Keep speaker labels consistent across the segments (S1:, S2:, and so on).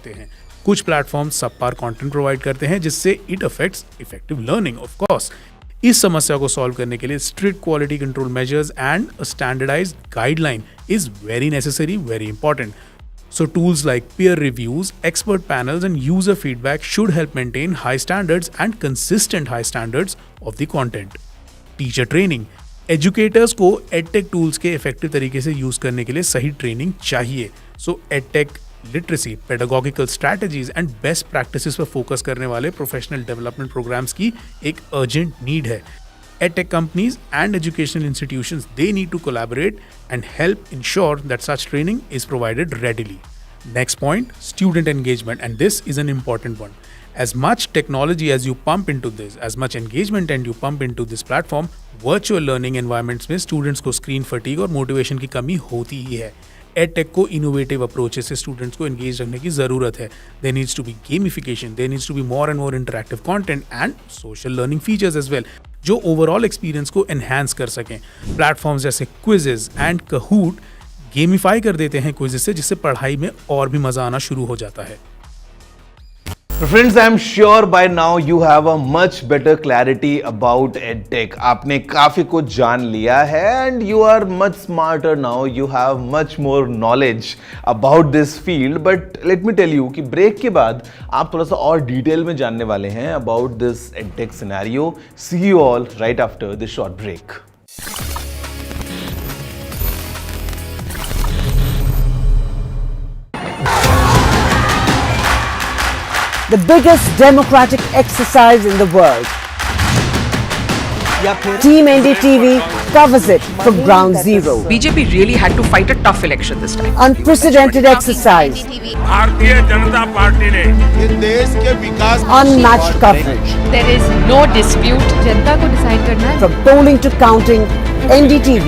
S1: सकते हैं। कुछ प्लेटफॉर्म्स सबपार कंटेंट प्रोवाइड करते हैं जिससे it affects effective learning of course. इस समस्या को सॉल्व करने के लिए strict quality control measures and a standardised guideline is very necessary, very important. So tools like peer reviews, expert panels and user feedback should help maintain high standards and consistent high standards of the content. Teacher training. Educators को Edtech tools के effective तरीके से use करने के लिए सही training चाहिए. So Edtech literacy, pedagogical strategies and best practices पर focus करने वाले professional development programs की एक urgent need है. Edtech companies and educational institutions, they need to collaborate and help ensure that such training is provided readily. Next point, student engagement, and this is an important one. As much technology as you pump into this, as much engagement and you pump into this platform, virtual learning environments में students को screen fatigue और motivation की कमी होती ही है. Edtech को innovative approaches से students को engage रखने की ज़रूरत है. There needs to be gamification, there needs to be more and more interactive content and social learning features as well, जो ओवरऑल एक्सपीरियंस को एनहांस कर सकें. प्लेटफॉर्म्स जैसे क्विजेज एंड कहूट गेमिफाई कर देते हैं क्विजेज से, जिससे पढ़ाई में और भी मजा आना शुरू हो जाता है.
S2: Friends, I'm sure by now you have a much better clarity about EdTech. आपने काफी कुछ जान लिया है and you are much smarter now. You have much more knowledge about this field. But let me tell you कि break के बाद आप थोड़ा सा और डिटेल में जानने वाले हैं about this EdTech scenario. See you all right after this short break.
S3: The biggest democratic exercise in the world. Team NDTV covers it from ground zero.
S4: BJP really had to fight a tough election this time.
S3: Unprecedented exercise.
S5: Bharatiya Janata party ने देश के विकास
S3: Unmatched coverage.
S6: There is no dispute. जनता को decide करना है.
S3: From polling to counting, NDTV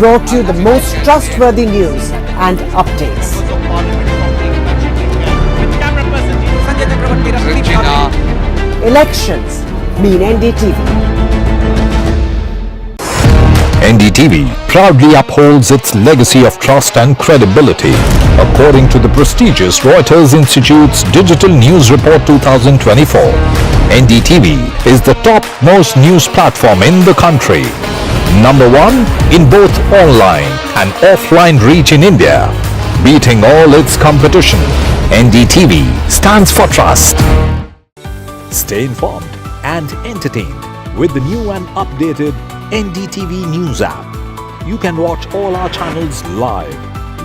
S3: brought you the most trustworthy news and updates. Elections mean NDTV.
S7: NDTV proudly upholds its legacy of trust and credibility. According to the prestigious Reuters Institute's Digital News Report 2024, NDTV is the top-most news platform in the country. Number one in both online and offline reach in India. Beating all its competition, NDTV stands for trust. Stay informed and entertained with the new and updated NDTV News app. You can watch all our channels live,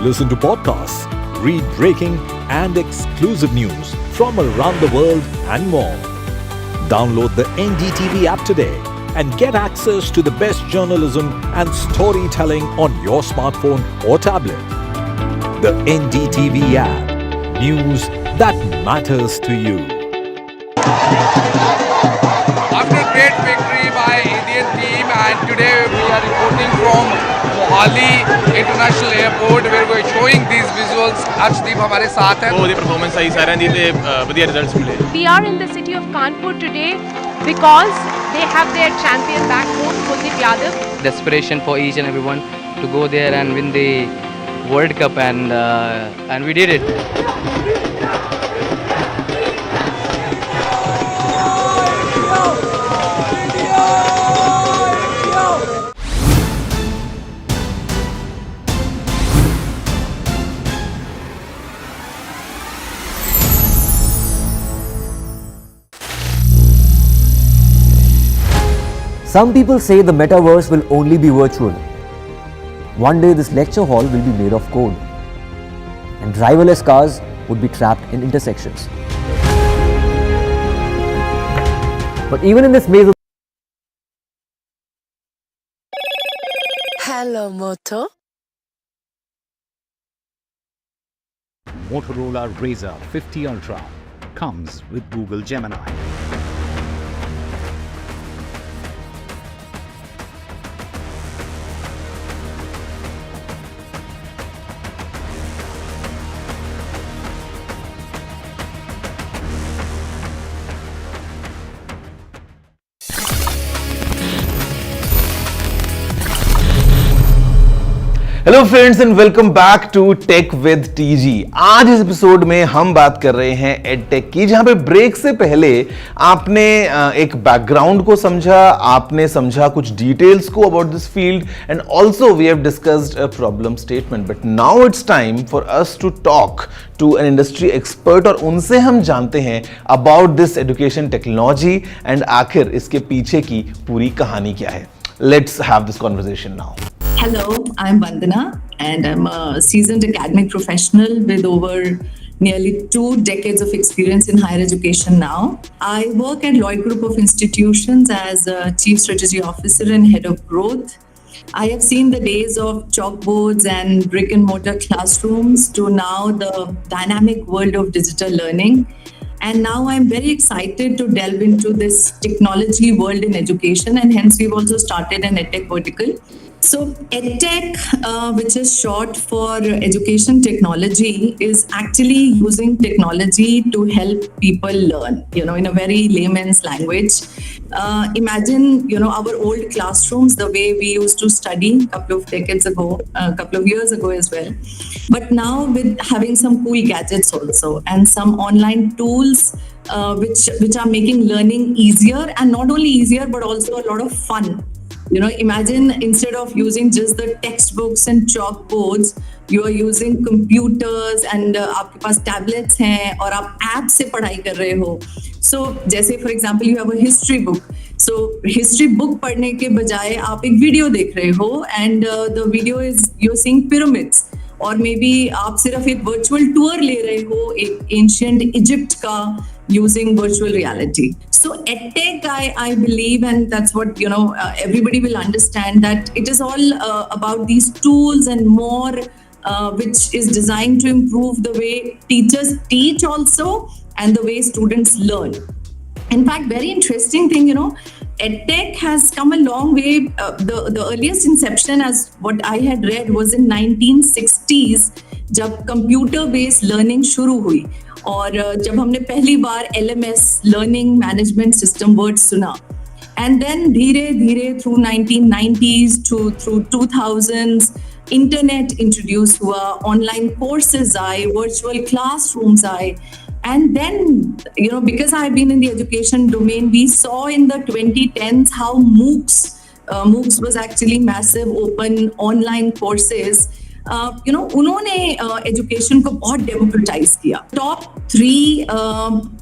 S7: listen to podcasts, read breaking and exclusive news from around the world and more. Download the NDTV app today and get access to the best journalism and storytelling on your smartphone or tablet. The NDTV app. News that matters to you.
S8: After a great victory by Indian team, and today we are reporting from Mohali International Airport where we are showing these visuals. Arshdeep हमारे साथ हैं.
S9: बहुत performance सही सारे दी थे बढ़िया results मिले.
S6: We are in the city of Kanpur today because they have their champion back home, Kuldeep Yadav.
S10: Desperation for each and everyone to go there and win the World Cup, and we did it.
S3: Some people say the metaverse will only be virtual. One day this lecture hall will be made of code, and driverless cars would be trapped in intersections. But even in this maze of
S11: Hello, Moto.
S12: Motorola Razr 50 Ultra comes with Google Gemini.
S2: Hello friends and welcome back to tech with TG. आज इस episode में हम बात कर रहे हैं edtech की, जहां पे ब्रेक से पहले आपने एक बैकग्राउंड को समझा, आपने समझा कुछ डिटेल्स को about this field and also we have discussed a problem statement. But now it's time for us to talk to an industry expert और उनसे हम जानते हैं about this education technology and आखिर इसके पीछे की पूरी कहानी क्या है। Let's have this conversation now.
S11: Hello, I'm Vandana and I'm a seasoned academic professional with over nearly 2 decades of experience in higher education now. I work at Lloyd Group of Institutions as a Chief Strategy Officer and Head of Growth. I have seen the days of chalkboards and brick and mortar classrooms to now the dynamic world of digital learning. And now I'm very excited to delve into this technology world in education, and hence we've also started an Edtech vertical. So Edtech, which is short for education technology, is actually using technology to help people learn, in a very layman's language. Imagine, our old classrooms, the way we used to study a couple of decades ago, a couple of years ago as well. But now with having some cool gadgets also and some online tools which are making learning easier, and not only easier, but also a lot of fun. Imagine instead of using just the textbooks and chalkboards, you are using computers and आपके पास tablets हैं और आप app से पढ़ाई कर रहे हो. So जैसे for example you have a history book. So history book पढ़ने के बजाय आप एक video देख रहे हो and the video is you're seeing pyramids. और मे बी आप सिर्फ एक वर्चुअल टूर ले रहे हो एक एंशिएंट इजिप्ट का using virtual reality. So Edtech, I believe, and that's what everybody will understand, that it is all about these tools and more, which is designed to improve the way teachers teach also and the way students learn. In fact, very interesting thing, Edtech has come a long way. The earliest inception, as what I had read, was in 1960s, जब computer based learning शुरू हुई और जब हमने पहली बार LMS Learning Management System word सुना. And then धीरे धीरे through 1990s through 2000s, internet introduce हुआ, online courses आए, virtual classrooms आए. And then, because I've been in the education domain, we saw in the 2010s how MOOCs was actually massive open online courses. उन्होंने education को बहुत democratize किया. Top 3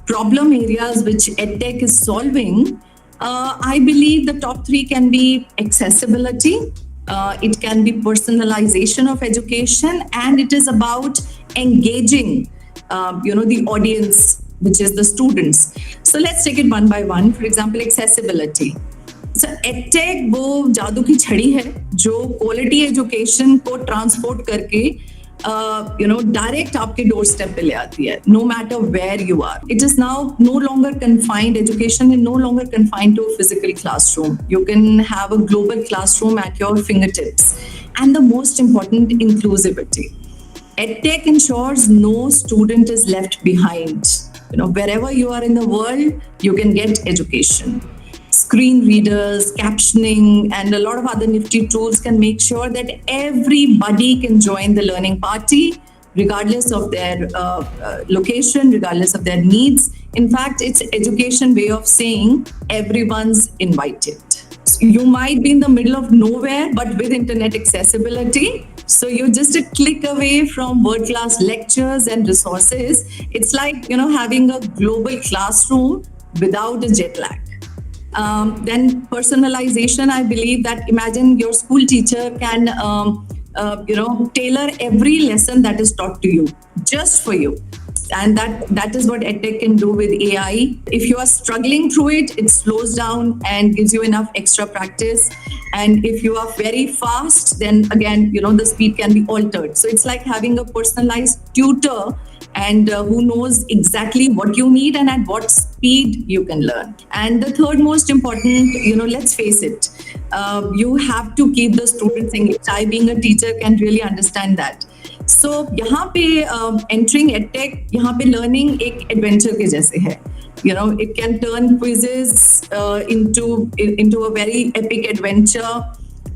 S11: problem areas which Edtech is solving, I believe the top 3 can be accessibility, it can be personalization of education, and it is about engaging the audience, which is the students. So let's take it one by one. For example, accessibility. So Edtech वो जादू की छड़ी है जो quality education को transport करके direct आपके door step पे ले आती है, no matter where you are. It is now no longer confined, education is no longer confined to a physical classroom. You can have a global classroom at your fingertips. And the most important, inclusivity. Edtech ensures no student is left behind. Wherever you are in the world, you can get education. Screen readers, captioning, and a lot of other nifty tools can make sure that everybody can join the learning party, regardless of their location, regardless of their needs. In fact, it's education way of saying everyone's invited. You might be in the middle of nowhere, but with internet accessibility, so you're just a click away from world-class lectures and resources. It's like, having a global classroom without a jet lag. Then personalization, I believe that imagine your school teacher can, tailor every lesson that is taught to you, just for you. And that is what Edtech can do with AI. If you are struggling through it, it slows down and gives you enough extra practice. And if you are very fast, then again, the speed can be altered. So it's like having a personalized tutor and who knows exactly what you need and at what speed you can learn. And the third most important, let's face it, you have to keep the students engaged. I, being a teacher, can really understand that. So यहाँ पे entering edtech, यहाँ पे learning एक adventure के जैसे है. It can turn quizzes into a very epic adventure.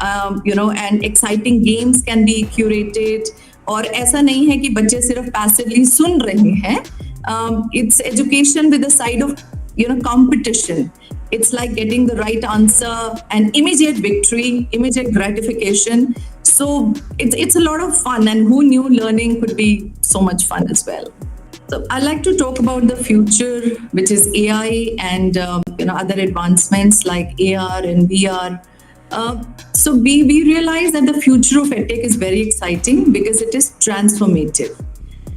S11: and exciting games can be curated. और ऐसा नहीं है कि बच्चे सिर्फ passively सुन रहे हैं. It's education with a side of competition. It's like getting the right answer and immediate victory, immediate gratification. So it's a lot of fun, and who knew learning could be so much fun as well. So I'd like to talk about the future, which is AI and other advancements like AR and VR. So we realize that the future of EdTech is very exciting because it is transformative.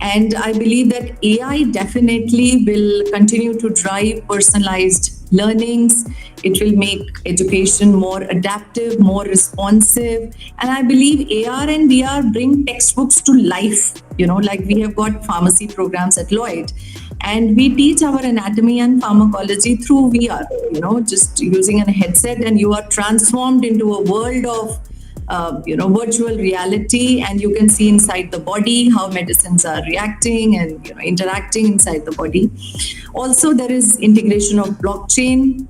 S11: And I believe that AI definitely will continue to drive personalized learnings. It will make education more adaptive, more responsive. And I believe AR and VR bring textbooks to life. Like we have got pharmacy programs at Lloyd, and we teach our anatomy and pharmacology through VR, just using a headset, and you are transformed into a world of virtual reality, and you can see inside the body how medicines are reacting and interacting inside the body. Also, there is integration of blockchain,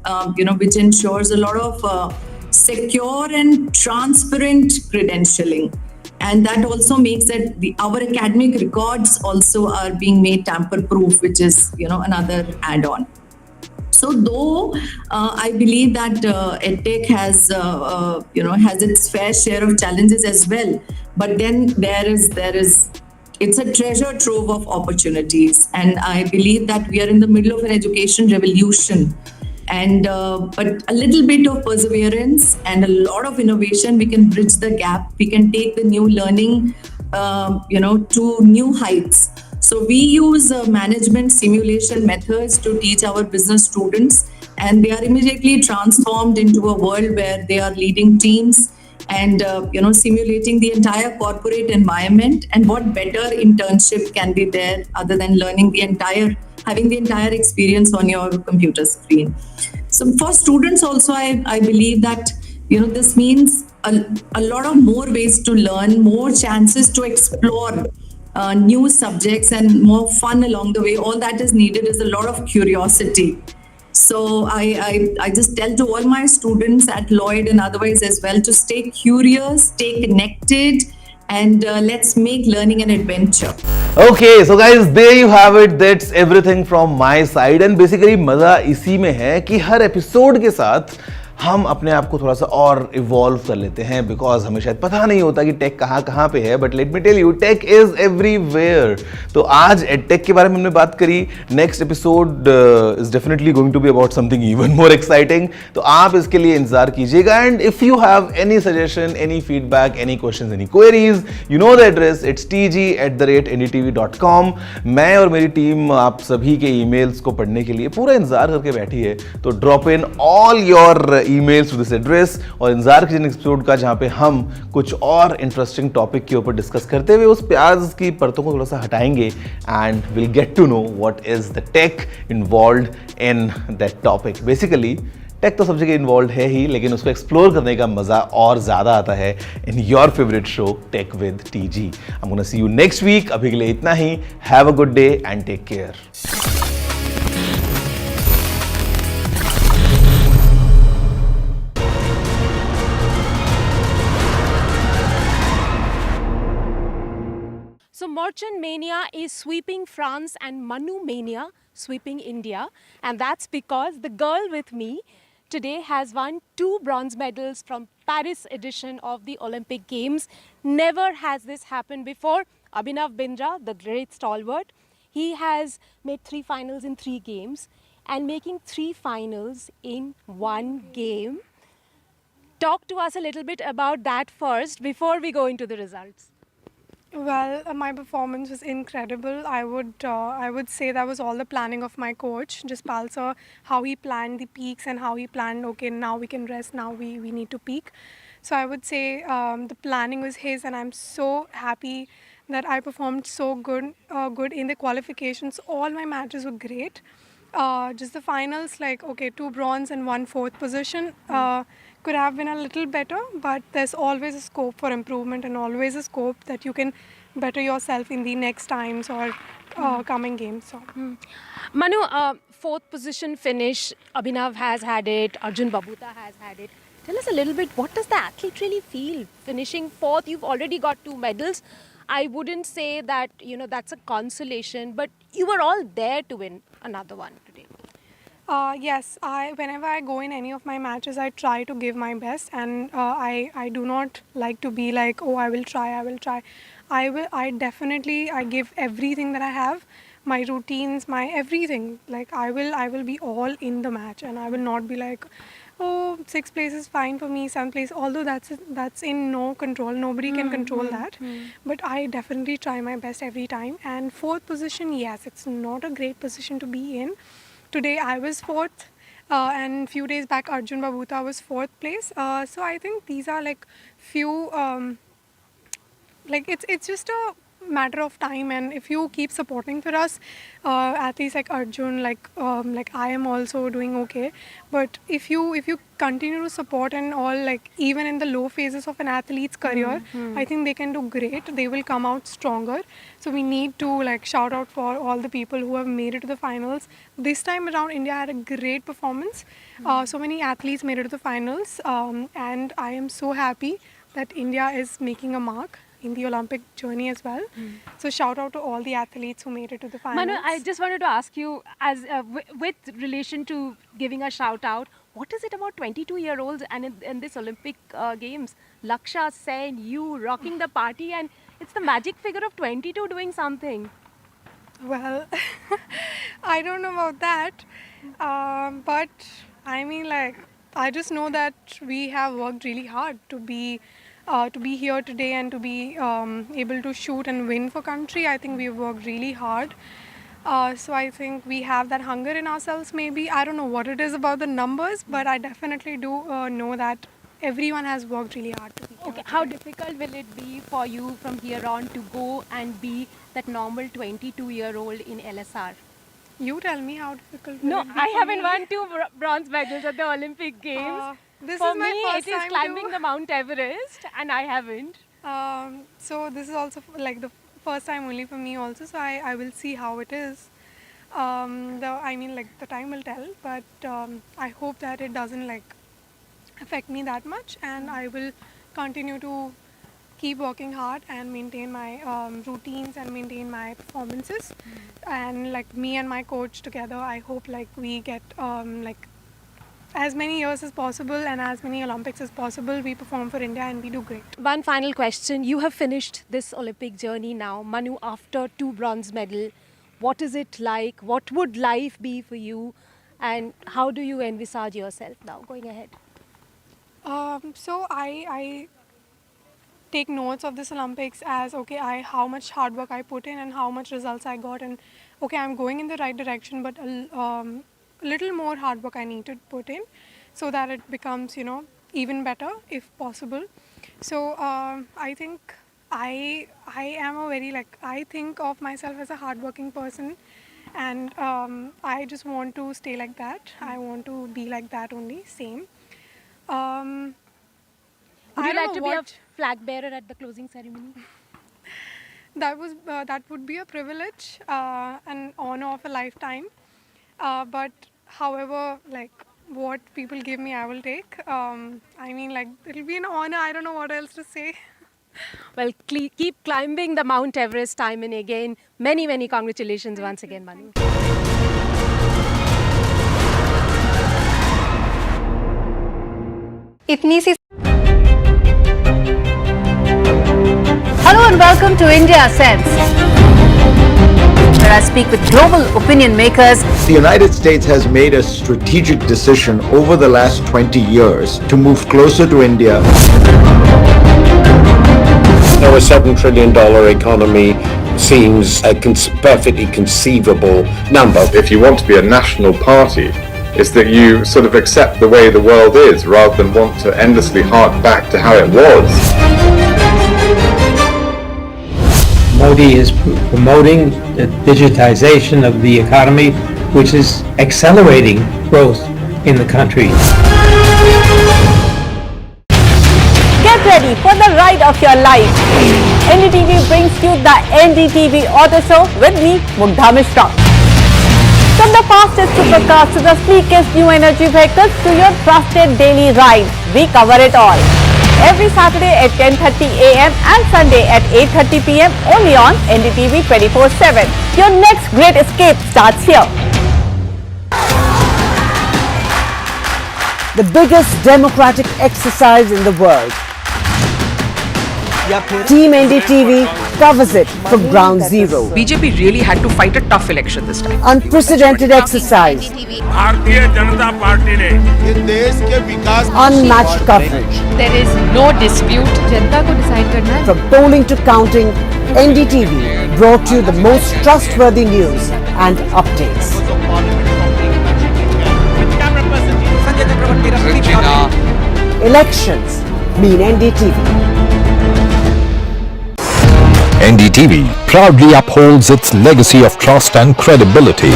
S11: which ensures a lot of secure and transparent credentialing. And that also makes that our academic records also are being made tamper-proof, which is another add-on. So though I believe that EdTech has its fair share of challenges as well, but then it's a treasure trove of opportunities, and I believe that we are in the middle of an education revolution. And but a little bit of perseverance and a lot of innovation, we can bridge the gap. We can take the new learning, to new heights. So we use management simulation methods to teach our business students, and they are immediately transformed into a world where they are leading teams and simulating the entire corporate environment. And what better internship can be there other than having the entire experience on your computer screen. So for students also, I believe that this means a lot of more ways to learn, more chances to explore new subjects, and more fun along the way. All that is needed is a lot of curiosity. So I just tell to all my students at Lloyd and otherwise as well to stay curious, stay connected, and let's make learning an adventure.
S2: Okay, so guys, there you have it. That's everything from my side. And basically मजा इसी में है कि हर episode के साथ हम अपने आप को थोड़ा सा और इवॉल्व कर लेते हैं, बिकॉज हमें शायद पता नहीं होता कि टेक कहाँ पे है, but let me tell you, tech is everywhere. तो आज एडटेक के बारे में हमने बात करी. Next episode is definitely going to be about something even more exciting. तो आप इसके लिए इंतजार कीजिएगा. And if you have any suggestion, any feedback, any question, any queries, you know the address. It's tg@ndtv.com. मैं और मेरी टीम आप सभी के ईमेल्स को पढ़ने के लिए पूरा इंतजार करके बैठी है. तो drop in all your emails to this address, और इंतजार कीजिए नेक्स्ट एपिसोड का, जहां पे हम कुछ और इंटरेस्टिंग टॉपिक के ऊपर डिस्कस करते हुए उस प्याज की परतों को थोड़ा सा हटाएंगे, and will get to know what is the tech involved in that topic. Basically tech तो सब जगह इन्वॉल्व है ही, लेकिन उसको एक्सप्लोर करने का मजा और ज्यादा आता है in your favourite show tech with TG. I am gonna see you next week. अभी के लिए इतना ही. Have a good day and take care.
S6: So Merchant Mania is sweeping France and Manu Mania sweeping India, and that's because the girl with me today has won 2 bronze medals from Paris edition of the Olympic Games. Never has this happened before. Abhinav Bindra, the great stalwart, he has made 3 finals in 3 games, and making 3 finals in 1 game. Talk to us a little bit about that first before we go into the results.
S13: Well, my performance was incredible. I would say that was all the planning of my coach, Jaspal sir, how he planned the peaks and how he planned, okay, now we can rest, now we need to peak. So I would say the planning was his, and I'm so happy that I performed so good in the qualifications. All my matches were great. Just the finals, like, okay, 2 bronze and 1 4th position. Could have been a little better, but there's always a scope for improvement and always a scope that you can better yourself in the next times or coming games. So,
S6: Manu, 4th position finish, Abhinav has had it, Arjun Babuta has had it. Tell us a little bit, what does the athlete really feel? Finishing fourth, you've already got 2 medals. I wouldn't say that, that's a consolation, but you were all there to win another one today.
S13: Yes, whenever I go in any of my matches, I try to give my best, and I do not like to be like, oh, I will try. I give everything that I have, my routines, my everything. Like I will be all in the match, and I will not be like, oh, 6th place is fine for me, 7th place. Although that's in no control, nobody can control that. But I definitely try my best every time. And 4th position, yes, it's not a great position to be in. Today I was 4th, and few days back Arjun Babuta was 4th place. So I think these are like few, like it's just a matter of time, and if you keep supporting for us, athletes like Arjun, like I am also doing okay. But if you continue to support and all, like even in the low phases of an athlete's career, I think they can do great. They will come out stronger. So we need to like shout out for all the people who have made it to the finals. This time around, India had a great performance. So many athletes made it to the finals, and I am so happy that India is making a mark in the Olympic journey as well. So shout out to all the athletes who made it to the finals.
S6: Manu, I just wanted to ask you, as with relation to giving a shout out, what is it about 22-year-olds and in this Olympic Games? Laksha, Sen, you rocking the party, and it's the magic figure of 22 doing something.
S13: Well, I don't know about that, but I mean, like, I just know that we have worked really hard to be here today and to be able to shoot and win for country. I think we've worked really hard. So I think we have that hunger in ourselves maybe. I don't know what it is about the numbers, but I definitely do know that everyone has worked really hard to be here.
S6: Okay, how difficult will it be for you from here on to go and be that normal 22-year-old in LSR?
S13: You tell me how difficult will
S6: No,
S13: it be
S6: I
S13: for
S6: haven't
S13: me?
S6: won 2 bronze medals at the Olympic Games.
S13: This
S6: for
S13: is my
S6: me,
S13: first
S6: it is
S13: time
S6: climbing the Mount Everest, and I haven't.
S13: So this is also like the first time only for me also. So I will see how it is. I mean, like the time will tell, but I hope that it doesn't like affect me that much, and I will continue to keep working hard and maintain my routines and maintain my performances. And like me and my coach together, I hope like we get like as many years as possible and as many Olympics as possible. We perform for India and we do great.
S6: One final question. You have finished this Olympic journey now. Manu, after 2 bronze medals, what is it like? What would life be for you? And how do you envisage yourself now going ahead?
S13: So I take notes of this Olympics as, okay, how much hard work I put in and how much results I got, and okay, I'm going in the right direction, but a little more hard work I need to put in so that it becomes, even better if possible. So I think I am a very I think of myself as a hardworking person, and I just want to stay like that. I want to be like that only, same.
S6: Would you like to be a flag bearer at the closing ceremony?
S13: That would be a privilege, an honor of a lifetime. But however, what people give me, I will take. I mean, it'll be an honor. I don't know what else to say.
S6: Well, keep climbing the Mount Everest time and again. Many, many congratulations once again, Manu.
S14: Hello and welcome to India Sense, where I speak with global opinion makers.
S15: The United States has made a strategic decision over the last 20 years to move closer to India.
S16: Now a $7 trillion economy seems a perfectly conceivable number.
S17: If you want to be a national party, it's that you sort of accept the way the world is rather than want to endlessly hark back to how it was.
S18: Modi is promoting the digitization of the economy, which is accelerating growth in the country.
S14: Get ready for the ride of your life. NDTV brings you the NDTV Auto Show with me, Mugdha Mishra. So the fastest supercars to the sleekest new energy vehicles to your trusted daily ride. We cover it all. Every Saturday at 10:30 a.m. and Sunday at 8:30 p.m. only on NDTV 24/7. Your next great escape starts here. The biggest democratic exercise in the world. Team NDTV covers it from ground zero.
S4: BJP really had to fight a tough election this time.
S14: Unprecedented exercise.
S5: Bharatiya Janata party ने ये देश के विकास
S14: Unmatched coverage.
S4: There is no dispute. जनता को decide करना है.
S14: From polling to counting, NDTV brought you the most trustworthy news and updates. Elections mean NDTV.
S7: NDTV proudly upholds its legacy of trust and credibility.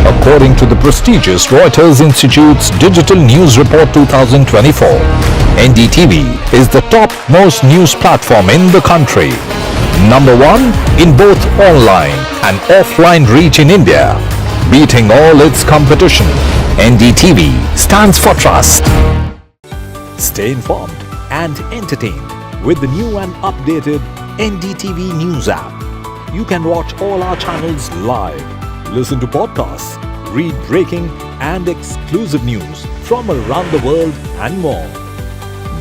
S7: According to the prestigious Reuters Institute's Digital News Report 2024, NDTV is the top-most news platform in the country. Number one in both online and offline reach in India. Beating all its competition, NDTV stands for trust. Stay informed and entertained with the new and updated NDTV News app. You can watch all our channels live, listen to podcasts, read breaking and exclusive news from around the world and more.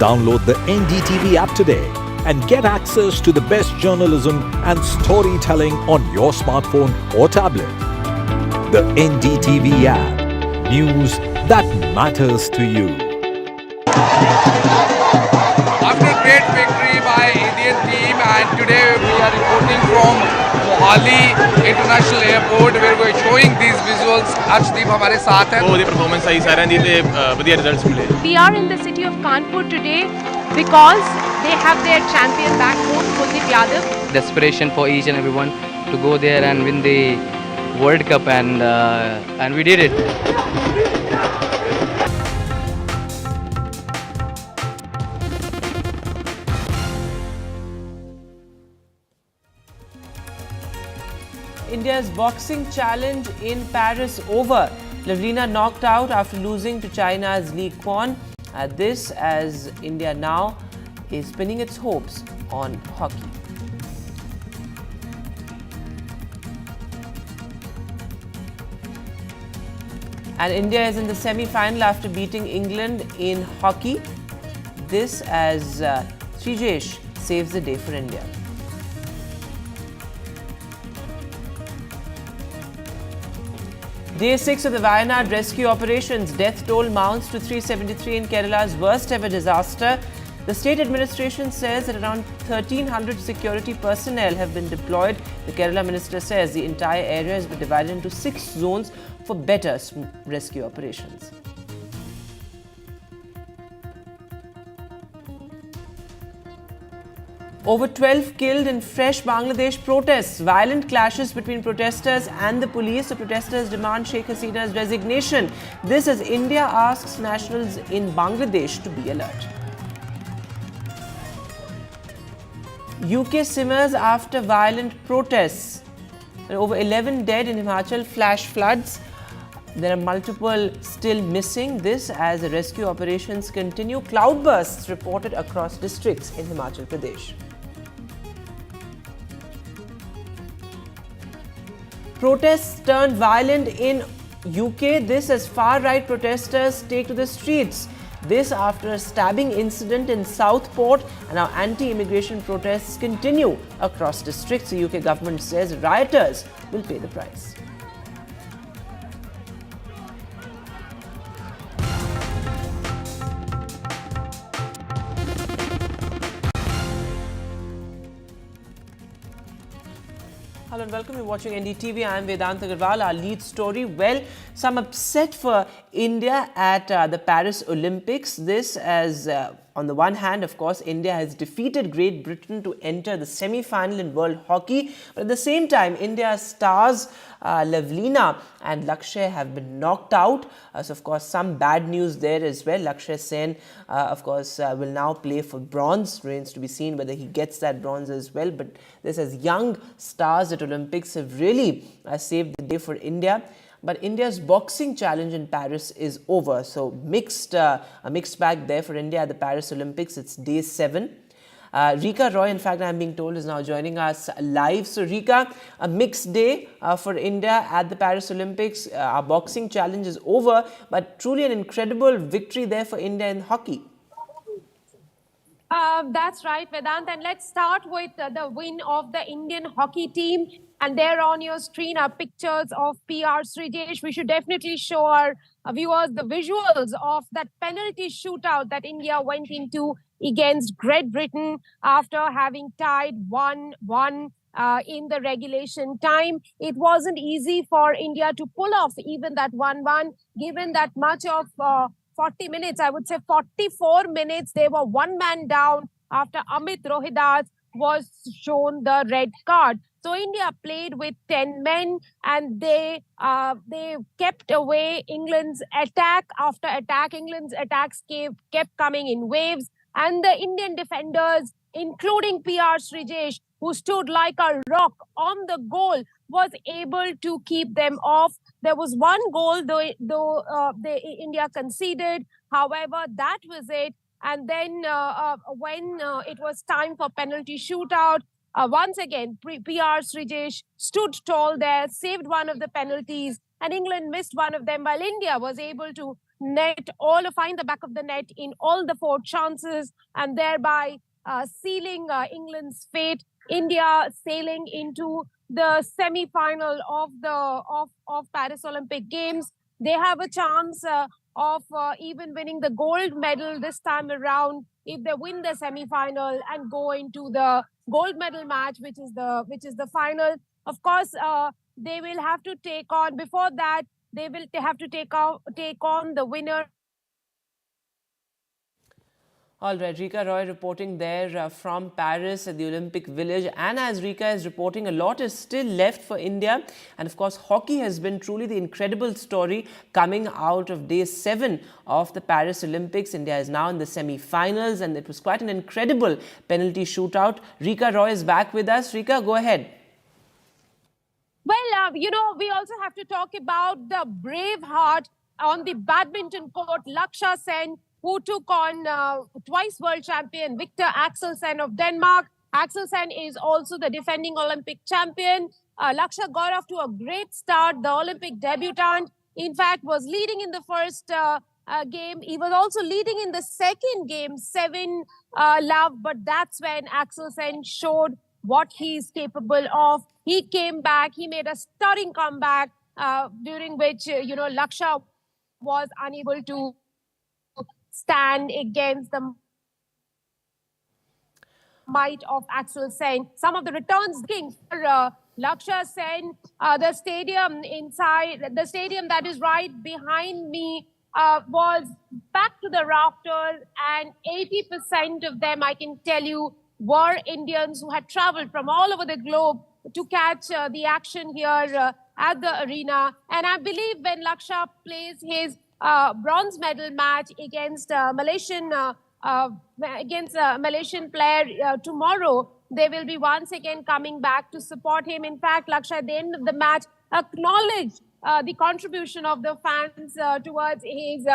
S7: Download the NDTV app today and get access to the best journalism and storytelling on your smartphone or tablet. The NDTV app. News that matters to you.
S8: After a great victory by Indian team, and today we are reporting from Mohali International Airport where we are showing these visuals. Arshdeep हमारे साथ हैं.
S9: बहुत ही performance आई सारे दी थे बढ़िया results मिले.
S6: We are in the city of Kanpur today because they have their champion back home, Kuldeep Yadav.
S10: Desperation for each and everyone to go there and win the World Cup, and we did it.
S19: India's boxing challenge in Paris over. Lavlina knocked out after losing to China's Li Quan. This as India now is pinning its hopes on hockey. And India is in the semi-final after beating England in hockey. This as Srijesh saves the day for India. Day 6 of the Wayanad rescue operations. Death toll mounts to 373 in Kerala's worst ever disaster. The state administration says that around 1,300 security personnel have been deployed. The Kerala minister says the entire area has been divided into 6 zones for better rescue operations. Over 12 killed in fresh Bangladesh protests. Violent clashes between protesters and the police. The protesters demand Sheikh Hasina's resignation. This as India asks nationals in Bangladesh to be alert. UK simmers after violent protests. There are over 11 dead in Himachal flash floods. There are multiple still missing. This as the rescue operations continue. Cloudbursts reported across districts in Himachal Pradesh. Protests turned violent in UK. This as far-right protesters take to the streets. This after a stabbing incident in Southport, and now anti-immigration protests continue across districts. The UK government says rioters will pay the price. Hello and welcome. You're watching NDTV. I am Vedant Agarwal. Our lead story, well, some upset for India at the Paris Olympics. This as on the one hand, of course, India has defeated Great Britain to enter the semi-final in world hockey. But at the same time, India's stars Lavlina and Lakshay have been knocked out. So, of course, some bad news there as well. Lakshay Sen, of course, will now play for bronze. Remains to be seen whether he gets that bronze as well. But this as young stars at Olympics have really saved the day for India. but India's boxing challenge in Paris is over. So a mixed bag there for India at the Paris Olympics. It's day 7. Rika Roy, in fact, I'm being told, is now joining us live. So, Rika, a mixed day for India at the Paris Olympics. Our boxing challenge is over, but truly an incredible victory there for India in hockey.
S6: That's right, Vedant. And let's start with the win of the Indian hockey team. And there on your screen are pictures of PR Srijesh. We should definitely show our viewers the visuals of that penalty shootout that India went into against Great Britain after having tied 1-1 in the regulation time. It wasn't easy for India to pull off even that 1-1, given that much of 40 minutes, I would say 44 minutes, they were one man down after Amit Rohidas was shown the red card. So India played with 10 men and they kept away England's attack after attack. England's attacks kept coming in waves, and the Indian defenders, including PR Srijesh, who stood like a rock on the goal, was able to keep them off. There was one goal, though India conceded. However, that was it. And then when it was time for penalty shootout, once again, PR Srijesh stood tall there, saved one of the penalties, and England missed one of them, while India was able to find the back of the net in all the 4 chances, and thereby sealing England's fate. India sailing into the semi-final of Paris Olympic Games. They have a chance of even winning the gold medal this time around if they win the semi-final and go into the gold medal match, which is the final. Of course, they will have to take on. Before that, they have to take on the winner.
S19: All right, Rika Roy reporting there from Paris at the Olympic Village. And as Rika is reporting, a lot is still left for India. And of course, hockey has been truly the incredible story coming out of day 7 of the Paris Olympics. India is now in the semi-finals, and it was quite an incredible penalty shootout. Rika Roy is back with us. Rika, go ahead.
S6: Well, we also have to talk about the brave heart on the badminton court, Laksha Sen, who took on twice world champion Victor Axelsen of Denmark. Axelsen is also the defending Olympic champion. Laksha got off to a great start. The Olympic debutant, in fact, was leading in the first game. He was also leading in the second game, 7-love. But that's when Axelsen showed what he's capable of. He came back. He made a stunning comeback during which, Laksha was unable to stand against the might of Axel Sen. Some of the returns for Laksha Sen, the stadium that is right behind me was back to the rafters, and 80% of them, I can tell you, were Indians who had traveled from all over the globe to catch the action here at the arena. And I believe when Laksha plays his bronze medal match against Malaysian player tomorrow, they will be once again coming back to support him. In fact, Laksha at the end of the match acknowledged the contribution of the fans towards his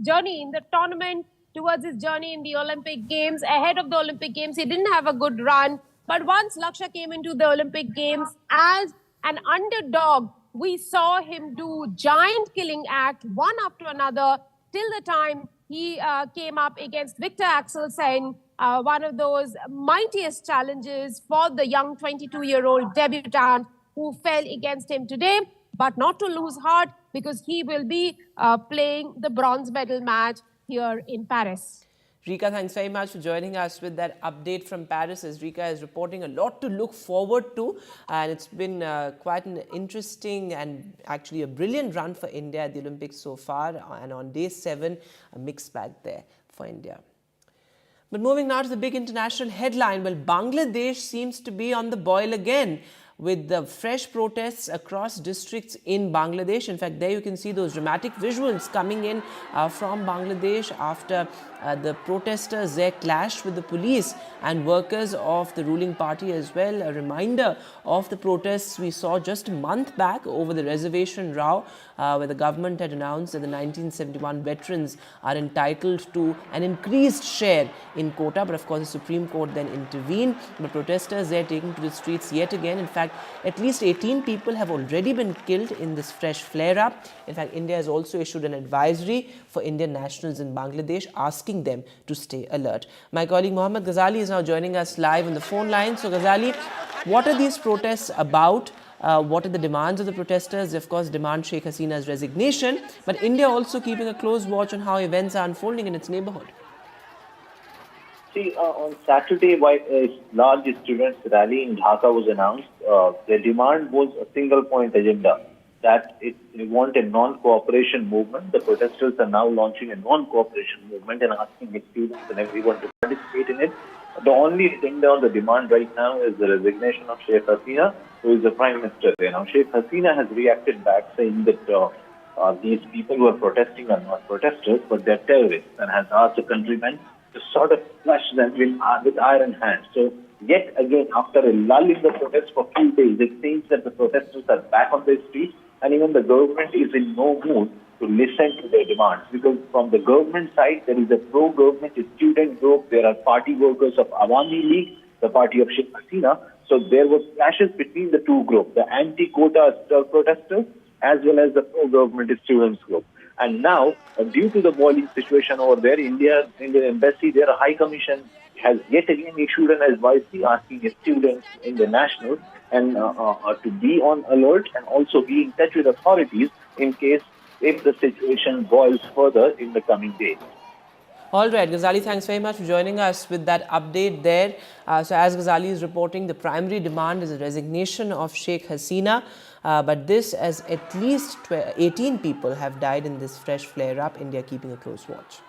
S6: journey in the tournament, towards his journey in the Olympic Games. Ahead of the Olympic Games, he didn't have a good run, but once Laksha came into the Olympic Games as an underdog, we saw him do giant killing act one after another till the time he came up against Victor Axelsen, one of those mightiest challenges for the young 22-year-old debutant who fell against him today, but not to lose heart, because he will be playing the bronze medal match here in Paris.
S19: Rika, thanks very much for joining us with that update from Paris, as Rika is reporting a lot to look forward to. And it's been quite an interesting and actually a brilliant run for India at the Olympics so far. And on day 7, a mixed bag there for India. But moving now to the big international headline, well, Bangladesh seems to be on the boil again, with the fresh protests across districts in Bangladesh. In fact, there you can see those dramatic visuals coming in from Bangladesh after the protesters there clashed with the police and workers of the ruling party as well. A reminder of the protests we saw just a month back over the reservation row, where the government had announced that the 1971 veterans are entitled to an increased share in quota. But of course, the Supreme Court then intervened. The protesters there taken to the streets yet again. In fact, at least 18 people have already been killed in this fresh flare-up. In fact, India has also issued an advisory for Indian nationals in Bangladesh, asking them to stay alert. My colleague Mohammed Ghazali is now joining us live on the phone line. So Ghazali, what are these protests about? What are the demands of the protesters? They, of course, demand Sheikh Hasina's resignation, but India also keeping a close watch on how events are unfolding in its neighborhood.
S20: See, on Saturday, while a large students' rally in Dhaka was announced, their demand was a single-point agenda, that they want a non-cooperation movement. The protesters are now launching a non-cooperation movement and asking the students and everyone to participate in it. The only agenda on the demand right now is the resignation of Sheikh Hasina, who is the Prime Minister there. Now, Sheikh Hasina has reacted back saying that these people who are protesting are not protesters, but they're terrorists, and has asked the countrymen to sort of flush them with iron hands. So, yet again, after a lull in the protests for a few days, it seems that the protesters are back on the streets, and even the government is in no mood to listen to their demands. Because from the government side, there is a pro-government student group, there are party workers of Awami League, the party of Sheikh Hasina. So there was clashes between the two groups, the anti-quota protesters as well as the pro-government students group. And now, due to the boiling situation over there, Indian embassy, their High Commission has yet again issued an advisory asking students in the nationals and to be on alert and also be in touch with authorities in case if the situation boils further in the coming days.
S19: All right, Ghazali, thanks very much for joining us with that update there. So as Ghazali is reporting, the primary demand is a resignation of Sheikh Hasina. But this, as at least 18 people have died in this fresh flare-up, India keeping a close watch.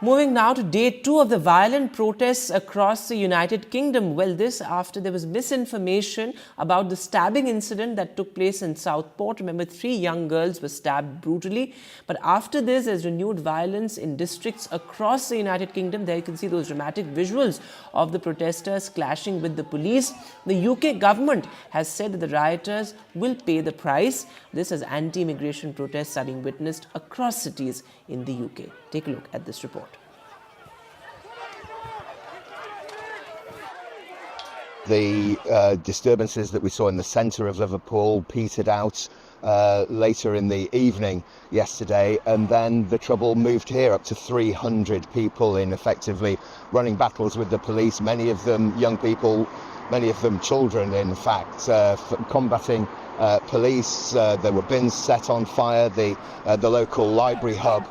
S19: Moving now to day 2 of the violent protests across the United Kingdom. Well, this after there was misinformation about the stabbing incident that took place in Southport. Remember, 3 young girls were stabbed brutally. But after this, there's renewed violence in districts across the United Kingdom. There you can see those dramatic visuals of the protesters clashing with the police. The UK government has said that the rioters will pay the price. This as anti-immigration protests are being witnessed across cities in the UK. Take a look at this report.
S21: The disturbances that we saw in the centre of Liverpool petered out later in the evening yesterday, and then the trouble moved here, up to 300 people in effectively running battles with the police, many of them young people, many of them children in fact, combating police. There were bins set on fire. The local library hub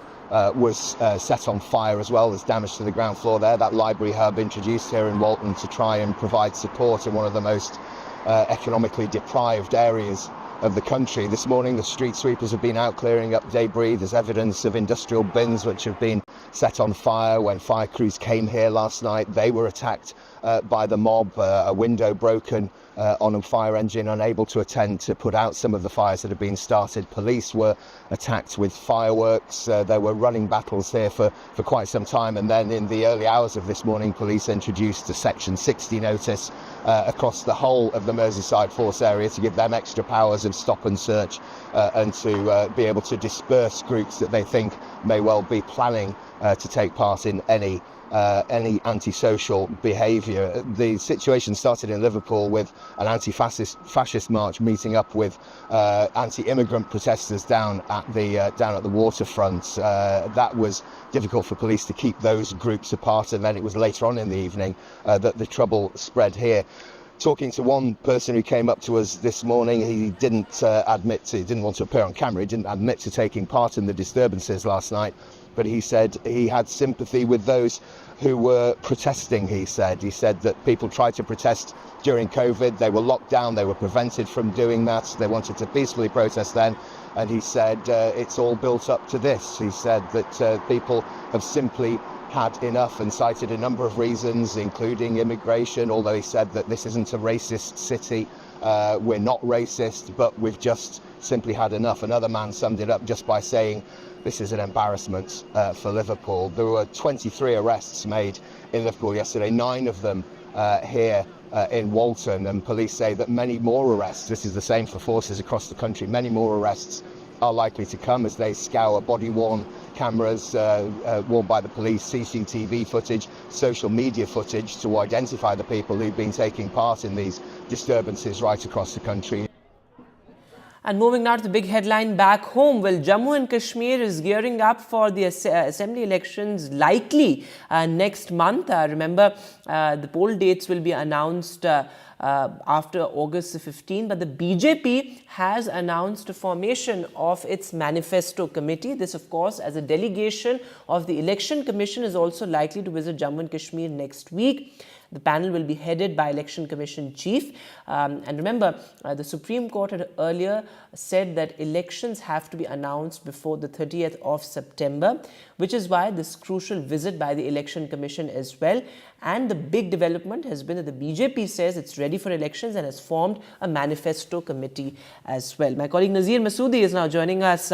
S21: was set on fire as well. There's damage to the ground floor there. That library hub introduced here in Walton to try and provide support in one of the most economically deprived areas of the country. This morning the street sweepers have been out clearing up debris. There's evidence of industrial bins which have been set on fire. When fire crews came here last night, they were attacked by the mob, a window broken on a fire engine, unable to attend to put out some of the fires that had been started. Police were attacked with fireworks. There were running battles here for quite some time, and then in the early hours of this morning, police introduced a Section 60 notice across the whole of the Merseyside Force area to give them extra powers of stop and search and to be able to disperse groups that they think may well be planning to take part in any antisocial behaviour. The situation started in Liverpool with an anti-fascist march meeting up with anti-immigrant protesters down at the waterfront. That was difficult for police to keep those groups apart, and then it was later on in the evening that the trouble spread here. Talking to one person who came up to us this morning, he didn't want to appear on camera, he didn't admit to taking part in the disturbances last night, but he said he had sympathy with those who were protesting. He said that people tried to protest during COVID, they were locked down, they were prevented from doing that, they wanted to peacefully protest then, and he said it's all built up to this. He said that people have simply had enough and cited a number of reasons, including immigration, although he said that this isn't a racist city. We're not racist, but we've just simply had enough. Another man summed it up just by saying, this is an embarrassment for Liverpool. There were 23 arrests made in Liverpool yesterday, 9 of them here in Walton, and police say that many more arrests, this is the same for forces across the country, many more arrests are likely to come as they scour body-worn cameras worn by the police, CCTV footage, social media footage to identify the people who've been taking part in these disturbances right across the country.
S19: And moving now to the big headline back home, well, Jammu and Kashmir is gearing up for the assembly elections likely next month. Remember, the poll dates will be announced after August 15, but the BJP has announced a formation of its manifesto committee. This, of course, as a delegation of the Election Commission, is also likely to visit Jammu and Kashmir next week. The panel will be headed by Election Commission Chief. And remember, the Supreme Court had earlier said that elections have to be announced before the 30th of September, which is why this crucial visit by the Election Commission as well. And the big development has been that the BJP says it's ready for elections and has formed a manifesto committee as well. My colleague Nazir Masoodi is now joining us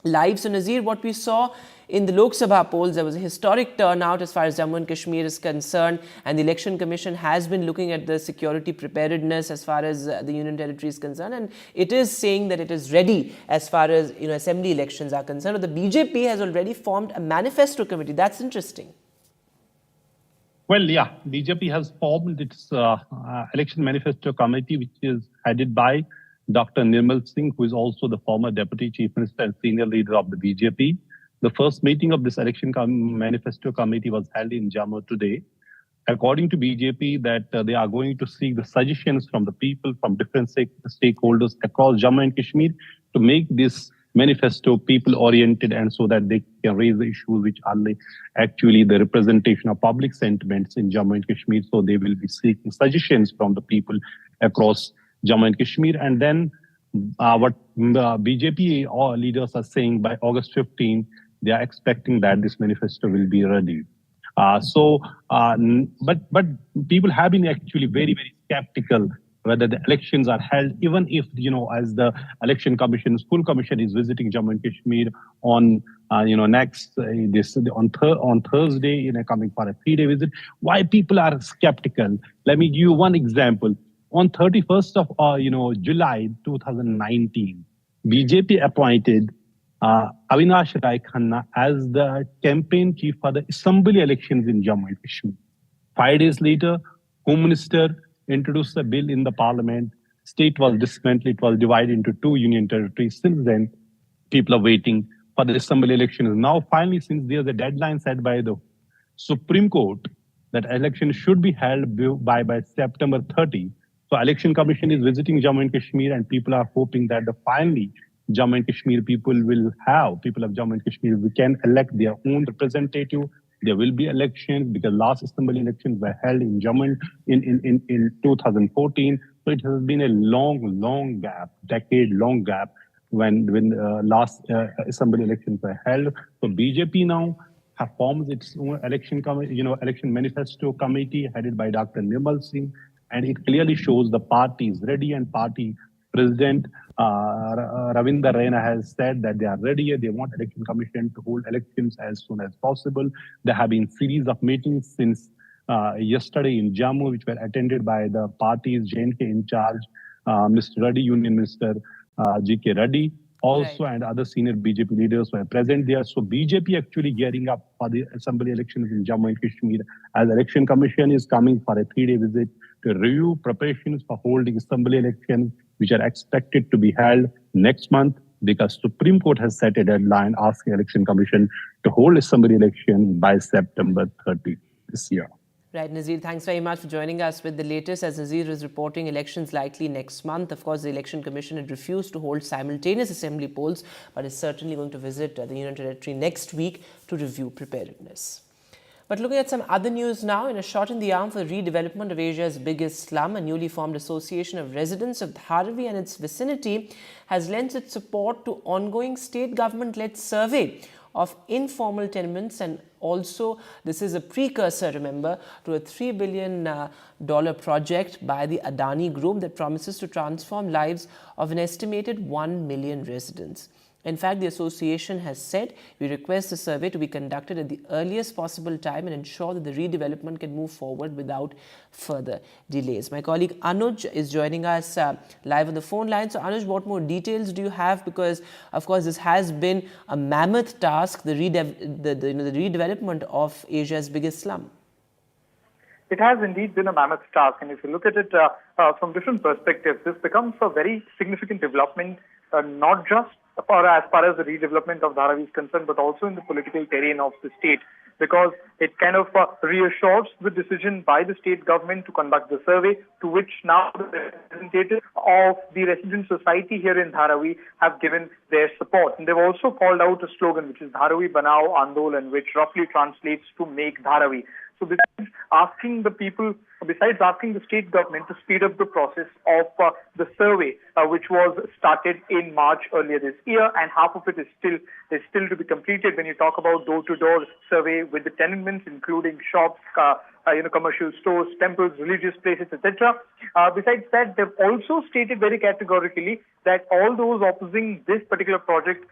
S19: live. So Nazir, what we saw in the Lok Sabha polls, there was a historic turnout as far as Jammu and Kashmir is concerned, and the Election Commission has been looking at the security preparedness as far as the Union Territory is concerned, and it is saying that it is ready as far as assembly elections are concerned. But the BJP has already formed a manifesto committee. That's interesting.
S1: Well, yeah, BJP has formed its election manifesto committee, which is headed by Dr. Nirmal Singh, who is also the former Deputy Chief Minister and senior leader of the BJP. The first meeting of this election manifesto committee was held in Jammu today. According to BJP, that they are going to seek the suggestions from the people, from different stakeholders across Jammu and Kashmir to make this manifesto people-oriented, and so that they can raise the issues which are actually the representation of public sentiments in Jammu and Kashmir. So they will be seeking suggestions from the people across Jammu and Kashmir. And then what BJP leaders are saying, by August 15, they are expecting that this manifesto will be ready. But people have been actually very, very skeptical whether the elections are held, even if, as the Election Commission's full commission is visiting Jammu and Kashmir on, on Thursday, coming for a 3-day visit. Why people are skeptical? Let me give you one example. On 31st of July 2019, BJP appointed Avinash Rai Khanna as the campaign chief for the assembly elections in Jammu and Kashmir. 5 days later, Home Minister introduced a bill in the parliament. State was dismantled. It was divided into 2 union territories. Since then, people are waiting for the assembly elections. Now, finally, since there's a deadline set by the Supreme Court that election should be held by September 30, so Election Commission is visiting Jammu and Kashmir, and people are hoping that finally Jammu and Kashmir people of Jammu and Kashmir, we can elect their own representative. There will be elections because last assembly elections were held in Jammu in 2014. So it has been a long gap, decade-long gap when last assembly elections were held. So BJP now forms its own election manifesto committee headed by Dr. Nirmal Singh, and it clearly shows the party is ready, and party president Ravinder Raina has said that they are ready. They want Election Commission to hold elections as soon as possible. There have been series of meetings since yesterday in Jammu, which were attended by the party's J&K in charge, Mr. Reddy, Union Minister G.K. Reddy, also, right, and other senior BJP leaders were present there. So BJP actually gearing up for the assembly elections in Jammu and Kashmir, as Election Commission is coming for a 3-day visit to review preparations for holding assembly elections, which are expected to be held next month, because Supreme Court has set a deadline asking Election Commission to hold assembly election by September 30 this year.
S19: Right, Nazir, thanks very much for joining us with the latest. As Nazir is reporting, elections likely next month. Of course, the Election Commission had refused to hold simultaneous assembly polls, but is certainly going to visit the Union Territory next week to review preparedness. But looking at some other news now, in a shot in the arm for redevelopment of Asia's biggest slum, a newly formed association of residents of Dharavi and its vicinity has lent its support to ongoing state government-led survey of informal tenements, and also this is a precursor, remember, to a $3 billion project by the Adani Group that promises to transform lives of an estimated 1 million residents. In fact, the association has said, we request the survey to be conducted at the earliest possible time and ensure that the redevelopment can move forward without further delays. My colleague Anuj is joining us live on the phone line. So Anuj, what more details do you have? Because of course this has been a mammoth task, the redevelopment of Asia's biggest slum.
S3: It has indeed been a mammoth task, and if you look at it from different perspectives, this becomes a very significant development, not just as far as the redevelopment of Dharavi is concerned, but also in the political terrain of the state, because it kind of reassures the decision by the state government to conduct the survey, to which now the representatives of the resident society here in Dharavi have given their support. And they've also called out a slogan, which is Dharavi Banao Andolan, which roughly translates to Make Dharavi. So besides asking the people, besides asking the state government to speed up the process of the survey, which was started in March earlier this year, and half of it is still to be completed when you talk about door-to-door survey with the tenements, including shops, commercial stores, temples, religious places, etc. Besides that, they've also stated very categorically that all those opposing this particular project,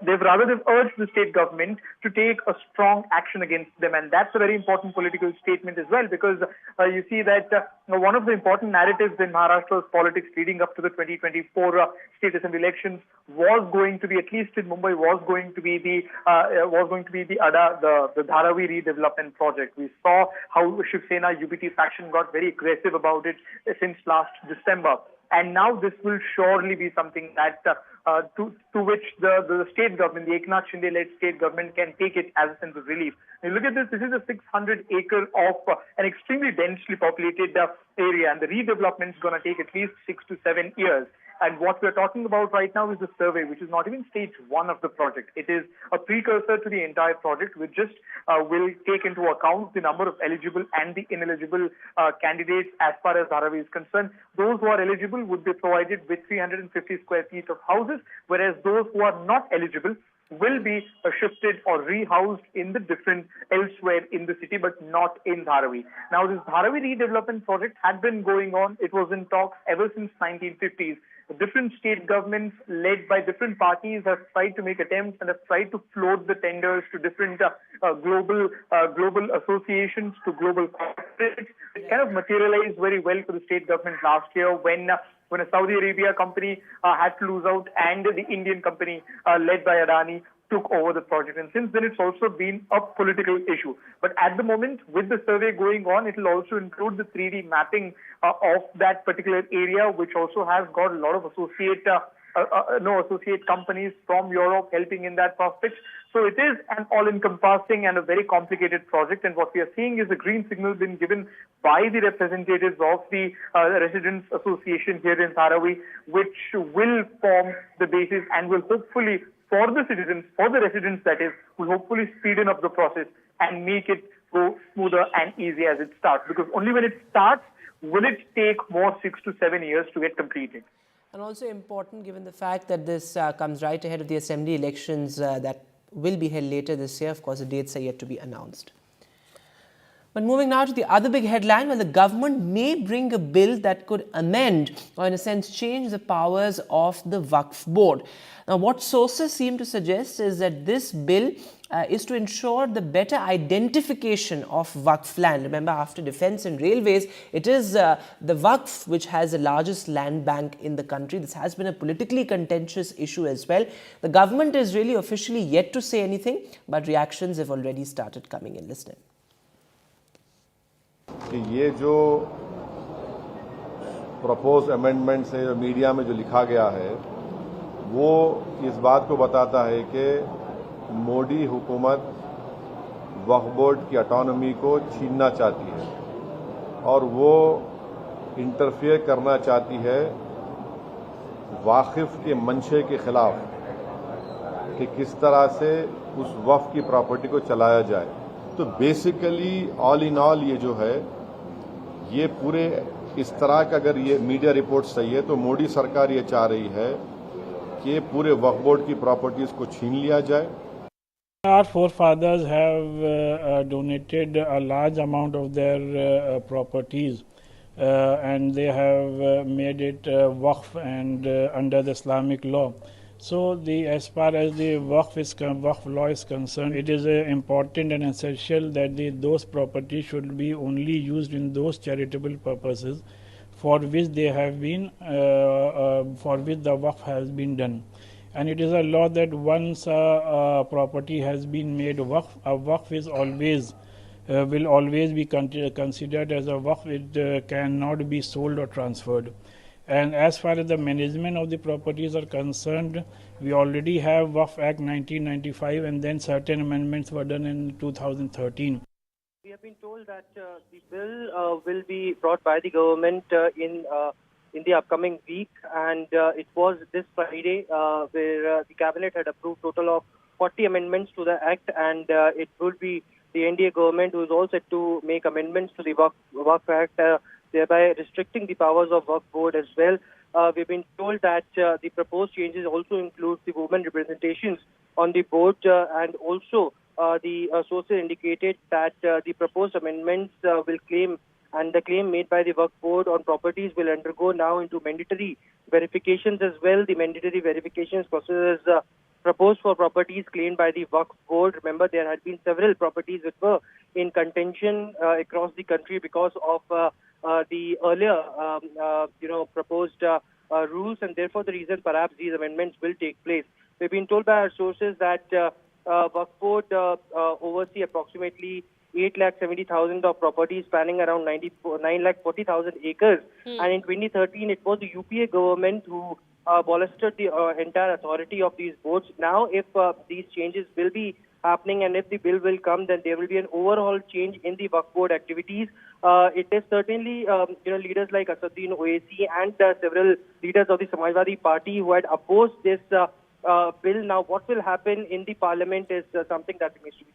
S3: they've urged the state government to take a strong action against them, and that's a very important political statement as well, because you see that one of the important narratives in Maharashtra's politics leading up to the 2024 state assembly elections was going to be, at least in Mumbai, was going to be the Dharavi redevelopment project. We saw how Shiv Sena UBT faction got very aggressive about it since last December. And now this will surely be something that to which the state government, the Eknath Shinde-led state government, can take it as a sense of relief. When you look at this, this is a 600-acre of an extremely densely populated area, and the redevelopment is going to take at least 6 to 7 years. And what we're talking about right now is the survey, which is not even stage one of the project. It is a precursor to the entire project, which just will take into account the number of eligible and the ineligible candidates as far as Dharavi is concerned. Those who are eligible would be provided with 350 square feet of houses, whereas those who are not eligible will be shifted or rehoused in the different elsewhere in the city, but not in Dharavi. Now, this Dharavi redevelopment project had been going on. It was in talks ever since 1950s. Different state governments led by different parties have tried to make attempts and have tried to float the tenders to different global associations, to global corporates. It kind of materialized very well for the state government last year when a Saudi Arabia company had to lose out and the Indian company led by Adani took over the project. And since then, it's also been a political issue. But at the moment, with the survey going on, it will also include the 3D mapping of that particular area, which also has got a lot of associate companies from Europe helping in that prospect. So it is an all-encompassing and a very complicated project. And what we are seeing is a green signal being given by the representatives of the Residents Association here in Dharavi, which will form the basis and will hopefully, for the citizens, for the residents that is, will hopefully speeden up the process and make it go smoother and easier as it starts. Because only when it starts will it take more 6 to 7 years to get completed.
S19: And also important given the fact that this comes right ahead of the assembly elections that will be held later this year. Of course, the dates are yet to be announced. But moving now to the other big headline, well, the government may bring a bill that could amend or in a sense change the powers of the Waqf board. Now, what sources seem to suggest is that this bill is to ensure the better identification of Waqf land. Remember, after defence and railways, it is the Waqf which has the largest land bank in the country. This has been a politically contentious issue as well. The government is really officially yet to say anything, but reactions have already started coming in. Listen.
S22: ये जो propose amendment से media में जो लिखा गया है वो इस बात को बताता है कि मोदी हुकूमत वक्फ बोर्ड की ऑटोनॉमी को छीनना चाहती है और वो इंटरफेयर करना चाहती है वाकिफ के मंशे के खिलाफ कि किस तरह से उस वक्फ की प्रॉपर्टी को चलाया जाए। तो बेसिकली ऑल इन ऑल ये जो है ये पूरे इस तरह का अगर ये मीडिया रिपोर्ट सही है तो मोदी सरकार ये चाह रही है कि पूरे वक्फ बोर्ड की प्रॉपर्टीज को छीन लिया जाए
S11: Our forefathers have donated a large amount of their properties and they have made it Waqf and under the Islamic law. So as far as the Waqf law is concerned, it is important and essential that those properties should be only used in those charitable purposes for which they have been, for which the Waqf has been done. And it is a law that once a property has been made Waqf, a Waqf is always will always be considered as a Waqf. It cannot be sold or transferred. And as far as the management of the properties are concerned, we already have Waqf Act 1995, and then certain amendments were done in 2013.
S12: We have been told that the bill will be brought by the government in the upcoming week, and it was this Friday where the cabinet had approved total of 40 amendments to the act, and it will be the NDA government who is all set to make amendments to the Waqf Act, thereby restricting the powers of Waqf Board as well. We've been told that the proposed changes also include the women representations on the board, and also the sources indicated that the proposed amendments will claim, and the claim made by the Waqf Board on properties will undergo now into mandatory verifications as well. The mandatory verifications process is proposed for properties claimed by the Waqf Board. Remember, there had been several properties which were in contention across the country because of the earlier, proposed rules, and therefore the reason perhaps these amendments will take place. We've been told by our sources that Waqf Board oversee approximately 8,70,000 of properties spanning around 9,40,000 acres. And in 2013, it was the UPA government who bolstered the entire authority of these boards. Now, if these changes will be happening and if the bill will come, then there will be an overall change in the Waqf Board activities. It is certainly, leaders like Asaduddin Owaisi and several leaders of the Samajwadi Party who had opposed this bill. Now, what will happen in the parliament is something that remains to be.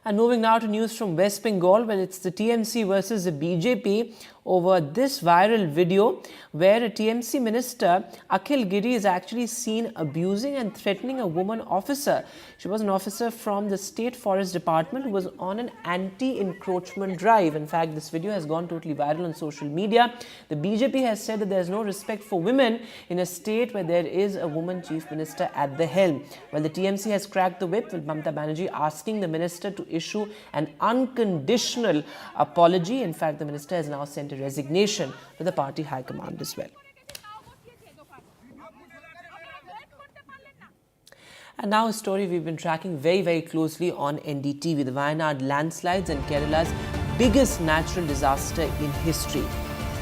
S19: And moving now to news from West Bengal, when it's the TMC versus the BJP over this viral video where a TMC minister, Akhil Giri, is actually seen abusing and threatening a woman officer. She was an officer from the State Forest Department who was on an anti-encroachment drive. In fact, this video has gone totally viral on social media. The BJP has said that there is no respect for women in a state where there is a woman chief minister at the helm. Well, the TMC has cracked the whip with Mamata Banerjee asking the minister to issue an unconditional apology. In fact, the minister has now sent a resignation to the party high command as well. And now a story we've been tracking very, very closely on NDTV, the Wayanad landslides and Kerala's biggest natural disaster in history.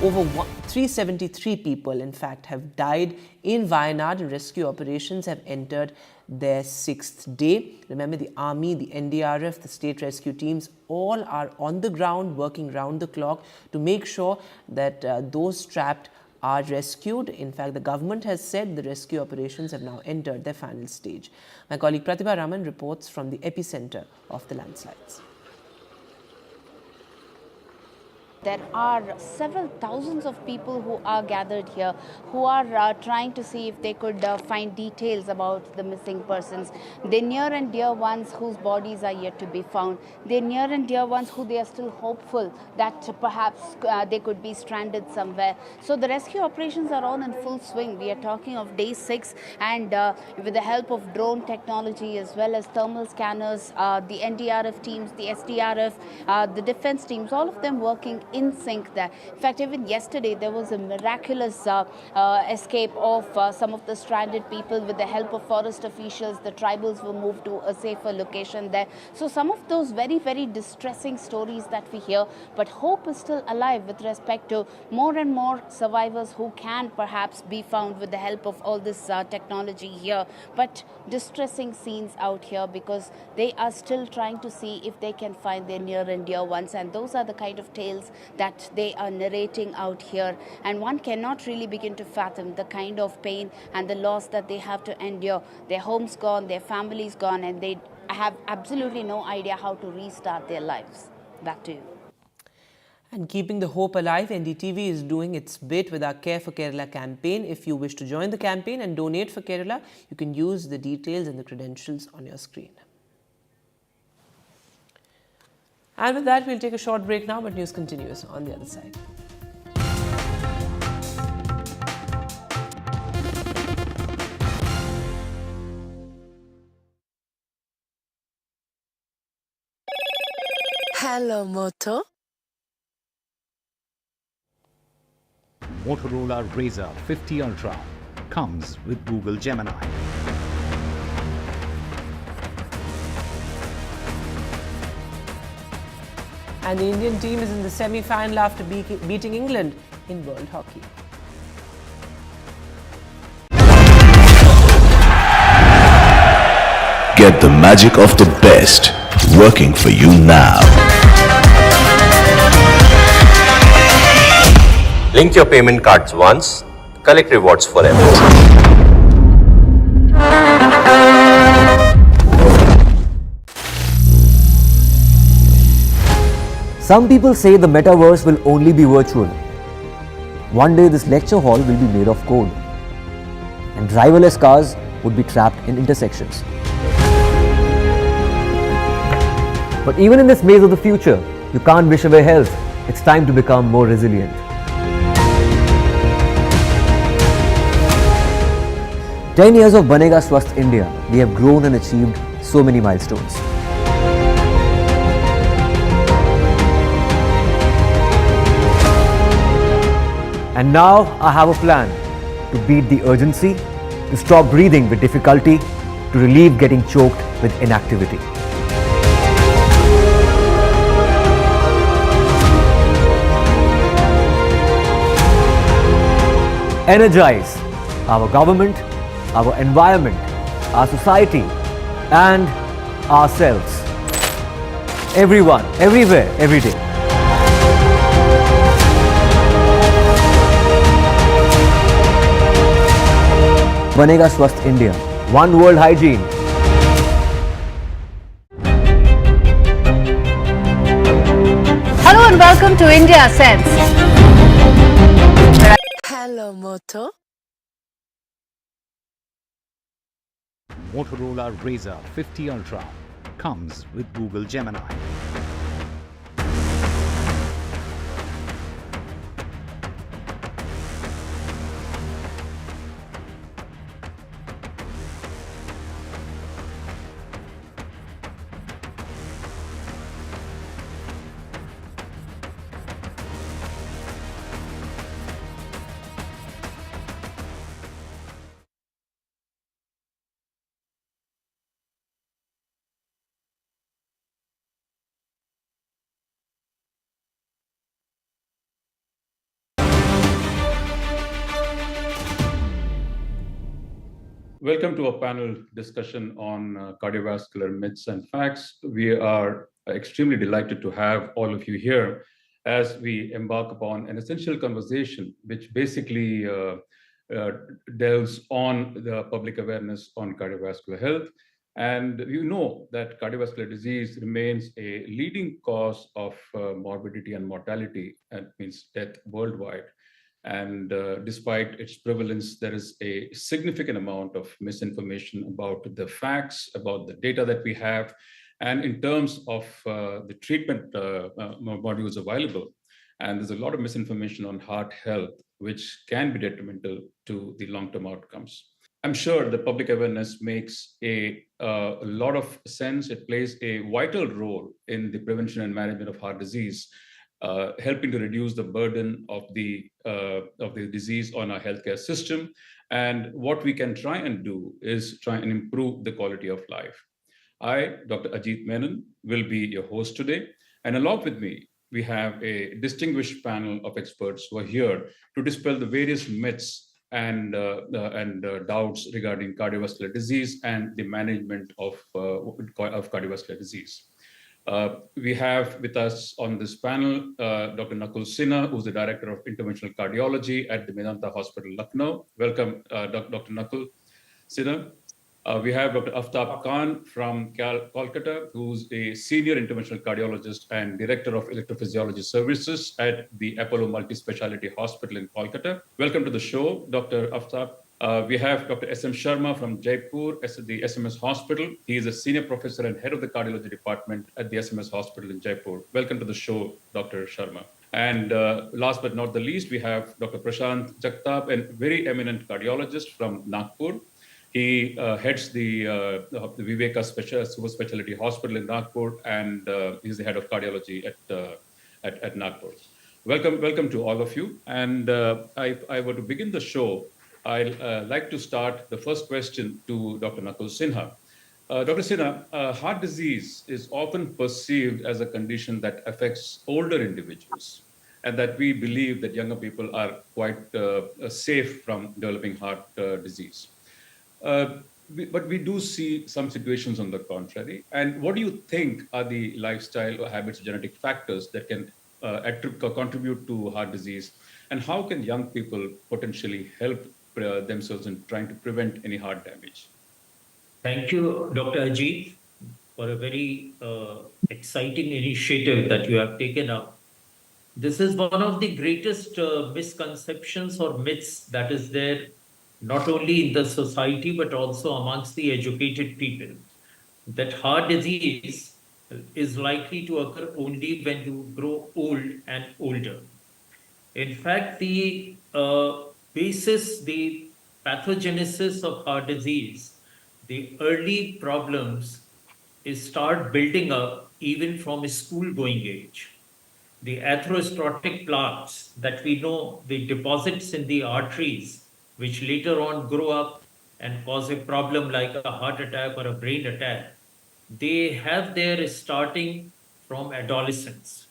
S19: Over 373 people, in fact, have died in Wayanad, and rescue operations have entered their 6th day. Remember, the army, the NDRF, the state rescue teams, all are on the ground working round the clock to make sure that those trapped are rescued. In fact, the government has said the rescue operations have now entered their final stage. My colleague Pratibha Raman reports from the epicenter of the landslides.
S23: There are several thousands of people who are gathered here, who are trying to see if they could find details about the missing persons. Their near and dear ones whose bodies are yet to be found. Their near and dear ones who they are still hopeful that perhaps they could be stranded somewhere. So the rescue operations are on in full swing. We are talking of day 6, and with the help of drone technology as well as thermal scanners, the NDRF teams, the SDRF, the defense teams, all of them working in sync there. In fact, even yesterday there was a miraculous escape of some of the stranded people. With the help of forest officials, the tribals were moved to a safer location there. So some of those very, very distressing stories that we hear, but hope is still alive with respect to more and more survivors who can perhaps be found with the help of all this technology here. But distressing scenes out here because they are still trying to see if they can find their near and dear ones, and those are the kind of tales that they are narrating out here, and one cannot really begin to fathom the kind of pain and the loss that they have to endure. Their homes gone, their families gone, and they have absolutely no idea how to restart their lives. Back to you.
S19: And keeping the hope alive, NDTV is doing its bit with our Care for Kerala campaign. If you wish to join the campaign and donate for Kerala, you can use the details and the credentials on your screen. And with that, we'll take a short break now, but news continues on the other side.
S2: Hello, Moto.
S13: Motorola Razr 50 Ultra comes with Google Gemini.
S19: And the Indian team is in the semi-final after beating England in World Hockey.
S15: Get the magic of the best working for you now.
S24: Link your payment cards once, collect rewards forever.
S25: Some people say the metaverse will only be virtual. One day this lecture hall will be made of code, and driverless cars would be trapped in intersections. But even in this maze of the future, you can't wish away health. It's time to become more resilient. 10 years of Banega Swasth India, we have grown and achieved so many milestones. And now I have a plan to beat the urgency, to stop breathing with difficulty, to relieve getting choked with inactivity. Energize our government, our environment, our society, and ourselves. Everyone, everywhere, every day. Banega Swasth India. One world hygiene.
S2: Hello and welcome to India Sense. Hello, Moto.
S13: Motorola Razr 50 Ultra comes with Google Gemini.
S26: Welcome to a panel discussion on cardiovascular myths and facts. We are extremely delighted to have all of you here as we embark upon an essential conversation which basically delves on the public awareness on cardiovascular health. And you know that cardiovascular disease remains a leading cause of morbidity and mortality, and means death worldwide. And despite its prevalence, there is a significant amount of misinformation about the facts, about the data that we have, and in terms of the treatment modules available. And there's a lot of misinformation on heart health, which can be detrimental to the long-term outcomes. I'm sure the public awareness makes a lot of sense. It plays a vital role in the prevention and management of heart disease, helping to reduce the burden of the disease on our healthcare system. And what we can try and do is try and improve the quality of life. I, Dr. Ajit Menon, will be your host today. And along with me, we have a distinguished panel of experts who are here to dispel the various myths and doubts regarding cardiovascular disease and the management of cardiovascular disease. We have with us on this panel Dr. Nakul Sinha, who's the Director of Interventional Cardiology at the Medanta Hospital, Lucknow. Welcome, Dr. Nakul Sinha. We have Dr. Aftab Khan from Kolkata, who's a Senior Interventional Cardiologist and Director of Electrophysiology Services at the Apollo Multispeciality Hospital in Kolkata. Welcome to the show, Dr. Aftab. We have Dr. S.M. Sharma from Jaipur, the SMS Hospital. He is a senior professor and head of the cardiology department at the SMS Hospital in Jaipur. Welcome to the show, Dr. Sharma. And last but not the least, we have Dr. Prashant Jagtap, a very eminent cardiologist from Nagpur. He heads the Viveka Super Specialty Hospital in Nagpur, and he's the head of cardiology at Nagpur. Welcome to all of you. And I were to begin the show, I'd like to start the first question to Dr. Nakul Sinha. Dr. Sinha, heart disease is often perceived as a condition that affects older individuals, and that we believe that younger people are quite safe from developing heart disease. But we do see some situations on the contrary. And what do you think are the lifestyle or habits, genetic factors that can contribute to heart disease? And how can young people potentially help themselves in trying to prevent any heart damage?
S4: Thank you, Dr. Ajit, for a very exciting initiative that you have taken up. This is one of the greatest misconceptions or myths that is there, not only in the society, but also amongst the educated people, that heart disease is likely to occur only when you grow old and older. In fact, the the pathogenesis of heart disease, the early problems start building up even from a school-going age. The atherosclerotic plaques that we know, the deposits in the arteries, which later on grow up and cause a problem like a heart attack or a brain attack, they have their starting from adolescence.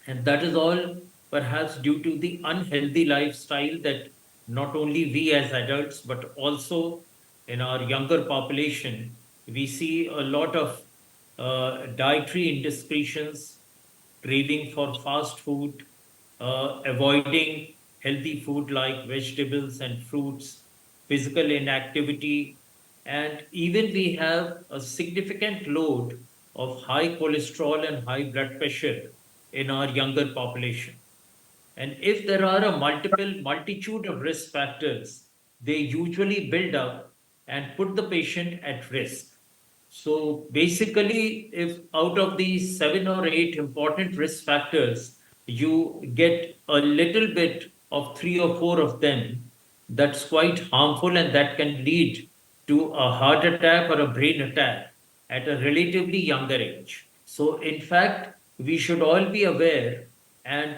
S4: And that is all perhaps due to the unhealthy lifestyle that not only we as adults, but also in our younger population, we see a lot of dietary indiscretions, craving for fast food, avoiding healthy food like vegetables and fruits, physical inactivity, and even we have a significant load of high cholesterol and high blood pressure in our younger population. And if there are a multitude of risk factors, they usually build up and put the patient at risk. So basically, if out of these 7 or 8 important risk factors, you get a little bit of 3 or 4 of them, that's quite harmful and that can lead to a heart attack or a brain attack at a relatively younger age. So in fact, we should all be aware and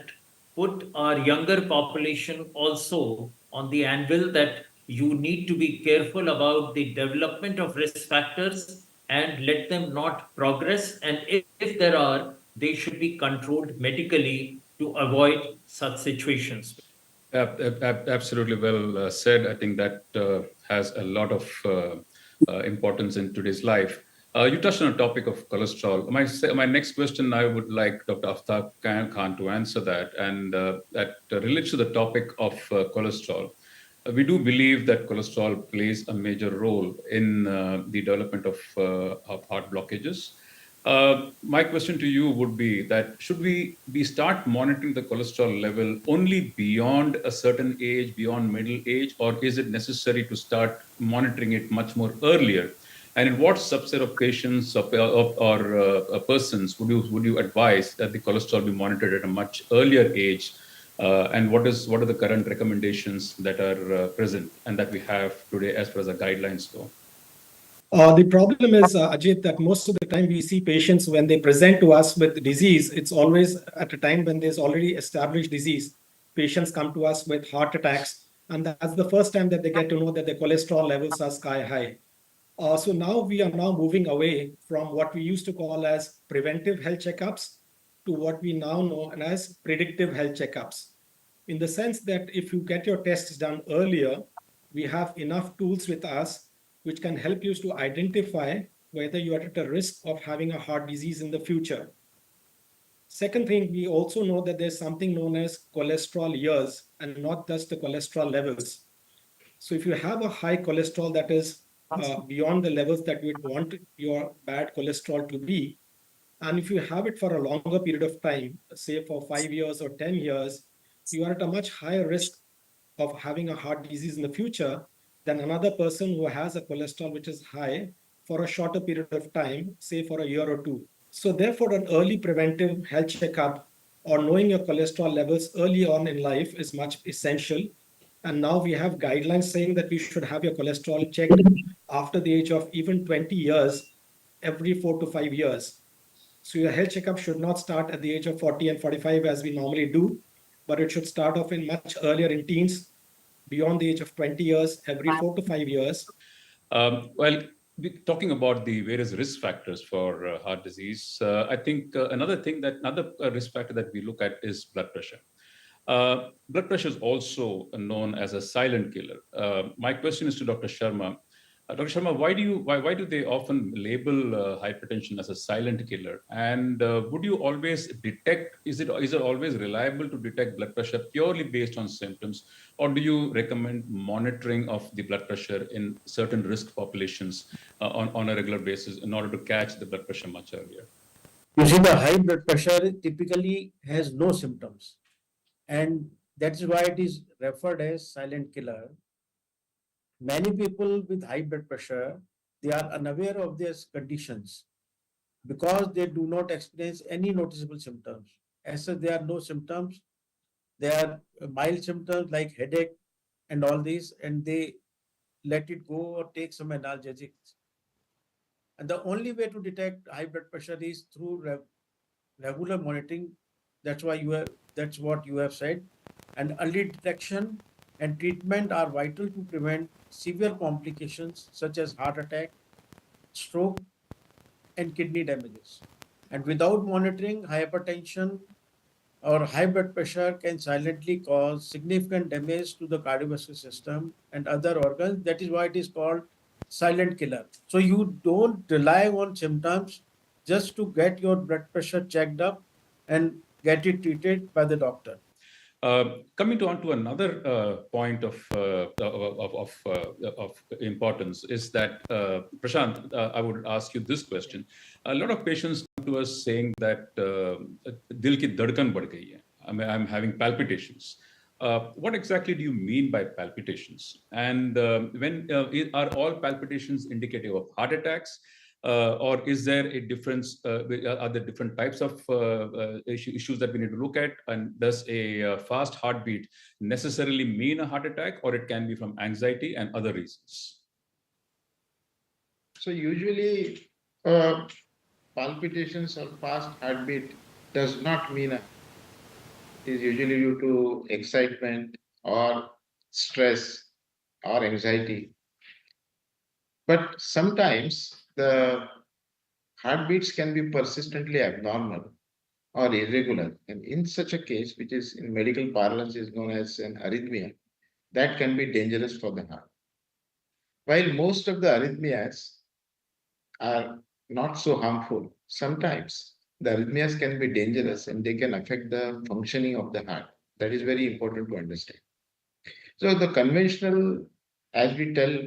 S4: put our younger population also on the anvil that you need to be careful about the development of risk factors and let them not progress. And if there are, they should be controlled medically to avoid such situations.
S26: Absolutely well said. I think that has a lot of importance in today's life. You touched on a topic of cholesterol. My next question, I would like Dr. Aftab Khan to answer that, and that relates to the topic of cholesterol. We do believe that cholesterol plays a major role in the development of heart blockages. My question to you would be that should we start monitoring the cholesterol level only beyond a certain age, beyond middle age, or is it necessary to start monitoring it much more earlier? And in what subset of patients or persons would you advise that the cholesterol be monitored at a much earlier age? And what are the current recommendations that are present and that we have today as far as the guidelines go?
S5: The problem is, Ajit, that most of the time we see patients when they present to us with disease, it's always at a time when there's already established disease. Patients come to us with heart attacks, and that's the first time that they get to know that their cholesterol levels are sky high. So now we are moving away from what we used to call as preventive health checkups to what we now know as predictive health checkups. In the sense that if you get your tests done earlier, we have enough tools with us which can help you to identify whether you are at a risk of having a heart disease in the future. Second thing, we also know that there's something known as cholesterol years and not just the cholesterol levels. So if you have a high cholesterol that is beyond the levels that you'd want your bad cholesterol to be, and if you have it for a longer period of time, say for 5 years or 10 years, you are at a much higher risk of having a heart disease in the future than another person who has a cholesterol which is high for a shorter period of time, say for a year or two. So therefore, an early preventive health checkup or knowing your cholesterol levels early on in life is much essential. And now we have guidelines saying that we should have your cholesterol checked after the age of even 20 years, every 4 to 5 years. So your health checkup should not start at the age of 40 and 45 as we normally do, but it should start off in much earlier in teens, beyond the age of 20 years, every 4 to 5 years.
S26: Well, talking about the various risk factors for heart disease, I think another risk factor that we look at is blood pressure. Blood pressure is also known as a silent killer. My question is to Dr. Sharma. Dr. Sharma, why do they often label hypertension as a silent killer? And would you always detect? Is it always reliable to detect blood pressure purely based on symptoms, or do you recommend monitoring of the blood pressure in certain risk populations on a regular basis in order to catch the blood pressure much earlier?
S7: You see, the high blood pressure typically has no symptoms, and that's why it is referred as silent killer. Many people with high blood pressure, they are unaware of their conditions because they do not experience any noticeable symptoms. As such, there are no symptoms. There are mild symptoms like headache and all these, and they let it go or take some analgesics. And the only way to detect high blood pressure is through regular monitoring. That's what you have said. And early detection and treatment are vital to prevent severe complications such as heart attack, stroke, and kidney damages. And without monitoring, hypertension or high blood pressure can silently cause significant damage to the cardiovascular system and other organs. That is why it is called silent killer. So you don't rely on symptoms just to get your blood pressure checked up and get it treated by the doctor.
S26: Coming on to another point of importance is that, Prashant, I would ask you this question. A lot of patients come to us saying that dil ki dhadkan badh gayi hai. I'm having palpitations. What exactly do you mean by palpitations? And are all palpitations indicative of heart attacks? Or is there a difference? Are there different types of issues that we need to look at? And does a fast heartbeat necessarily mean a heart attack, or it can be from anxiety and other reasons?
S8: So usually palpitations or fast heartbeat does not mean it is usually due to excitement or stress or anxiety. But sometimes the heartbeats can be persistently abnormal or irregular. And in such a case, which is in medical parlance is known as an arrhythmia, that can be dangerous for the heart. While most of the arrhythmias are not so harmful, sometimes the arrhythmias can be dangerous and they can affect the functioning of the heart. That is very important to understand. So the conventional, as we tell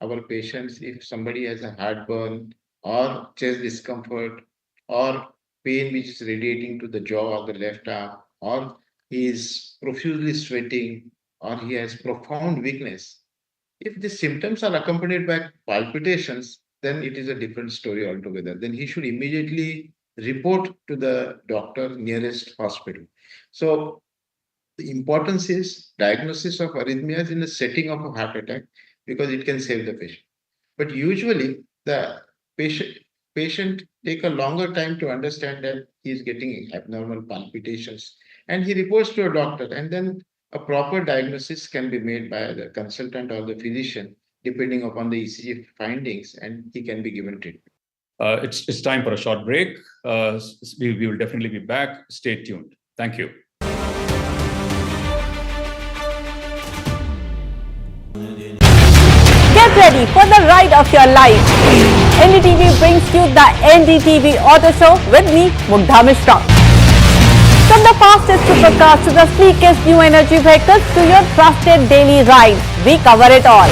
S8: our patients, if somebody has a heartburn or chest discomfort or pain which is radiating to the jaw or the left arm, or he is profusely sweating, or he has profound weakness, if the symptoms are accompanied by palpitations, then it is a different story altogether. Then he should immediately report to the doctor nearest hospital. So the importance is diagnosis of arrhythmias in the setting of a heart attack, because it can save the patient. But usually the patient take a longer time to understand that he is getting abnormal palpitations, and he reports to a doctor, and then a proper diagnosis can be made by the consultant or the physician depending upon the ECG findings, and he can be given treatment.
S26: It's time for a short break. We will definitely be back. Stay tuned. Thank you.
S14: Get ready for the ride of your life. NDTV brings you the NDTV Auto Show with me, Mugdha Mishra. From the fastest supercars to the sleekest new energy vehicles to your trusted daily ride, we cover it all.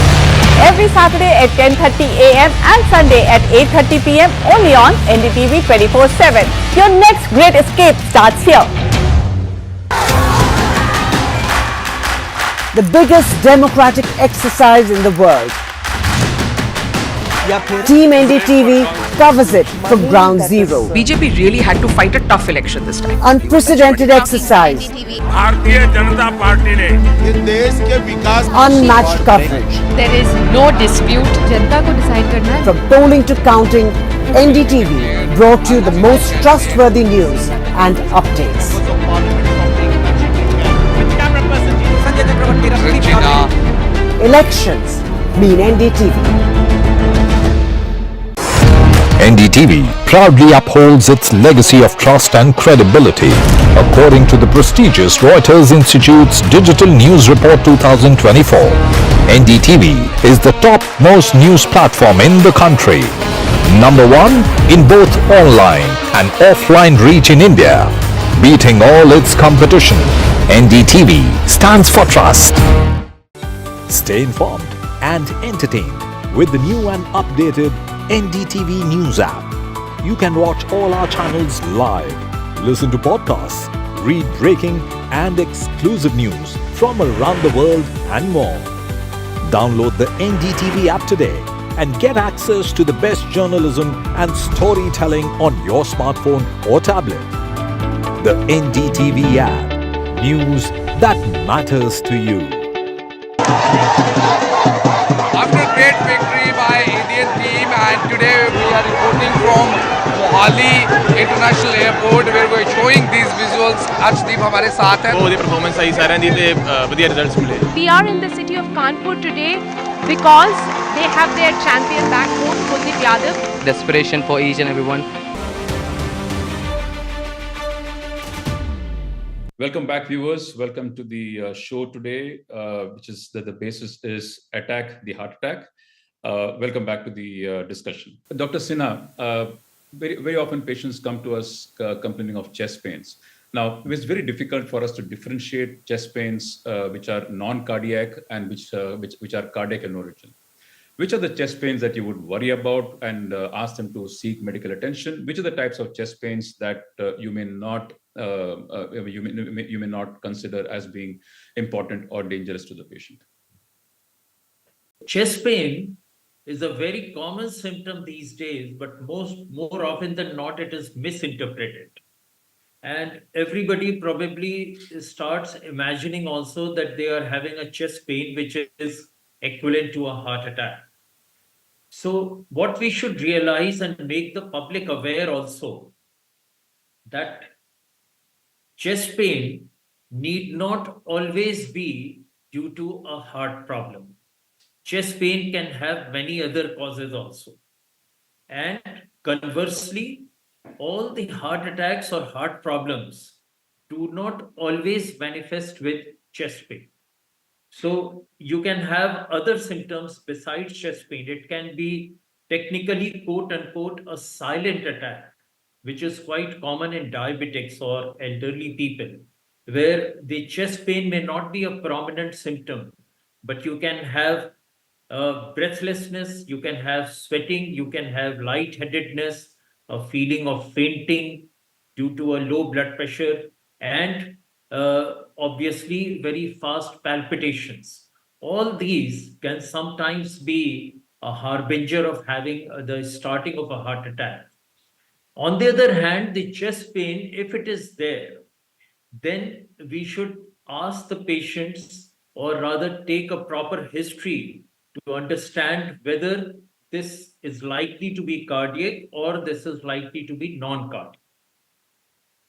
S14: Every Saturday at 10:30 a.m. and Sunday at 8:30 p.m. only on NDTV 24/7. Your next great escape starts here. the biggest democratic exercise in the world. Team NDTV covers it from ground zero.
S6: BJP really had to fight a tough election this time.
S14: Unprecedented exercise. Unmatched coverage.
S6: There is no dispute. जनता को decide करना है.
S14: From polling to counting, NDTV brought you the most trustworthy news and updates. Elections mean NDTV.
S9: NDTV proudly upholds its legacy of trust and credibility. According to the prestigious Reuters Institute's Digital News Report 2024, NDTV is the top-most news platform in the country. Number one in both online and offline reach in India. Beating all its competition, NDTV stands for trust. Stay informed and entertained with the new and updated NDTV News app. You can watch all our channels live, listen to podcasts, read breaking and exclusive news from around the world and more. Download the NDTV app today and get access to the best journalism and storytelling on your smartphone or tablet. The NDTV app. News that matters to you.
S10: After a great victory by Indian team, and today we are reporting from Mohali International Airport where we are showing these visuals. Arshdeep हमारे साथ हैं. बहुत ही performance सही सारे दी थे बढ़िया results मिले.
S16: We are in the city of Kanpur today because they have their champion back home, Kuldeep Yadav.
S10: Desperation for each and everyone.
S26: Welcome back, viewers. Welcome to the show today, which is the basis is Attack the Heart Attack. Welcome back to the discussion. Dr. Sinha, very often patients come to us complaining of chest pains. Now, it's very difficult for us to differentiate chest pains which are non-cardiac and which are cardiac in origin. Which are the chest pains that you would worry about and ask them to seek medical attention? Which are the types of chest pains that you may not consider as being important or dangerous to the patient?
S4: Chest pain is a very common symptom these days, but more often than not, it is misinterpreted. And everybody probably starts imagining also that they are having a chest pain, which is equivalent to a heart attack. So what we should realize and make the public aware also that chest pain need not always be due to a heart problem. Chest pain can have many other causes also. And conversely, all the heart attacks or heart problems do not always manifest with chest pain. So you can have other symptoms besides chest pain. It can be technically, quote unquote, a silent attack, which is quite common in diabetics or elderly people, where the chest pain may not be a prominent symptom, but you can have breathlessness, you can have sweating, you can have lightheadedness, a feeling of fainting due to a low blood pressure, and obviously very fast palpitations. All these can sometimes be a harbinger of having the starting of a heart attack. On the other hand, the chest pain, if it is there, then we should ask the patients or rather take a proper history to understand whether this is likely to be cardiac or this is likely to be non-cardiac.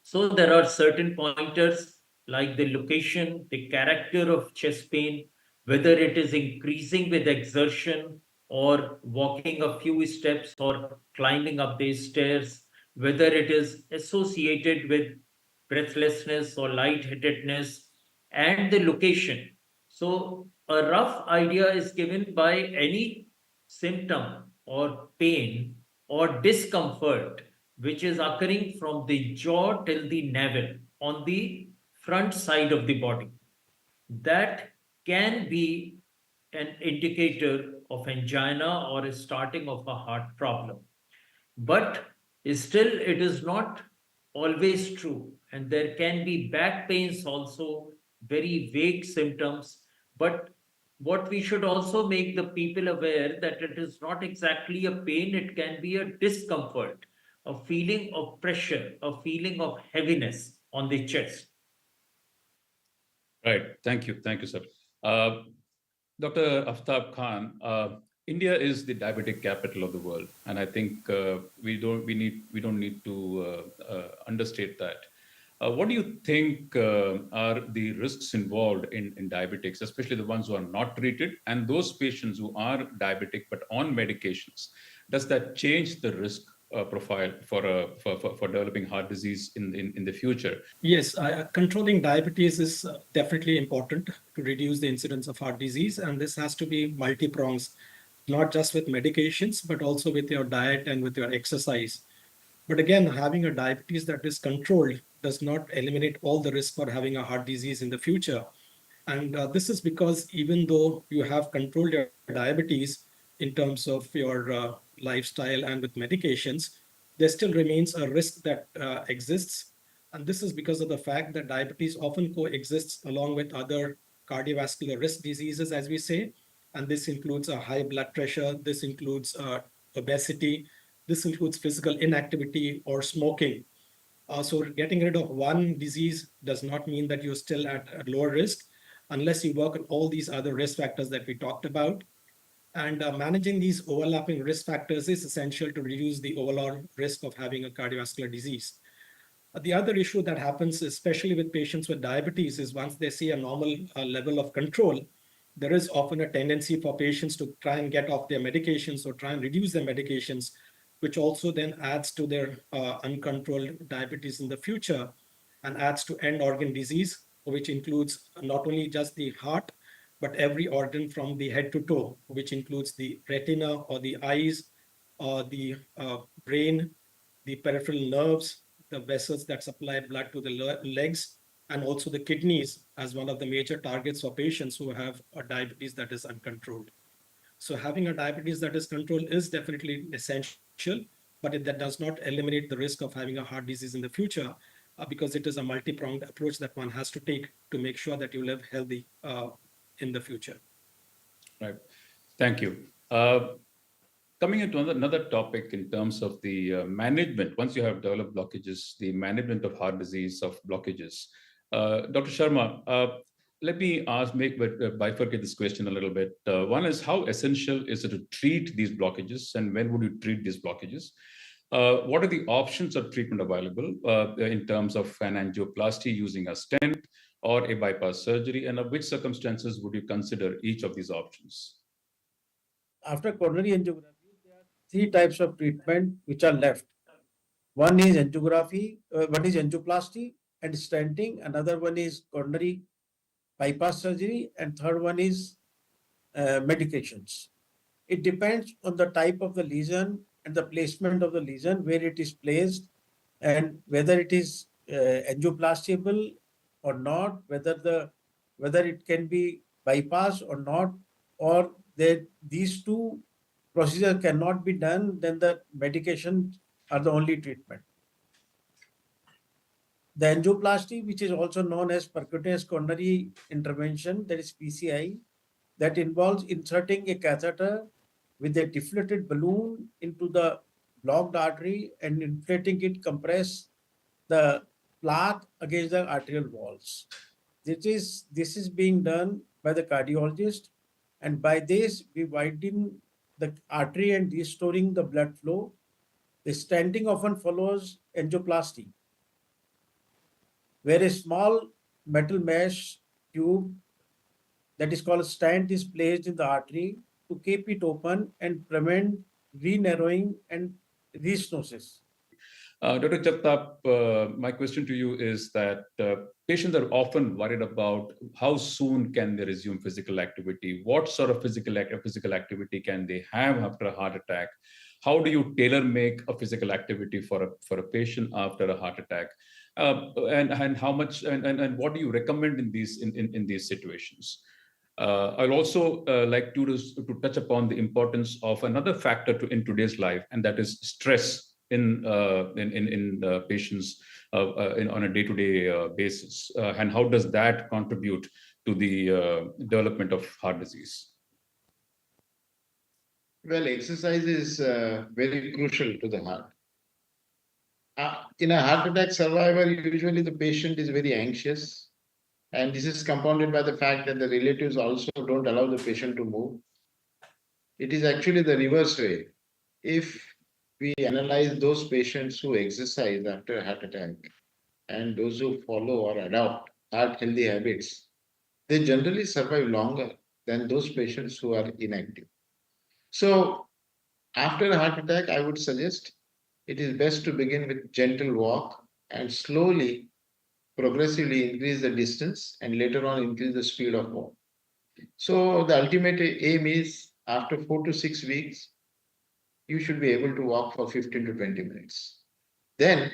S4: So there are certain pointers like the location, the character of chest pain, whether it is increasing with exertion or walking a few steps or climbing up the stairs, whether it is associated with breathlessness or lightheadedness, and the location. So a rough idea is given by any symptom or pain or discomfort which is occurring from the jaw till the navel on the front side of the body. That can be an indicator of angina or a starting of a heart problem. But still, it is not always true. And there can be back pains also, very vague symptoms, But what we should also make the people aware that it is not exactly a pain, it can be a discomfort, a feeling of pressure, a feeling of heaviness on the chest.
S26: Right. Thank you, sir. Uh, Dr. Aftab Khan, India is the diabetic capital of the world, and I think we don't need to understate that. What do you think are the risks involved in diabetics, especially the ones who are not treated and those patients who are diabetic but on medications? Does that change the risk profile for developing heart disease in the future?
S5: Yes, controlling diabetes is definitely important to reduce the incidence of heart disease. And this has to be multi-prongs, not just with medications, but also with your diet and with your exercise. But again, having a diabetes that is controlled does not eliminate all the risk for having a heart disease in the future. And this is because even though you have controlled your diabetes in terms of your lifestyle and with medications, there still remains a risk that exists. And this is because of the fact that diabetes often coexists along with other cardiovascular risk diseases, as we say. And this includes a high blood pressure, this includes obesity, this includes physical inactivity or smoking. So getting rid of one disease does not mean that you're still at a lower risk unless you work on all these other risk factors that we talked about. And managing these overlapping risk factors is essential to reduce the overall risk of having a cardiovascular disease. The other issue that happens, especially with patients with diabetes, is once they see a normal level of control, there is often a tendency for patients to try and get off their medications or try and reduce their medications, which also then adds to their uncontrolled diabetes in the future and adds to end organ disease, which includes not only just the heart, but every organ from the head to toe, which includes the retina or the eyes, or the brain, the peripheral nerves, the vessels that supply blood to the legs, and also the kidneys as one of the major targets for patients who have a diabetes that is uncontrolled. So having a diabetes that is controlled is definitely essential, but that does not eliminate the risk of having a heart disease in the future because it is a multi-pronged approach that one has to take to make sure that you live healthy in the future.
S26: Right. Thank you. Coming into another topic in terms of the management, once you have developed blockages, the management of heart disease, of blockages. Dr. Sharma, let me bifurcate this question a little bit. One is, how essential is it to treat these blockages, and when would you treat these blockages? What are the options of treatment available in terms of an angioplasty using a stent or a bypass surgery, and of which circumstances would you consider each of these options?
S7: After coronary angiography, three types of treatment which are left. One is angiography, one is angioplasty and stenting. Another one is coronary bypass surgery, and third one is medications. It depends on the type of the lesion and the placement of the lesion, where it is placed, and whether it is angioplastiable or not, whether it can be bypassed or not, or that these two procedures cannot be done, then the medications are the only treatment. The angioplasty, which is also known as percutaneous coronary intervention, that is PCI, that involves inserting a catheter with a deflated balloon into the blocked artery and inflating it, compress the plaque against the arterial walls. This is being done by the cardiologist, and by this we widen the artery and restoring the blood flow. The stenting often follows angioplasty, where a small metal mesh tube that is called a stent is placed in the artery to keep it open and prevent re-narrowing and restenosis.
S26: Dr. Jagtap, my question to you is that patients are often worried about how soon can they resume physical activity? What sort of physical activity can they have after a heart attack? How do you tailor make a physical activity for a patient after a heart attack? And how much and what do you recommend in these situations? I'll also like to touch upon the importance of another factor in today's life, and that is stress in patients on a day-to-day basis, and how does that contribute to the development of heart disease?
S8: Well, exercise is very crucial to the heart. In a heart attack survivor, usually the patient is very anxious, and this is compounded by the fact that the relatives also don't allow the patient to move. It is actually the reverse way. If we analyze those patients who exercise after a heart attack and those who follow or adopt heart healthy habits, they generally survive longer than those patients who are inactive. So, after a heart attack, I would suggest it is best to begin with gentle walk and slowly, progressively increase the distance and later on increase the speed of walk. So, the ultimate aim is after 4 to 6 weeks, you should be able to walk for 15 to 20 minutes. Then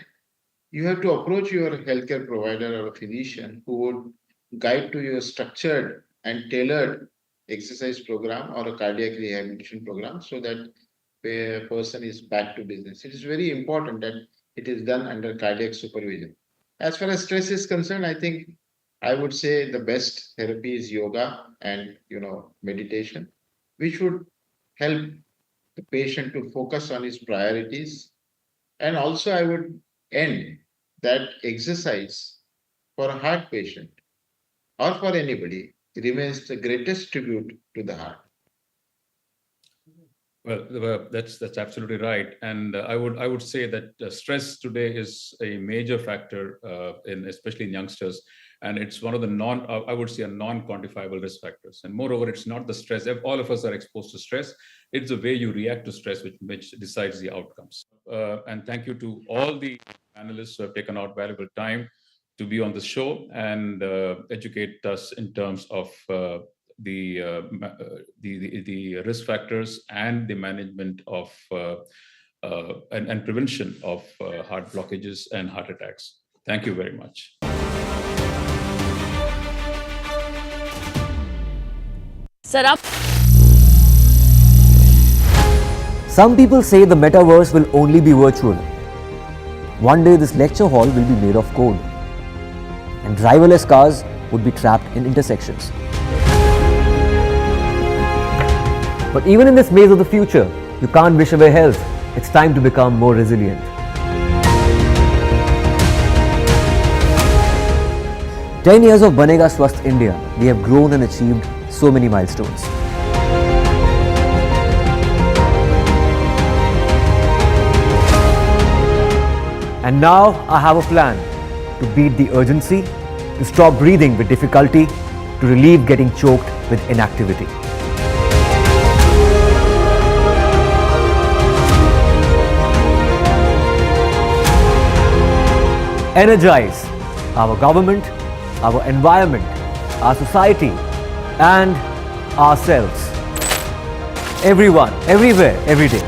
S8: you have to approach your healthcare provider or a physician who would guide to your structured and tailored exercise program or a cardiac rehabilitation program so that a person is back to business. It is very important that it is done under cardiac supervision. As far as stress is concerned, I think I would say the best therapy is yoga and meditation, which would help the patient to focus on his priorities. And also I would end that exercise for a heart patient or for anybody remains the greatest tribute to the heart.
S26: Well, that's absolutely right, and I would say that stress today is a major factor especially in youngsters, and it's one of the non-quantifiable risk factors. And moreover, it's not the stress. All of us are exposed to stress. It's the way you react to stress which decides the outcomes. And thank you to all the panelists who have taken out valuable time to be on the show and educate us in terms of the risk factors and the management of and prevention of heart blockages and heart attacks. Thank you very much.
S14: Sir, up.
S25: Some people say the metaverse will only be virtual. One day this lecture hall will be made of code, and driverless cars would be trapped in intersections. But even in this maze of the future, you can't wish away health. It's time to become more resilient. "10 years of Banega Swasth India, we have grown and achieved so many milestones. And now I have a plan to beat the urgency, to stop breathing with difficulty, to relieve getting choked with inactivity. Energize our government, our environment, our society, and ourselves. Everyone, everywhere, every day.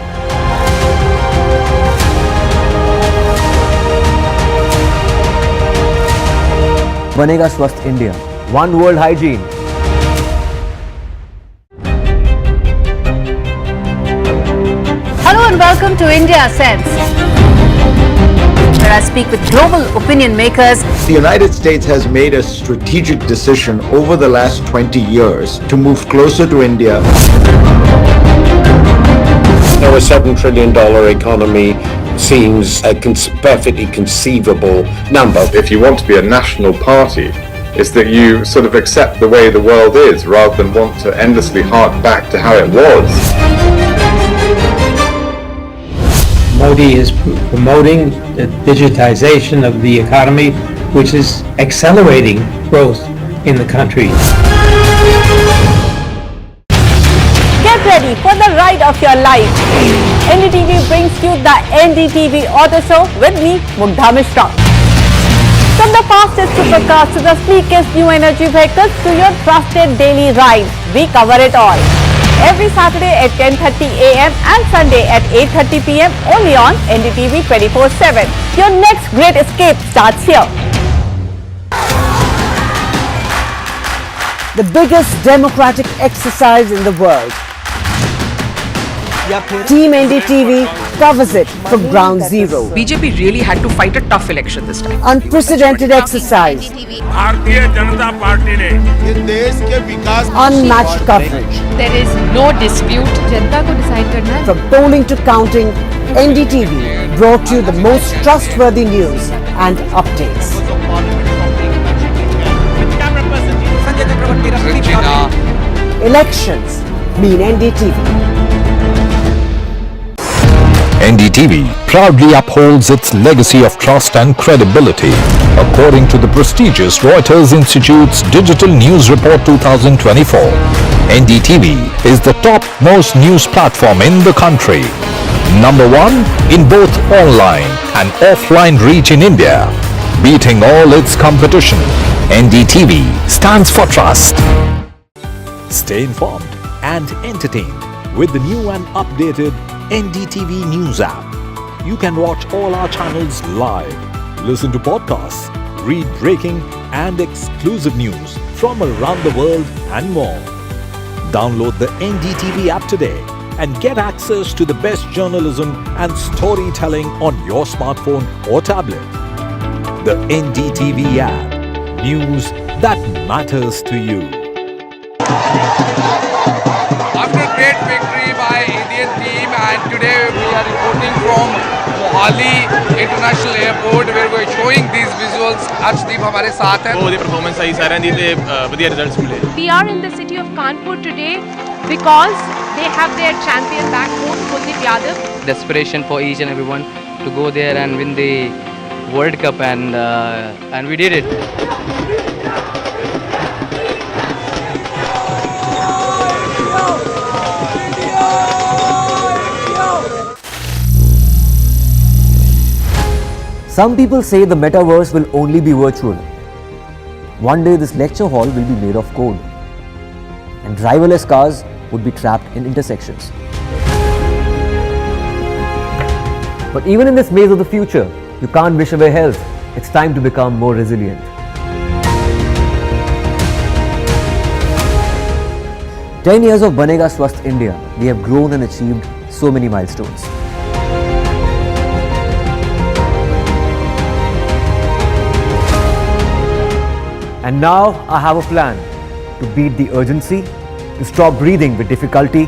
S25: Banega Swasth India. One world hygiene.
S2: Hello and welcome to India Sense, where I speak with global opinion makers.
S1: The United States has made a strategic decision over the last 20 years to move closer to India.
S3: Now, a $7 trillion economy seems a perfectly conceivable number.
S22: If you want to be a national party, it's that you sort of accept the way the world is rather than want to endlessly hark back to how it was.
S17: Modi is promoting the digitization of the economy, which is accelerating growth in the country.
S14: Get ready for the ride of your life. NDTV brings you the NDTV Auto Show with me, Mugdha Mishra. From the fastest supercars to the sleekest new energy vehicles to your trusted daily ride, we cover it all. Every Saturday at 10:30 a.m. and Sunday at 8:30 p.m. only on NDTV 24/7. Your next great escape starts here. The biggest democratic exercise in the world. Team NDTV covers it from ground zero.
S6: BJP really had to fight a tough election this time.
S14: Unprecedented exercise. Unmatched coverage.
S6: There is no dispute. जनता को decide करना है.
S14: From polling to counting, NDTV brought you the most trustworthy news and updates. Elections mean NDTV.
S9: NDTV proudly upholds its legacy of trust and credibility. According to the prestigious Reuters Institute's Digital News Report 2024, NDTV is the top-most news platform in the country. Number one in both online and offline reach in India. Beating all its competition, NDTV stands for trust. Stay informed and entertained with the new and updated NDTV News app. You can watch all our channels live, listen to podcasts, read breaking and exclusive news from around the world and more. Download the NDTV app today and get access to the best journalism and storytelling on your smartphone or tablet. The NDTV app. News that matters to you.
S10: After a great victory by Indian team, and today we are reporting from Awami International Airport where we are showing these visuals. Arshdeep हमारे साथ हैं.
S11: वो performance सही सारे नहीं थे बढ़िया results मिले.
S16: We are in the city of Kanpur today because they have their champion back home, Kuldeep Yadav.
S12: Desperation for each and everyone to go there and win the World Cup, and we did it.
S25: Some people say the metaverse will only be virtual. One day this lecture hall will be made of code, and driverless cars would be trapped in intersections. But even in this maze of the future, you can't wish away health. It's time to become more resilient. "10 years of Banega Swasth India, we have grown and achieved so many milestones. And now I have a plan to beat the urgency, to stop breathing with difficulty,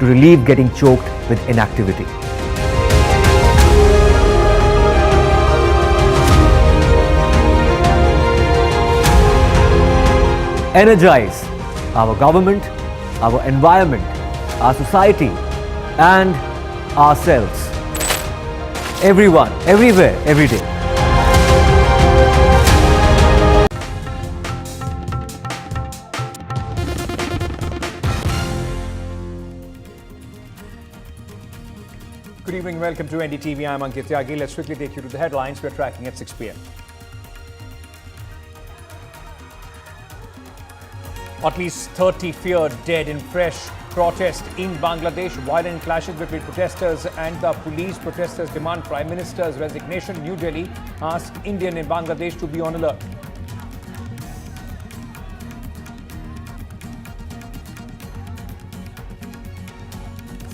S25: to relieve getting choked with inactivity. Energize our government, our environment, our society, and ourselves. Everyone, everywhere, every day.
S13: Good evening, welcome to NDTV. I'm Ankit Tyagi. Let's quickly take you to the headlines we're tracking at 6 p.m. At least 30 feared dead in fresh protest in Bangladesh. Violent clashes between protesters and the police. Protesters demand Prime Minister's resignation. New Delhi asks Indian in Bangladesh to be on alert.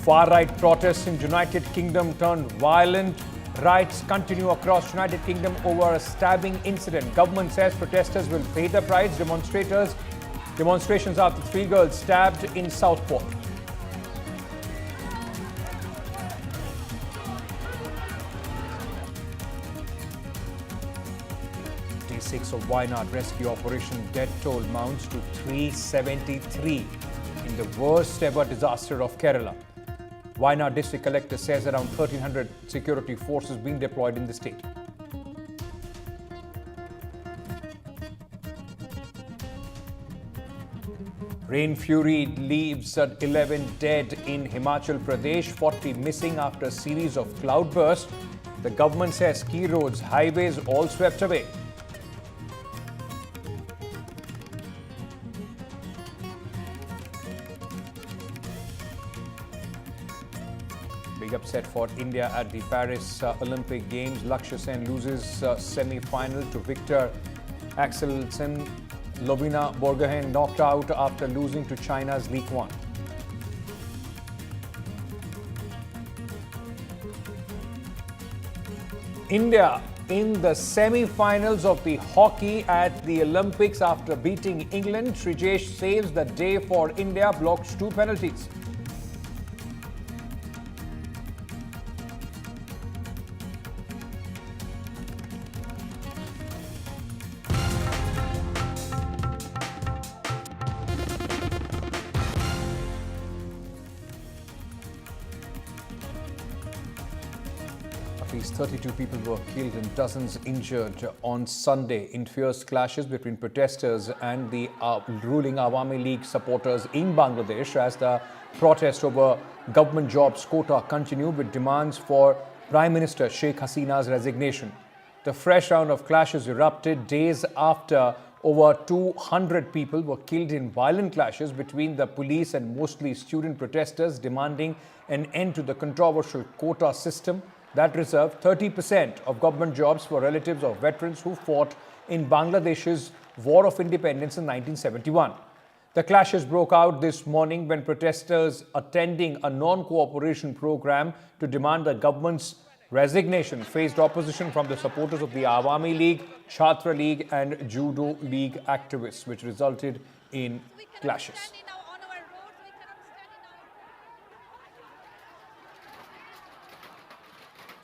S13: Far-right protests in United Kingdom turned violent. Riots continue across United Kingdom over a stabbing incident. Government says protesters will pay the price. Demonstrations after 3 girls stabbed in Southport. Day 6 of Wayanad rescue operation. Death toll mounts to 373 in the worst ever disaster of Kerala. Wayanad district collector says around 1,300 security forces being deployed in the state. Rain fury leaves 11 dead in Himachal Pradesh, 40 missing after a series of cloudbursts. The government says key roads, highways all swept away. Big upset for India at the Paris Olympic Games. Lakshya Sen loses semi-final to Victor Axelsen. Lovina Borgohain knocked out after losing to China's League One. India in the semi-finals of the hockey at the Olympics after beating England. Srijesh saves the day for India, blocks 2 penalties. At least 32 people were killed and dozens injured on Sunday in fierce clashes between protesters and the ruling Awami League supporters in Bangladesh as the protest over government jobs quota continued with demands for Prime Minister Sheikh Hasina's resignation. The fresh round of clashes erupted days after over 200 people were killed in violent clashes between the police and mostly student protesters demanding an end to the controversial quota system that reserved 30% of government jobs for relatives of veterans who fought in Bangladesh's War of Independence in 1971. The clashes broke out this morning when protesters attending a non-cooperation program to demand the government's resignation faced opposition from the supporters of the Awami League, Chhatra League and Judo League activists, which resulted in clashes.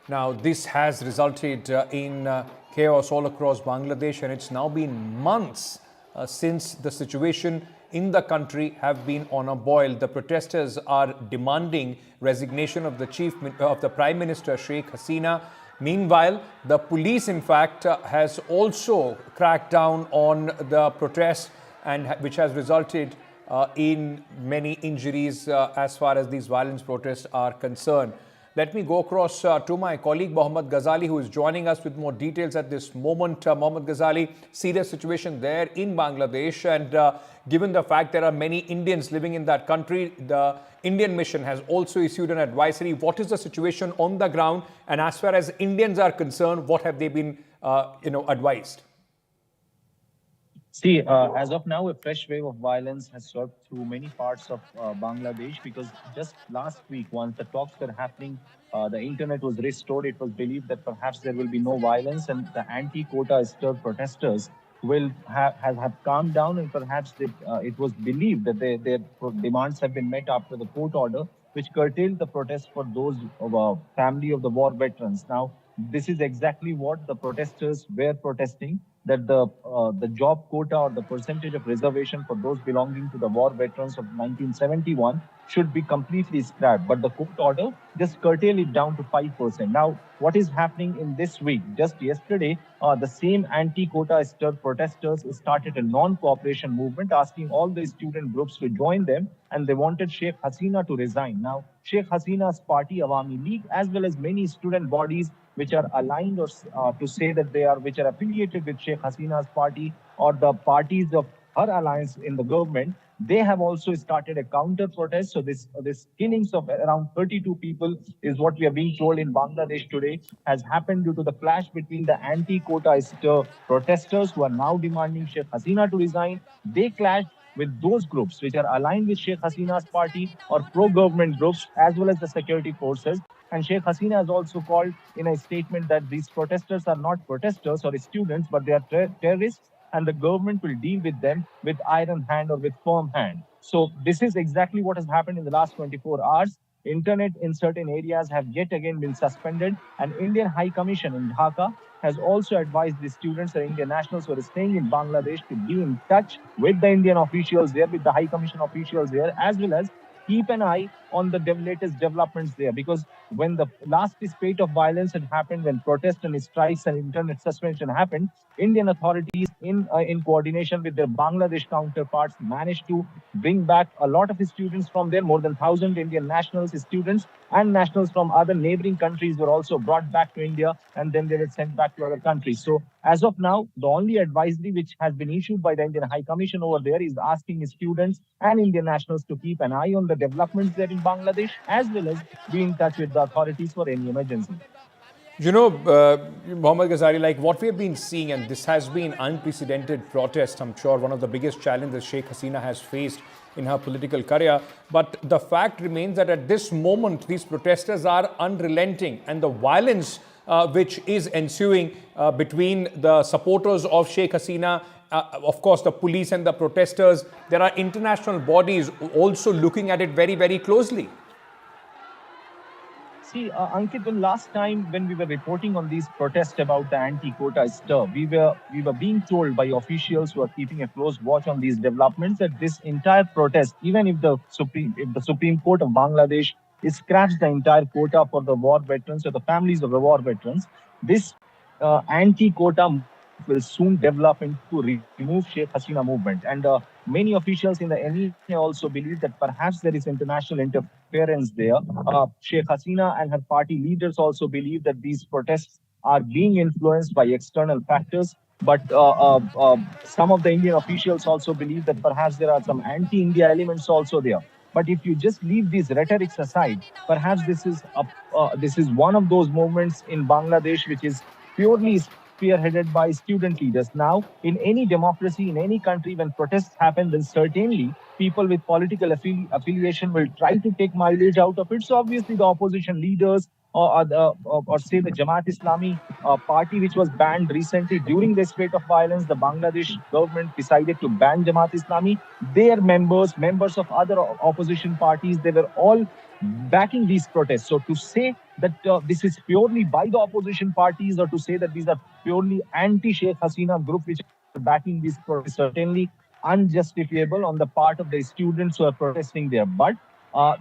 S13: Now, this has resulted in chaos all across Bangladesh, and it's now been months since the situation in the country have been on a boil. The protesters are demanding resignation of the Prime Minister Sheikh Hasina. Meanwhile, the police, in fact, has also cracked down on the protests, and which has resulted in many injuries as far as these violent protests are concerned. Let me go across to my colleague Mohammad Ghazali, who is joining us with more details at this moment. Mohammad Ghazali, serious situation there in Bangladesh, and given the fact there are many Indians living in that country, the Indian mission has also issued an advisory. What is the situation on the ground? And as far as Indians are concerned, what have they been advised?
S15: See, as of now, a fresh wave of violence has swept through many parts of Bangladesh, because just last week, once the talks were happening, the internet was restored. It was believed that perhaps there will be no violence, and the anti-quota stirred protesters will have calmed down, and perhaps it was believed that their demands have been met after the court order, which curtailed the protests for those family of the war veterans. Now, this is exactly what the protesters were protesting, that the job quota or the percentage of reservation for those belonging to the war veterans of 1971 should be completely scrapped. But the court order just curtailed it down to 5%. Now, what is happening in this week? Just yesterday, the same anti-quota stirred protesters started a non-cooperation movement asking all the student groups to join them, and they wanted Sheikh Hasina to resign. Now, Sheikh Hasina's party, Awami League, as well as many student bodies which are aligned or to say that which are affiliated with Sheikh Hasina's party or the parties of her alliance in the government, they have also started a counter protest. So this killings of around 32 people is what we are being told in Bangladesh today has happened due to the clash between the anti-quota protesters who are now demanding Sheikh Hasina to resign. They clashed with those groups which are aligned with Sheikh Hasina's party or pro-government groups, as well as the security forces. And Sheikh Hasina has also called in a statement that these protesters are not protesters or students, but they are terrorists, and the government will deal with them with iron hand or with firm hand. So this is exactly what has happened in the last 24 hours. Internet in certain areas have yet again been suspended. And Indian High Commission in Dhaka has also advised the students and Indian nationals who are staying in Bangladesh to be in touch with the Indian officials there, with the High Commission officials there, as well as keep an eye on the latest developments there, because when the last spate of violence had happened, when protests and strikes and internet suspension happened, Indian authorities in coordination with their Bangladesh counterparts managed to bring back a lot of students from there. More than 1,000 Indian nationals, students and nationals from other neighboring countries were also brought back to India, and then they were sent back to other countries. So as of now, the only advisory which has been issued by the Indian High Commission over there is asking students and Indian nationals to keep an eye on the developments there in Bangladesh, as well as be in touch with the authorities for any emergency.
S13: You know, Mohammad Ghazali, like what we have been seeing, and this has been unprecedented protest, I'm sure one of the biggest challenges Sheikh Hasina has faced in her political career. But the fact remains that at this moment, these protesters are unrelenting, and the violence which is ensuing between the supporters of Sheikh Hasina, of course, the police and the protesters. There are international bodies also looking at it very, very closely.
S15: See, Ankit, when last time when we were reporting on these protests about the anti-quota stir, we were being told by officials who are keeping a close watch on these developments that this entire protest, even if the Supreme Court of Bangladesh scraps the entire quota for the war veterans or the families of the war veterans, this anti-quota will soon develop into remove Sheikh Hasina movement. And many officials in the NEA also believe that perhaps there is international interference there. Sheikh Hasina and her party leaders also believe that these protests are being influenced by external factors. But some of the Indian officials also believe that perhaps there are some anti-India elements also there. But if you just leave these rhetorics aside, perhaps this is one of those movements in Bangladesh which is purely spearheaded by student leaders. Now, in any democracy, in any country, when protests happen, then certainly people with political affiliation will try to take mileage out of it. So obviously the opposition leaders or say the Jamaat Islami party, which was banned recently during the spate of violence, the Bangladesh government decided to ban Jamaat Islami. Their members of other opposition parties, they were all backing these protests. So to say that this is purely by the opposition parties, or to say that these are purely anti-Sheikh Hasina group which are backing these protests, certainly unjustifiable on the part of the students who are protesting there. But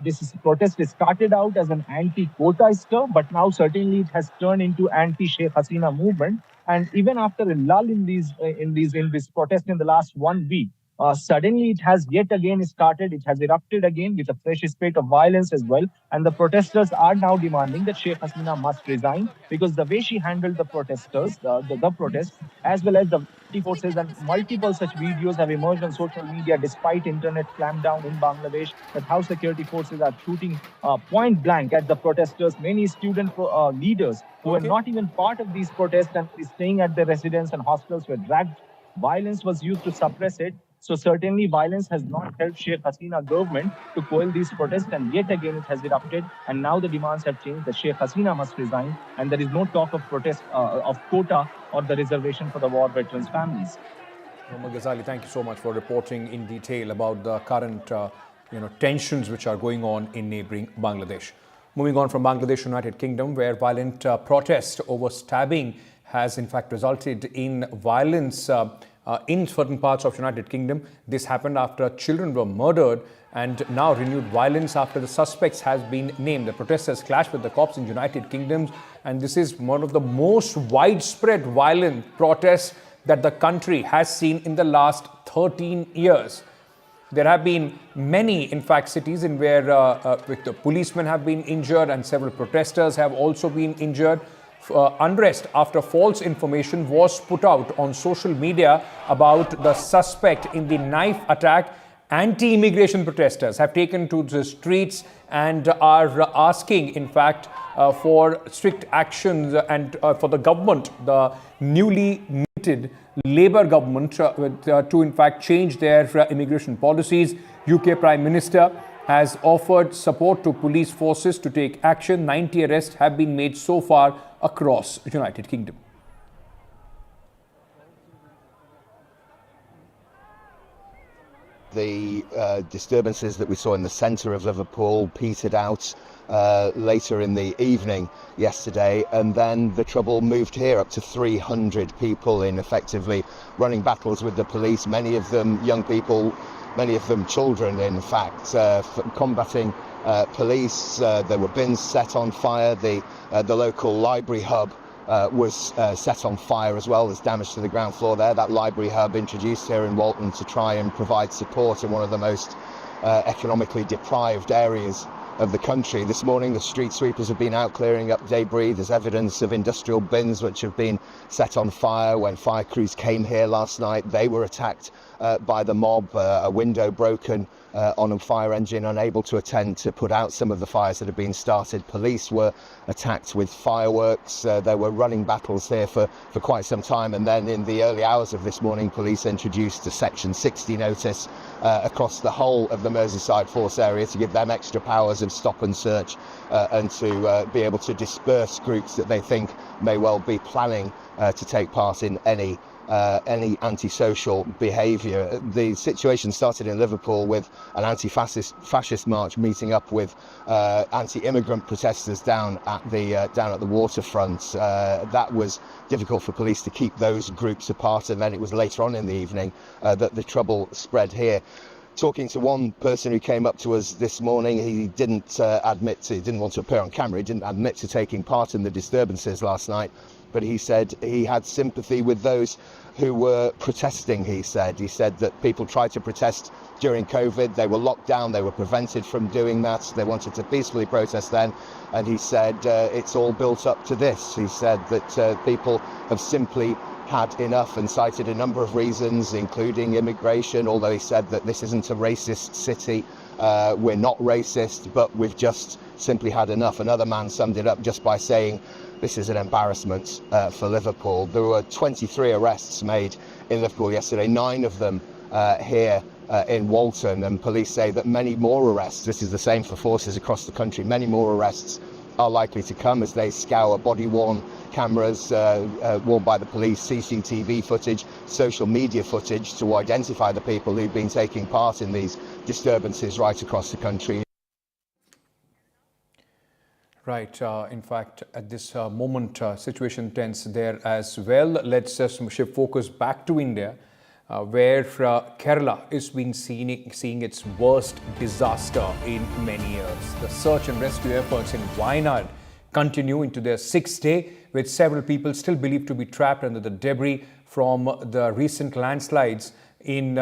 S15: this protest protest started out as an anti-quota stir, but now certainly it has turned into anti-Sheikh Hasina movement. And even after a lull in this protest in the last 1 week, suddenly it has yet again started. It has erupted again with a fresh spate of violence as well. And the protesters are now demanding that Sheikh Hasina must resign, because the way she handled the protesters, the protests, as well as the forces, and multiple such videos have emerged on social media despite internet clampdown in Bangladesh, that how security forces are shooting point blank at the protesters. Many student leaders who were not even part of these protests and staying at their residence and hostels were dragged. Violence was used to suppress it. So certainly violence has not helped Sheikh Hasina government to quell these protests, and yet again it has erupted. And now the demands have changed that Sheikh Hasina must resign, and there is no talk of protest of quota or the reservation for the war veterans' families.
S13: Mohammad Ghazali, thank you so much for reporting in detail about the current tensions which are going on in neighboring Bangladesh. Moving on from Bangladesh, United Kingdom, where violent protest over stabbing has in fact resulted in violence in certain parts of United Kingdom. This happened after children were murdered, and now renewed violence after the suspects has been named. The protesters clashed with the cops in United Kingdom, and this is one of the most widespread violent protests that the country has seen in the last 13 years. There have been many, in fact, cities in where the policemen have been injured and several protesters have also been injured. Unrest after false information was put out on social media about the suspect in the knife attack. Anti-immigration protesters have taken to the streets and are asking, in fact, for strict actions and for the government, the newly minted Labour government, to in fact change their immigration policies. UK Prime Minister has offered support to police forces to take action. 90 arrests have been made so far across the United Kingdom.
S18: The disturbances that we saw in the centre of Liverpool petered out later in the evening yesterday, and then the trouble moved here, up to 300 people in effectively running battles with the police, many of them young people, many of them children, in fact, combating police. There were bins set on fire. The local library hub was set on fire as well. There's damage to the ground floor there. That library hub introduced here in Walton to try and provide support in one of the most economically deprived areas of the country. This morning the street sweepers have been out clearing up debris. There's evidence of industrial bins which have been set on fire. When fire crews came here last night, they were attacked by the mob, a window broken on a fire engine, unable to attend to put out some of the fires that had been started. Police were attacked with fireworks. There were running battles here for quite some time, and then in the early hours of this morning, police introduced a Section 60 notice across the whole of the Merseyside Force area to give them extra powers of stop and search and to be able to disperse groups that they think may well be planning to take part in any antisocial behaviour. The situation started in Liverpool with an anti-fascist march meeting up with anti-immigrant protesters down at the waterfront. That was difficult for police to keep those groups apart, and then it was later on in the evening that the trouble spread here. Talking to one person who came up to us this morning, he didn't want to appear on camera, he didn't admit to taking part in the disturbances last night, but he said he had sympathy with those who were protesting, he said. He said that people tried to protest during COVID, they were locked down, they were prevented from doing that, they wanted to peacefully protest then, and he said it's all built up to this. He said that people have simply had enough and cited a number of reasons, including immigration, although he said that this isn't a racist city. We're not racist, but we've just simply had enough. Another man summed it up just by saying, this is an embarrassment for Liverpool. There were 23 arrests made in Liverpool yesterday, 9 of them here in Walton, and police say that many more arrests, this is the same for forces across the country, many more arrests are likely to come as they scour body-worn cameras worn by the police, CCTV footage, social media footage to identify the people who've been taking part in these disturbances right across the country.
S13: Right. In fact, at this moment, situation tense there as well. Let's just shift focus back to India, where Kerala is seeing its worst disaster in many years. The search and rescue efforts in Wayanad continue into their 6th day, with several people still believed to be trapped under the debris from the recent landslides in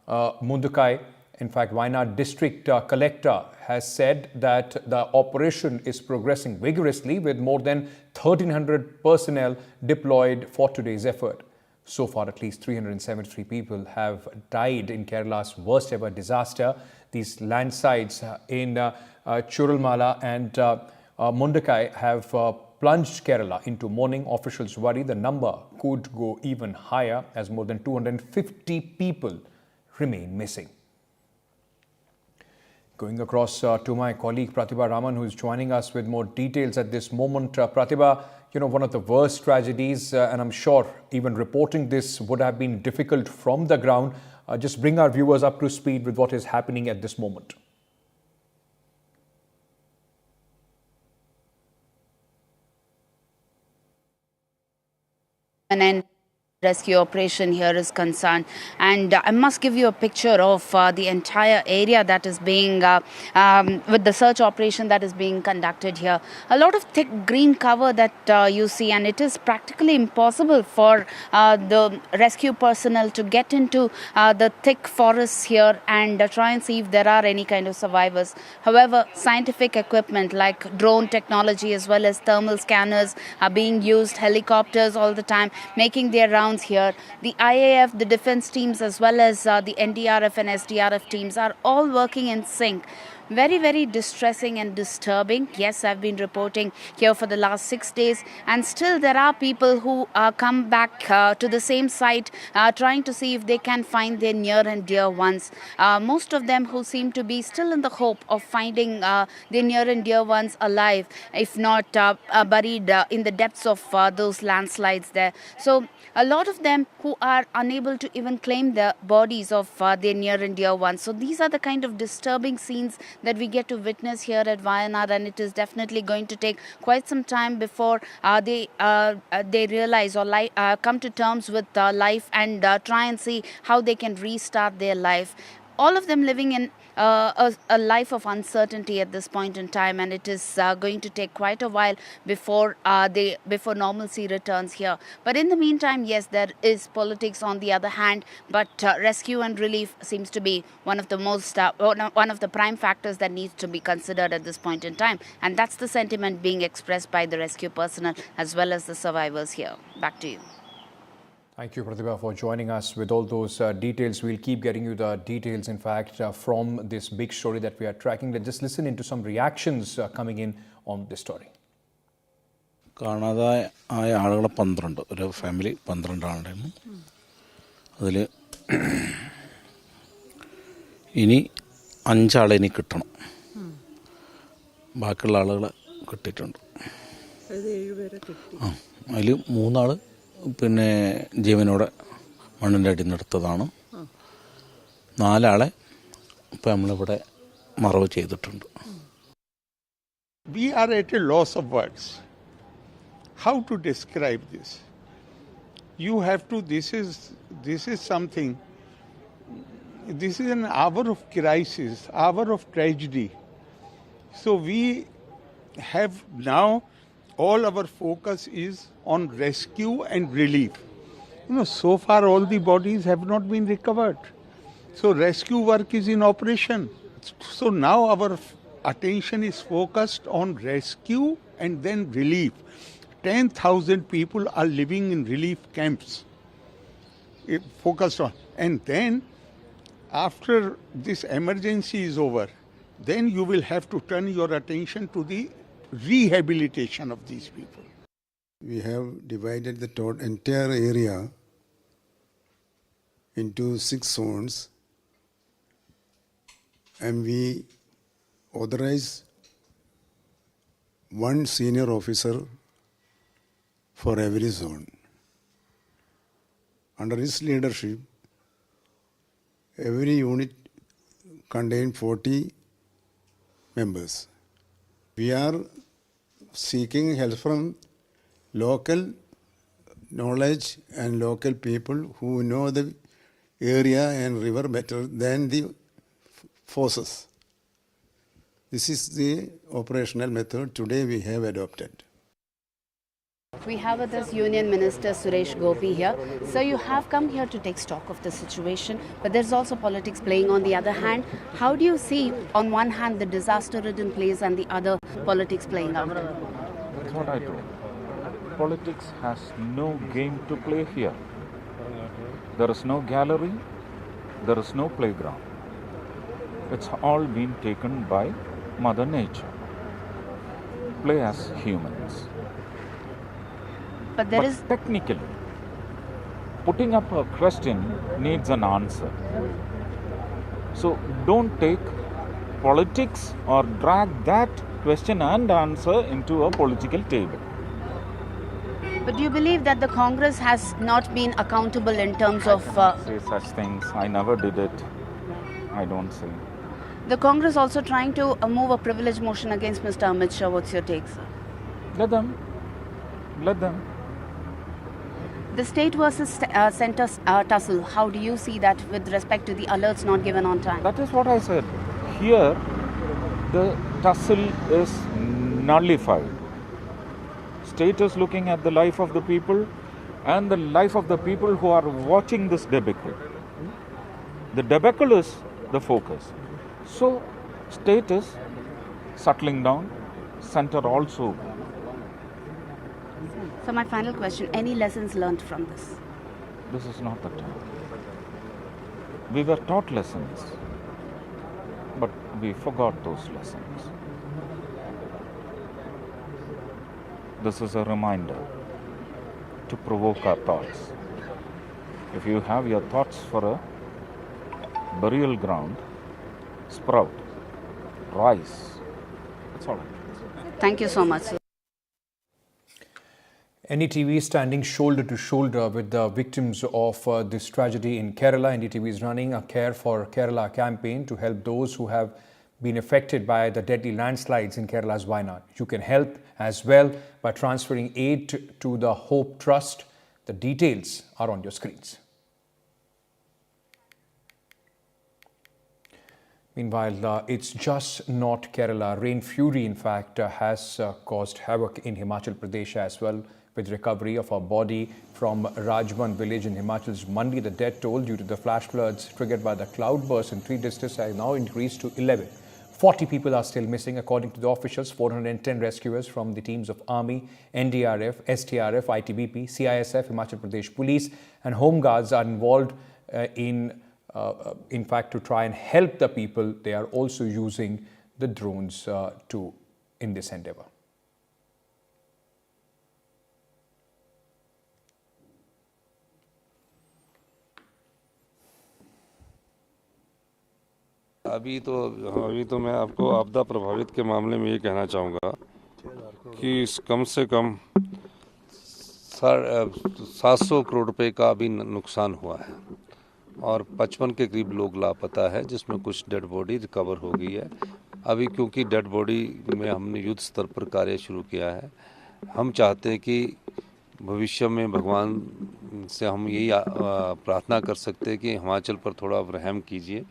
S13: Mundukai. In fact, Wayanad district collector has said that the operation is progressing vigorously, with more than 1,300 personnel deployed for today's effort. So far, at least 373 people have died in Kerala's worst ever disaster. These landslides in Churalmala and Mundukai have plunged Kerala into mourning. Officials worry the number could go even higher, as more than 250 people remain missing. Going across to my colleague Pratibha Raman, who is joining us with more details at this moment. Pratibha, one of the worst tragedies, and I'm sure even reporting this would have been difficult from the ground. Just bring our viewers up to speed with what is happening at this moment.
S4: And rescue operation here is concerned, and I must give you a picture of the entire area that is being with the search operation that is being conducted here. A lot of thick green cover that you see, and it is practically impossible for the rescue personnel to get into the thick forests here and try and see if there are any kind of survivors. However, scientific equipment like drone technology as well as thermal scanners are being used, helicopters all the time making their rounds here. The IAF, the defense teams as well as the NDRF and SDRF teams are all working in sync. Very, very distressing and disturbing. Yes, I've been reporting here for the last 6 days, and still there are people who come back to the same site trying to see if they can find their near and dear ones. Most of them who seem to be still in the hope of finding their near and dear ones alive, if not buried in the depths of those landslides there. So a lot of them who are unable to even claim the bodies of their near and dear ones. So these are the kind of disturbing scenes that we get to witness here at Wayanad, and it is definitely going to take quite some time before they realize or come to terms with life and try and see how they can restart their life. All of them living in a life of uncertainty at this point in time, and it is going to take quite a while before normalcy returns here. But in the meantime, yes, there is politics on the other hand, but rescue and relief seems to be one of the one of the prime factors that needs to be considered at this point in time, and that's the sentiment being expressed by the rescue personnel as well as the survivors here. Back to you.
S13: Thank you, Pratibha, for joining us with all those details. We'll keep getting you the details, in fact, from this big story that we are tracking. Let's just listen into some reactions coming in on this story.
S19: കാണാതായ ആളുകൾ 12, ഒരു family 12 ആളുണ്ടായിരുന്നു. അതിൽ ഇനി 5 ആളെ ഇനി കിട്ടണം. ബാക്കിയുള്ള ആളുകളെ കിട്ടിയിട്ടുണ്ട്. അതിൽ 3 ആൾ പിന്നെ ജീവനോടെ മണ്ണിൻ്റെ അടിയിൽ നിന്ന് എടുത്തതാണ്. 4 ആളെ ഇപ്പം നമ്മളിവിടെ മറവ് ചെയ്തിട്ടുണ്ട്.
S5: We are at a loss of words. How to describe this? You have to, this is something, this is an hour of crisis, hour of tragedy. So we have now, all our focus is on rescue and relief. So far all the bodies have not been recovered. So rescue work is in operation. So now our attention is focused on rescue and then relief. 10,000 people are living in relief camps. Focused on. And then after this emergency is over, then you will have to turn your attention to the rehabilitation of these people.
S7: We have divided the entire area into 6 zones, and we authorize 1 senior officer for every zone. Under his leadership, every unit contains 40 members. We are seeking help from local knowledge and local people who know the area and river better than the forces. This is the operational method today we have adopted.
S4: We have with us Union Minister Suresh Gopi here. So you have come here to take stock of the situation, but there's also politics playing on the other hand. How do you see, on one hand, the disaster-ridden place and the other politics playing out?
S20: That's what I told. Politics has no game to play here. There is no gallery, there is no playground. It's all been taken by Mother Nature. Play as humans.
S4: But there is
S20: technically, putting up a question needs an answer. So don't take politics or drag that question and answer into a political table.
S4: But do you believe that the Congress has not been accountable in terms of...
S20: say such things. I never did it. I don't say.
S4: The Congress also trying to move a privilege motion against Mr. Amit Shah. What's your take, sir?
S20: Let them. Let them.
S4: The state versus center tussle, how do you see that with respect to the alerts not given on time?
S20: That is what I said. Here, the tussle is nullified. State is looking at the life of the people and the life of the people who are watching this debacle. The debacle is the focus. So, state is settling down, center also.
S4: So my final question, any lessons learned from this?
S20: This is not the time. We were taught lessons, but we forgot those lessons. This is a reminder to provoke our thoughts. If you have your thoughts for a burial ground, sprout, rise. That's all.
S4: Thank you so much, sir.
S13: NDTV is standing shoulder to shoulder with the victims of this tragedy in Kerala. NDTV is running a Care for Kerala campaign to help those who have been affected by the deadly landslides in Kerala's Wayanad. You can help as well by transferring aid to the Hope Trust. The details are on your screens. Meanwhile, it's just not Kerala. Rain fury, in fact, has caused havoc in Himachal Pradesh as well, with recovery of a body from Rajban village in Himachal's Mandi. The death toll due to the flash floods triggered by the cloudburst in 3 districts has now increased to 11. 40 people are still missing, according to the officials. 410 rescuers from the teams of Army, NDRF, STRF, ITBP, CISF, Himachal Pradesh Police and Home Guards are involved in fact, to try and help the people. They are also using the drones in this endeavor.
S2: अभी तो मैं आपको आपदा प्रभावित के मामले में ये कहना चाहूँगा कि कम से कम 700 करोड़ रुपए का अभी नुकसान हुआ है और 55 के करीब लोग लापता है, जिसमें कुछ डेड बॉडी रिकवर हो गई है। अभी क्योंकि डेड बॉडी में हमने युद्ध स्तर पर कार्य शुरू किया है, हम चाहते हैं कि भविष्य में भगवान से हम यही प्रार्थना कर सकते हैं कि हिमाचल पर थोड़ा रहम कीजिए,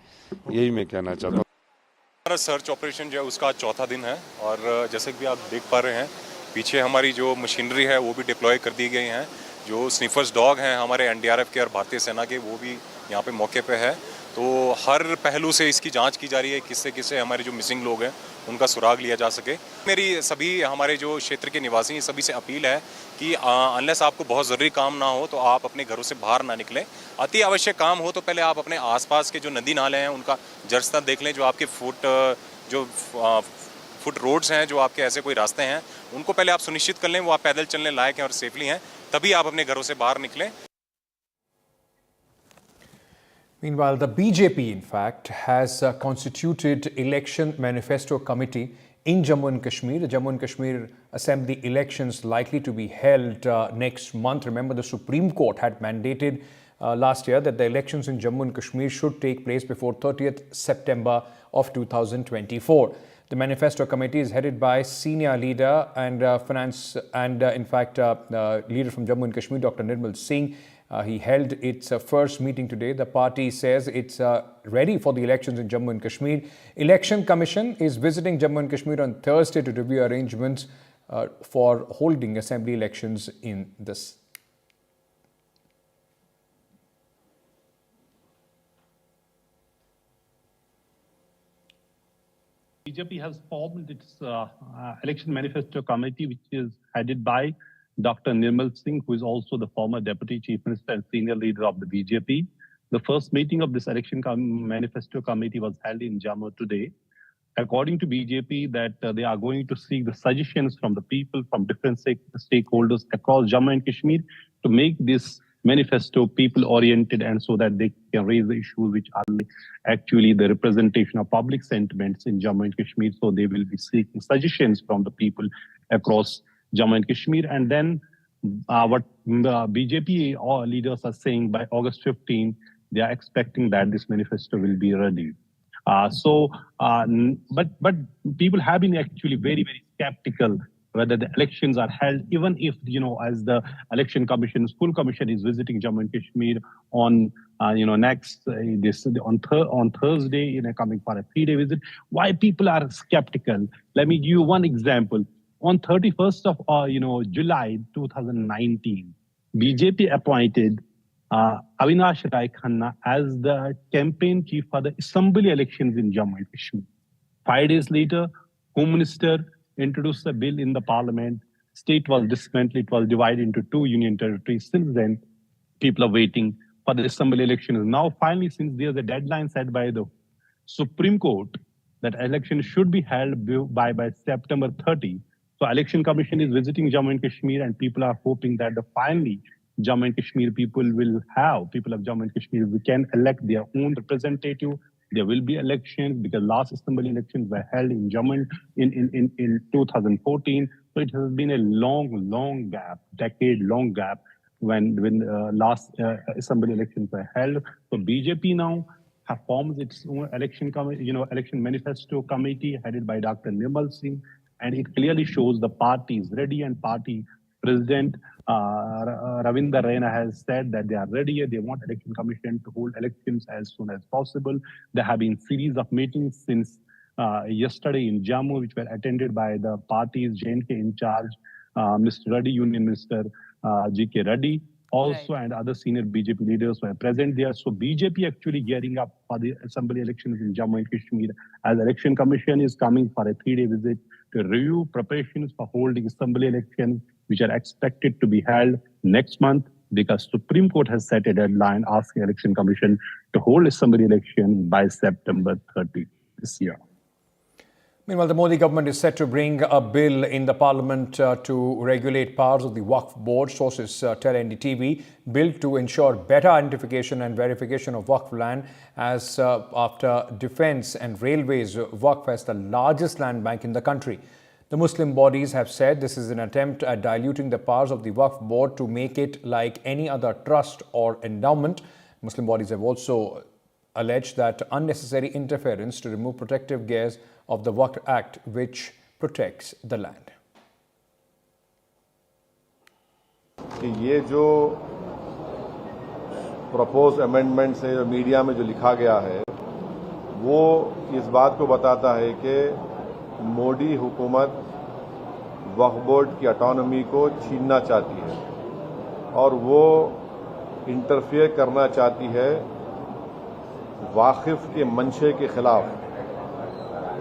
S2: यही मैं कहना चाहता हूँ।
S8: हमारा सर्च ऑपरेशन जो है उसका चौथा दिन है और जैसे कि आप देख पा रहे हैं पीछे हमारी जो मशीनरी है वो भी डिप्लॉय कर दी गई हैं। जो स्निफर्स डॉग हैं हमारे एनडीआरएफ के और भारतीय सेना के, वो भी यहाँ पे मौके पे है। तो हर पहलू से इसकी जांच की जा रही है, किससे किससे हमारे जो मिसिंग लोग हैं उनका सुराग लिया जा सके। मेरी सभी हमारे जो क्षेत्र के निवासी सभी से अपील है कि अनलेस आपको बहुत ज़रूरी काम ना हो तो आप अपने घरों से बाहर ना निकलें। अति आवश्यक काम हो तो पहले आप अपने आसपास के जो नदी नाले हैं उनका जरस्ता देख लें। जो आपके फुट रोड्स हैं, जो आपके ऐसे कोई रास्ते हैं, उनको पहले आप सुनिश्चित कर लें वो आप पैदल चलने लायक हैं और सेफली हैं, तभी आप अपने घरों से बाहर निकलें।
S13: Meanwhile, the BJP, in fact, has constituted election manifesto committee in Jammu and Kashmir. The Jammu and Kashmir Assembly elections likely to be held next month. Remember, the Supreme Court had mandated last year that the elections in Jammu and Kashmir should take place before 30th September of 2024. The manifesto committee is headed by senior leader and finance and in fact leader from Jammu and Kashmir, Dr. Nirmal Singh. He held its first meeting today. The party says it's ready for the elections in Jammu and Kashmir. Election Commission is visiting Jammu and Kashmir on Thursday to review arrangements for holding assembly elections in this.
S21: BJP has formed its election manifesto committee, which is headed by Dr. Nirmal Singh, who is also the former Deputy Chief Minister and senior leader of the BJP. The first meeting of this election manifesto committee was held in Jammu today. According to BJP, that they are going to seek the suggestions from the people, from different stakeholders across Jammu and Kashmir to make this manifesto people-oriented and so that they can raise the issues which are actually the representation of public sentiments in Jammu and Kashmir. So they will be seeking suggestions from the people across Jammu and Kashmir. And then what the BJP leaders are saying, by August 15, they are expecting that this manifesto will be ready. But people have been actually very, very skeptical whether the elections are held, even if, as the election commission, full commission is visiting Jammu and Kashmir on, on Thursday, coming for a 3-day visit. Why people are skeptical? Let me give you one example. On 31st of, July 2019, BJP appointed Avinash Rai Khanna as the campaign chief for the assembly elections in Jammu and Kashmir. 5 days later, Home Minister introduced a bill in the parliament. State was dismantled. It was divided into 2 union territories. Since then, people are waiting for the assembly elections. Now, finally, since there's a deadline set by the Supreme Court that election should be held by September 30, so Election Commission is visiting Jammu and Kashmir, and people are hoping that finally Jammu and Kashmir people of Jammu and Kashmir can elect their own representative. There will be elections because last assembly elections were held in Jammu in 2014. So it has been a long gap, decade-long gap when last assembly elections were held. So BJP now have formed its own election manifesto committee headed by Dr. Nirmal Singh, and it clearly shows the party is ready, and party president Ravinder Raina has said that they are ready. They want election commission to hold elections as soon as possible. There have been series of meetings since yesterday in Jammu, which were attended by the party's J&K in charge, Mr. Reddy, Union Minister G.K. Reddy, also, and other senior BJP leaders were present there. So BJP actually gearing up for the assembly elections in Jammu and Kashmir, as election commission is coming for a 3-day visit to review preparations for holding assembly elections, which are expected to be held next month, because Supreme Court has set a deadline asking Election Commission to hold assembly election by September 30 this year.
S13: Meanwhile, the Modi government is set to bring a bill in the parliament to regulate powers of the Waqf board. Sources tell NDTV, bill to ensure better identification and verification of Waqf land, as after defence and railways, Waqf has the largest land bank in the country. The Muslim bodies have said this is an attempt at diluting the powers of the Waqf board to make it like any other trust or endowment. Muslim bodies have also alleged that unnecessary interference to remove protective gears of the Waqf Act, which protects the land.
S1: ये जो propose amendment से media में जो लिखा गया है वो इस बात को बताता है कि मोदी हुकूमत वक्फ बोर्ड की ऑटोनॉमी को छीनना चाहती है और वो इंटरफेयर करना चाहती है वाकिफ के मंशे के खिलाफ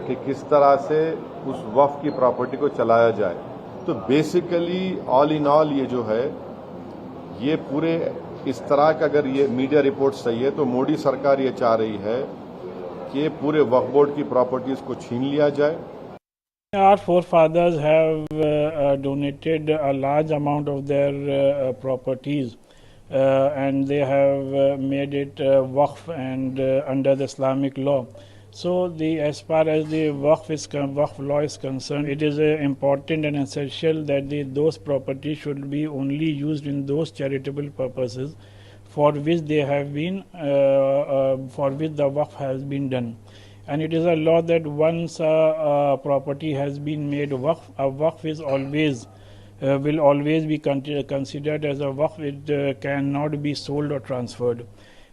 S1: कि किस तरह से उस वक्फ की प्रॉपर्टी को चलाया जाए। तो बेसिकली ऑल इन ऑल ये जो है ये पूरे इस तरह का अगर ये मीडिया रिपोर्ट सही है तो मोदी सरकार ये चाह रही है कि पूरे वक्फ बोर्ड की प्रॉपर्टीज को छीन लिया जाए।
S3: Our forefathers have donated a large amount of their properties and they have made it Waqf and under the Islamic law. So as far as the Waqf law is concerned, it is important and essential that those properties should be only used in those charitable purposes for which they have been, for which the Waqf has been done. And it is a law that once a property has been made Waqf, a Waqf is always will always be considered as a Waqf. It cannot be sold or transferred.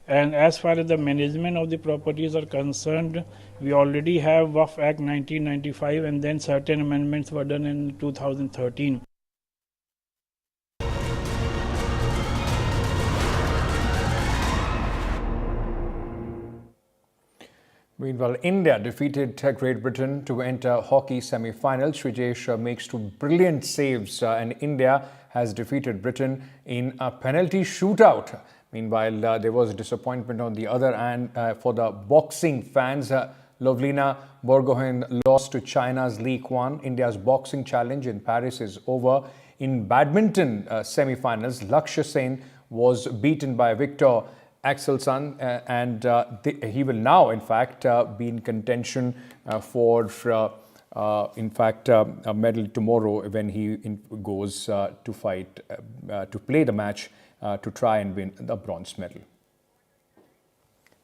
S3: And as far as the management of the properties are concerned, we already have Waqf Act 1995 and then certain amendments were done in 2013.
S13: Meanwhile, India defeated Great Britain to enter hockey semi-final. Srijesh makes two brilliant saves and India has defeated Britain in a penalty shootout. Meanwhile, there was disappointment on the other end for the boxing fans. Lovlina Borgohain lost to China's Li Quan. India's boxing challenge in Paris is over. In badminton semi-finals, Lakshya Sen was beaten by Victor Axelsen and he will now, in fact, be in contention for a medal tomorrow when he goes to fight, to play the match to try and win the bronze medal.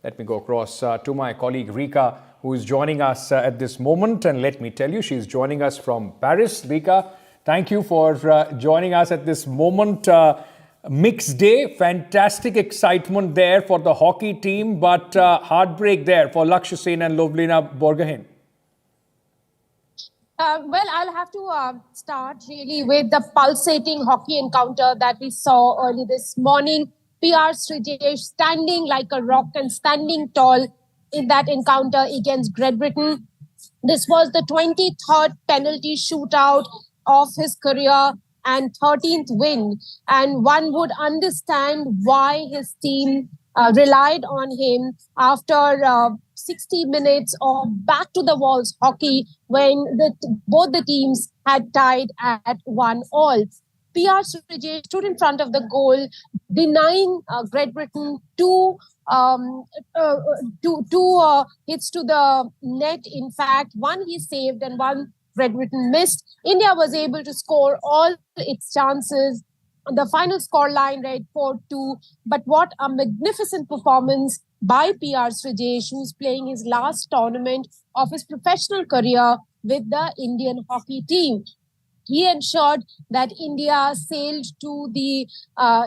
S13: Let me go across to my colleague Rika, who is joining us at this moment, and let me tell you, she's joining us from Paris. Rika, thank you for joining us at this moment. Mixed day, fantastic excitement there for the hockey team, but heartbreak there for Lakshya Sen and Lovlina Borgohain.
S16: Well, I'll have to start really with the pulsating hockey encounter that we saw early this morning. PR Srijesh standing like a rock and standing tall in that encounter against Great Britain. This was the 23rd penalty shootout of his career and 13th win. And one would understand why his team relied on him after 60 minutes of back-to-the-walls hockey when both the teams had tied at 1-1. PR Srijesh stood in front of the goal, denying Great Britain two hits to the net. In fact, one he saved and one Great Britain missed. India was able to score all its chances. The final scoreline read 4-2. But what a magnificent performance by PR Srijesh, who's playing his last tournament of his professional career with the Indian hockey team. He ensured that India sailed to the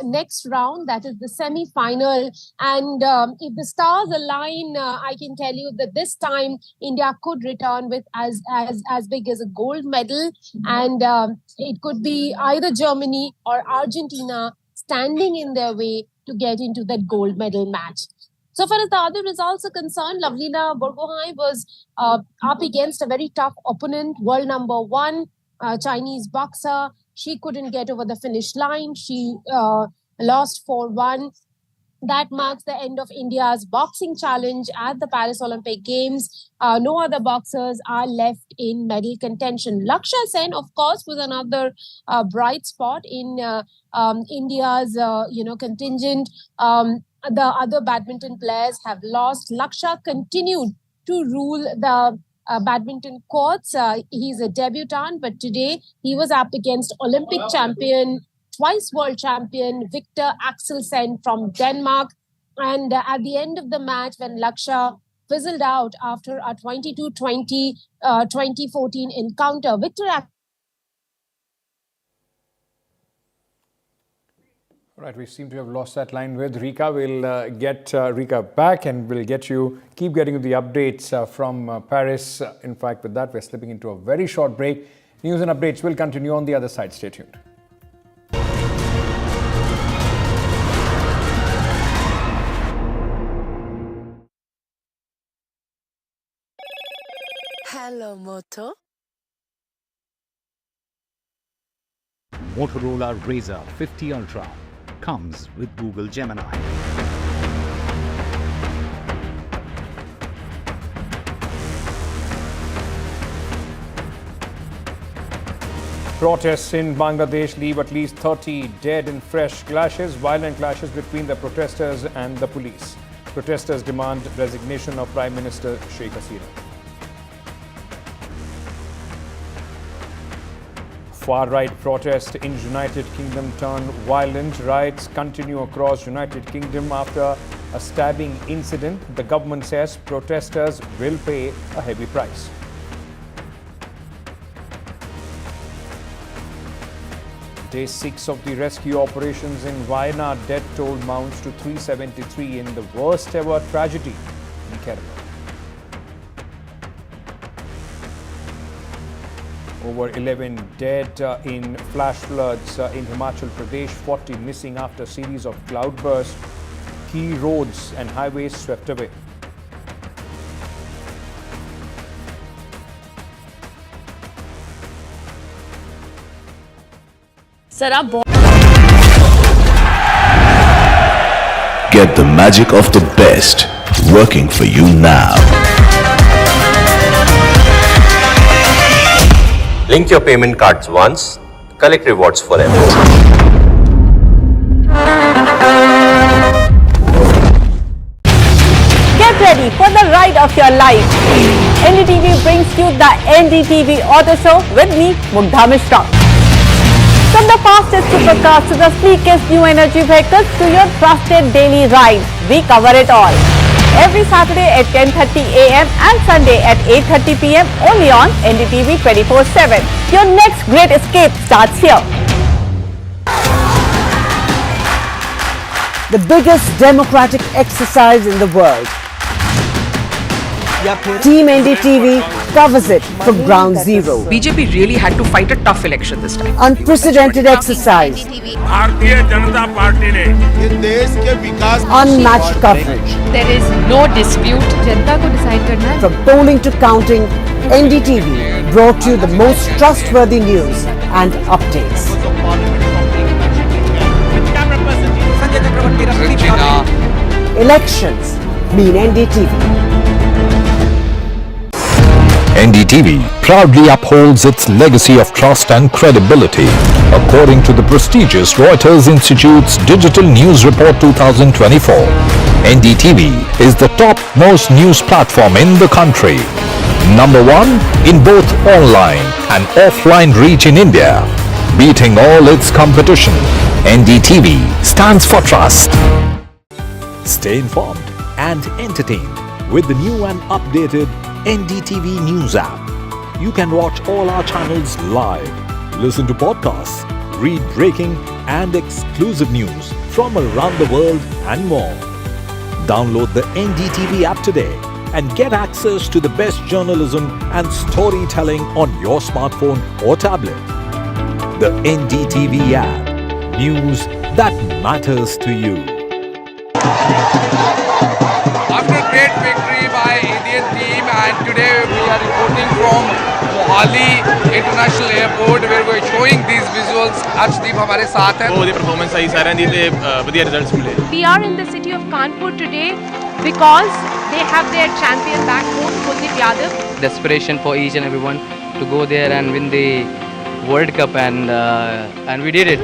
S16: next round, that is the semi-final. And if the stars align, I can tell you that this time India could return with as big as a gold medal. And it could be either Germany or Argentina standing in their way to get into that gold medal match. So far as the other results are concerned, Lovlina Borgohain was up against a very tough opponent, world number 1. Chinese boxer. She couldn't get over the finish line. She lost 4-1. That marks the end of India's boxing challenge at the Paris Olympic Games. No other boxers are left in medal contention. Lakshya Sen, of course, was another bright spot in India's contingent. The other badminton players have lost. Lakshya continued to rule the badminton courts. He's a debutant, but today he was up against Olympic champion, twice world champion Victor Axelsen from Denmark. And at the end of the match, when Lakshya fizzled out after a 22-20 2014 encounter, Victor
S13: Right, we seem to have lost that line with Rika. We'll get Rika back and we'll keep getting you the updates from Paris. In fact, with that, we're slipping into a very short break. News and updates will continue on the other side. Stay tuned.
S6: Hello, Moto.
S17: Motorola Razr 50 Ultra comes with Google Gemini.
S13: Protests in Bangladesh leave at least 30 dead in fresh clashes, violent clashes between the protesters and the police. Protesters demand resignation of Prime Minister Sheikh Hasina. Far-right protest in United Kingdom turn violent. Riots continue across United Kingdom after a stabbing incident. The government says protesters will pay a heavy price. Day 6 of the rescue operations in Wayanad, death toll mounts to 373 in the worst ever tragedy in Kerala. Over 11 dead in flash floods in Himachal Pradesh, 40 missing after series of cloudbursts. Key roads and highways swept away.
S22: Get the magic of the best working for you now.
S23: Link your payment cards once, collect rewards forever.
S14: Get ready for the ride of your life. NDTV brings you the NDTV Auto Show with me, Mugdha Mishra. From the fastest supercars to the sleekest new energy vehicles to your trusted daily ride, we cover it all. Every Saturday at 10:30 a.m. and Sunday at 8:30 p.m. only on NDTV 24/7. Your next great escape starts here. The biggest democratic exercise in the world. Team NDTV covers it from ground zero.
S24: BJP really had to fight a tough election this time.
S14: Unprecedented exercise. Unmatched coverage.
S24: There is no dispute. जनता को decide करना है.
S14: From polling to counting, NDTV brought you the most trustworthy news and updates. Elections mean NDTV.
S9: NDTV proudly upholds its legacy of trust and credibility. According to the prestigious Reuters Institute's Digital News Report 2024, NDTV is the top-most news platform in the country. Number 1 in both online and offline reach in India. Beating all its competition, NDTV stands for trust. Stay informed and entertained with the new and updated NDTV News app. You can watch all our channels live, listen to podcasts, read breaking and exclusive news from around the world and more. Download the NDTV app today and get access to the best journalism and storytelling on your smartphone or tablet. The NDTV app. News that matters to you.
S6: After a great victory by Indian team, and today we are reporting from Mohali International Airport where we are showing these visuals. Arshdeep हमारे साथ हैं.
S10: बहुत ही performance आई साਰਿਆਂ ਦੀ ਤੇ ਵਧੀਆ results ਮਿਲੇ.
S24: We are in the city of Kanpur today because they have their champion back home, Kuldeep Yadav.
S11: Desperation for each and everyone to go there and win the World Cup, and we did it.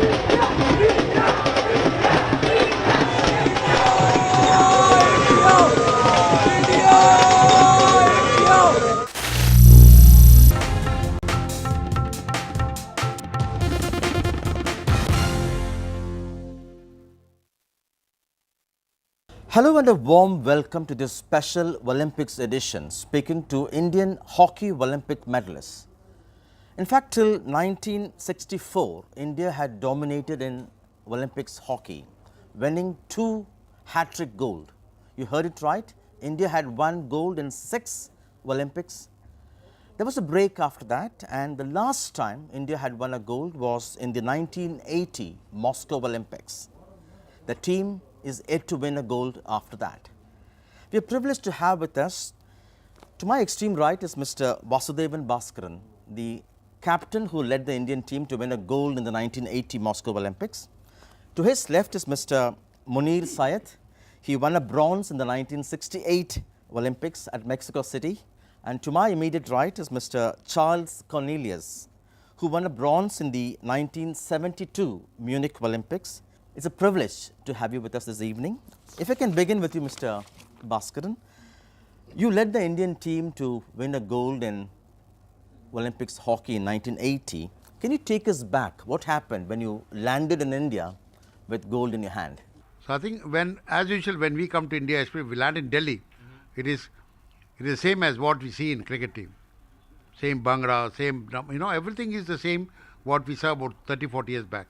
S12: Hello and a warm welcome to this special Olympics edition, speaking to Indian hockey Olympic medalists. In fact, till 1964, India had dominated in Olympics hockey, winning 2 hat-trick gold. You heard it right, India had won gold in 6 Olympics. There was a break after that, and the last time India had won a gold was in the 1980 Moscow Olympics. The team is yet to win a gold after that. We are privileged to have with us, to my extreme right is Mr. Vasudevan Bhaskaran, the captain who led the Indian team to win a gold in the 1980 Moscow Olympics. To his left is Mr. Munir Syed. He won a bronze in the 1968 Olympics at Mexico City. And to my immediate right is Mr. Charles Cornelius, who won a bronze in the 1972 Munich Olympics. It's a privilege to have you with us this evening. If I can begin with you, Mr. Bhaskaran, you led the Indian team to win a gold in Olympics hockey in 1980. Can you take us back? What happened when you landed in India with gold in your hand?
S25: So I think as usual, when we come to India, especially we land in Delhi, it is the same as what we see in cricket team. Same Bhangra, same, everything is the same what we saw about 30, 40 years back.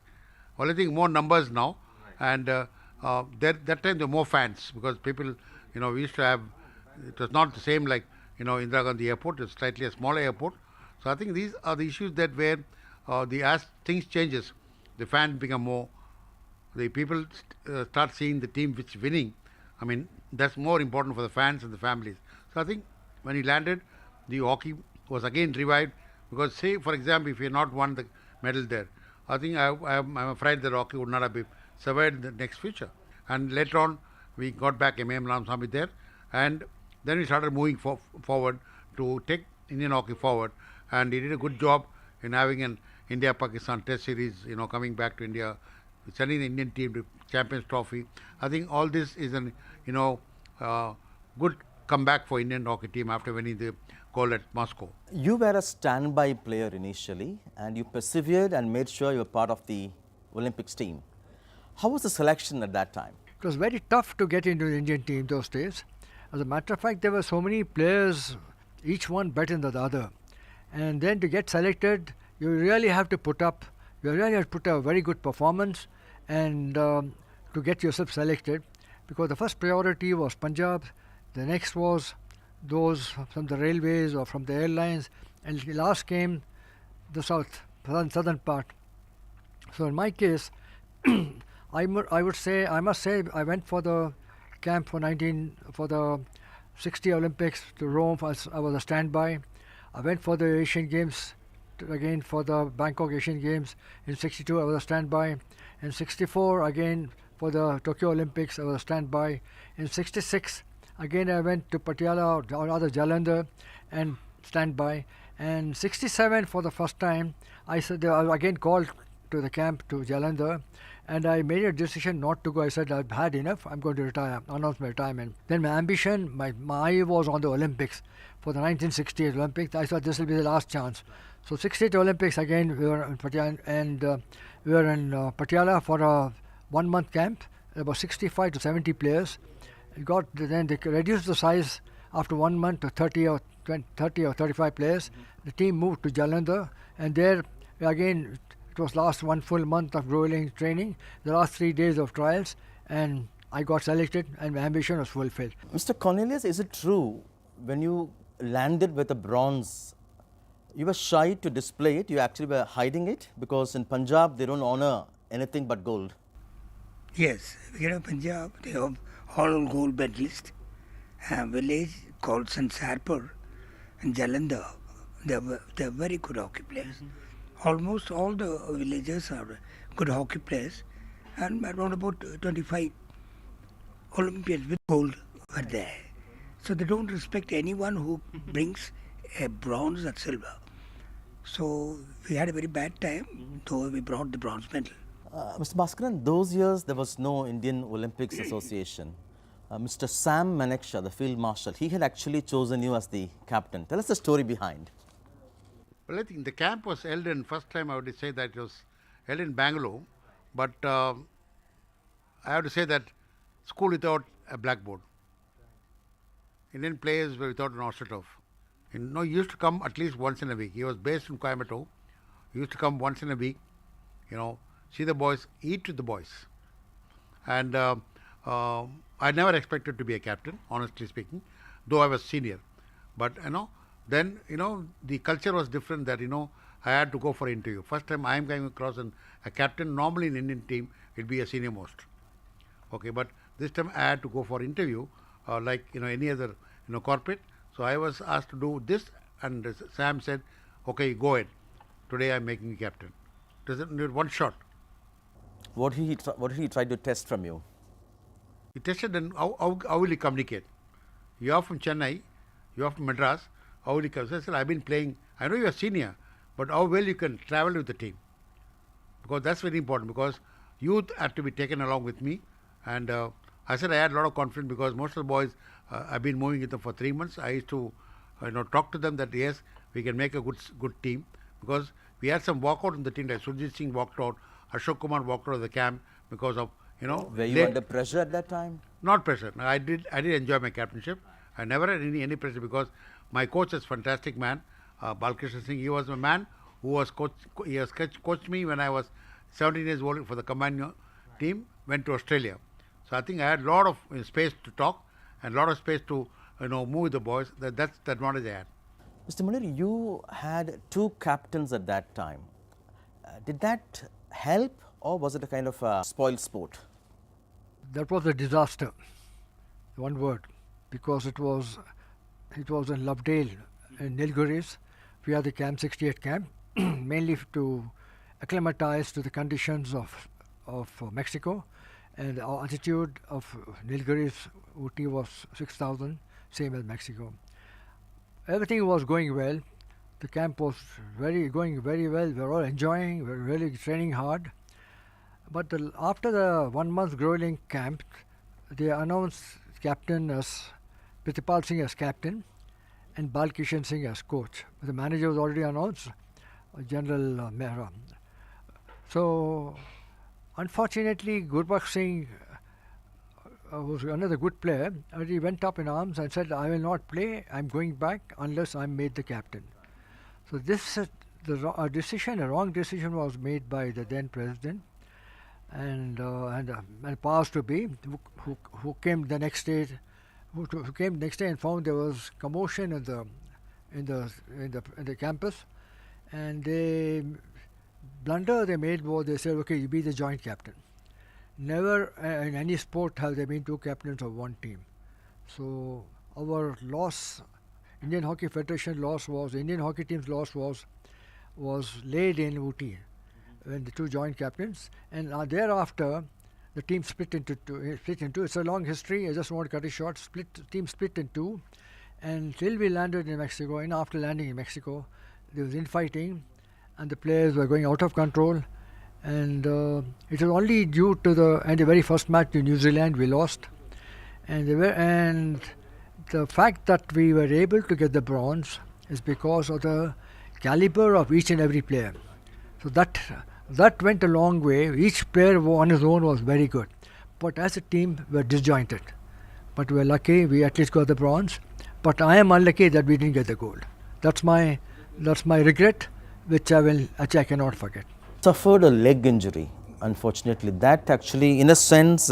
S25: Only thing, more numbers now, and that time there were more fans because people, we used to have, it was not the same like, Indira Gandhi Airport, it's slightly a smaller airport. So I think these are the issues that where as things changes, the fans become more, the people start seeing the team which is winning. I mean, that's more important for the fans and the families. So I think when he landed, the hockey was again revived because say, for example, if he had not won the medal there, I think I'm afraid that hockey would not have survived in the next future. And later on, we got back M.M. Ramaswamy there, and then we started moving forward to take Indian hockey forward. And he did a good job in having an India-Pakistan Test series, coming back to India, sending the Indian team to Champions Trophy. I think all this is an, good comeback for Indian hockey team after winning the gold at Moscow.
S12: You were a standby player initially, and you persevered and made sure you were part of the Olympics team. How was the selection at that time?
S26: It was very tough to get into the Indian team those days. As a matter of fact, there were so many players, each one better than the other. And then to get selected, you really have to put a very good performance and to get yourself selected, because the first priority was Punjab, the next was those from the railways or from the airlines, and last came the southern part. So in my case, I must say I went for the camp for the 60 Olympics to Rome. I was a standby. I went for the Asian Games again for the Bangkok Asian Games. In 62 I was a standby. In 64 again for the Tokyo Olympics I was a standby. In 66 again I went to Patiala or rather Jalandhar and standby. And 67 for the first time I said I was again called to the camp to Jalandhar, and I made a decision not to go. I said I've had enough, I'm going to retire, announce my retirement. Then my ambition, my eye was on the Olympics. For the 1968 Olympics, I thought this will be the last chance. So 68 Olympics again, we were in Patiala, and we were in Patiala for a 1 month camp. About 65 to 70 players. Then they reduced the size after 1 month to 30 or 35 players. The team moved to Jalandhar, and there again it was last 1 full month of grueling training, the last 3 days of trials, and I got selected and my ambition was fulfilled.
S12: Mr. Cornelius, is it true when you landed with a bronze, you were shy to display it, you actually were hiding it, because in Punjab they don't honor anything but gold?
S27: Yes, Punjab, they
S5: all gold medalist. Village called Sansarpur and Jalandhar. They're very good hockey players. Almost all the villagers are good hockey players, and around about 25 Olympians with gold were there. So they don't respect anyone who brings a bronze or silver. So we had a very bad time, though we brought the bronze medal.
S12: Mr. Bhaskaran, those years there was no Indian Olympics Association. Mr. Sam Manekshaw, the field marshal, he had actually chosen you as the captain. Tell us the story behind.
S25: Well, I think the camp was held in, first time I would say that it was held in Bangalore, but I have to say that school without a blackboard. Indian players were without an Ostrotov. He used to come at least once in a week. He was based in Coimbatore. He used to come once in a week, see the boys, eat with the boys. And I never expected to be a captain, honestly speaking, though I was senior. But, then, the culture was different that, I had to go for interview. First time I am coming across a captain, normally in Indian team, it'd be a senior most. Okay, but this time I had to go for interview, like, any other, corporate. So I was asked to do this, and Sam said, okay, go ahead. Today I'm making you captain. Doesn't need one shot.
S12: What did he try to test from you?
S25: He tested and how will he communicate? You are from Chennai, you are from Madras, how will he communicate? So I said, I've been playing, I know you are senior, but how well you can travel with the team. Because that's very important, because youth had to be taken along with me. And I said I had a lot of confidence because most of the boys, I've been moving with them for 3 months. I used to talk to them that yes, we can make a good team, because we had some walkout in the team, like Surjit Singh walked out, Ashok Kumar walked out of the camp because of,
S12: Were you under pressure at that time?
S25: Not pressure. No, I did enjoy my captainship. I never had any pressure because my coach is a fantastic man, Balkrishna Singh. He was a man who was coached me when I was 17 years old for the combined team, went to Australia. So I think I had a lot of space to talk and a lot of space to move with the boys. That's the advantage I had.
S12: Mr. Munir, you had 2 captains at that time. Did that help, or was it a kind of a spoiled sport?
S26: That was a disaster, one word, because it was in Lovedale in Nilgiris. We had the Camp 68 camp, mainly to acclimatize to the conditions of Mexico, and our altitude of Nilgiris, Ooty was 6,000, same as Mexico. Everything was going well. The camp was going very well. We were all enjoying. We were really training hard. But after the 1 month grueling camp, they announced captain as Pritipal Singh as captain and Balkishan Singh as coach. The manager was already announced, General Mehra. So, unfortunately, Gurbakh Singh was another good player, and he went up in arms and said, I will not play, I'm going back unless I'm made the captain. So this a wrong decision was made by the then president, and powers to be, who came the next day, and found there was commotion in the campus, and blunder they made was they said, okay, you be the joint captain. Never in any sport have there been 2 captains of one team. So our loss, Indian Hockey Federation Indian Hockey team's loss was laid in Ooty when the 2 joint captains, and thereafter the team split into two. It's a long history. I just want to cut it short. Team split in 2, and till we landed in Mexico. And after landing in Mexico, there was infighting, and the players were going out of control. And it was only due to the very first match in New Zealand we lost, and the fact that we were able to get the bronze is because of the caliber of each and every player. So that went a long way. Each player on his own was very good, but as a team we were disjointed. But we were lucky, we at least got the bronze. But I am unlucky that we didn't get the gold. That's my regret, which I cannot forget.
S12: Suffered a leg injury, unfortunately. That actually, in a sense,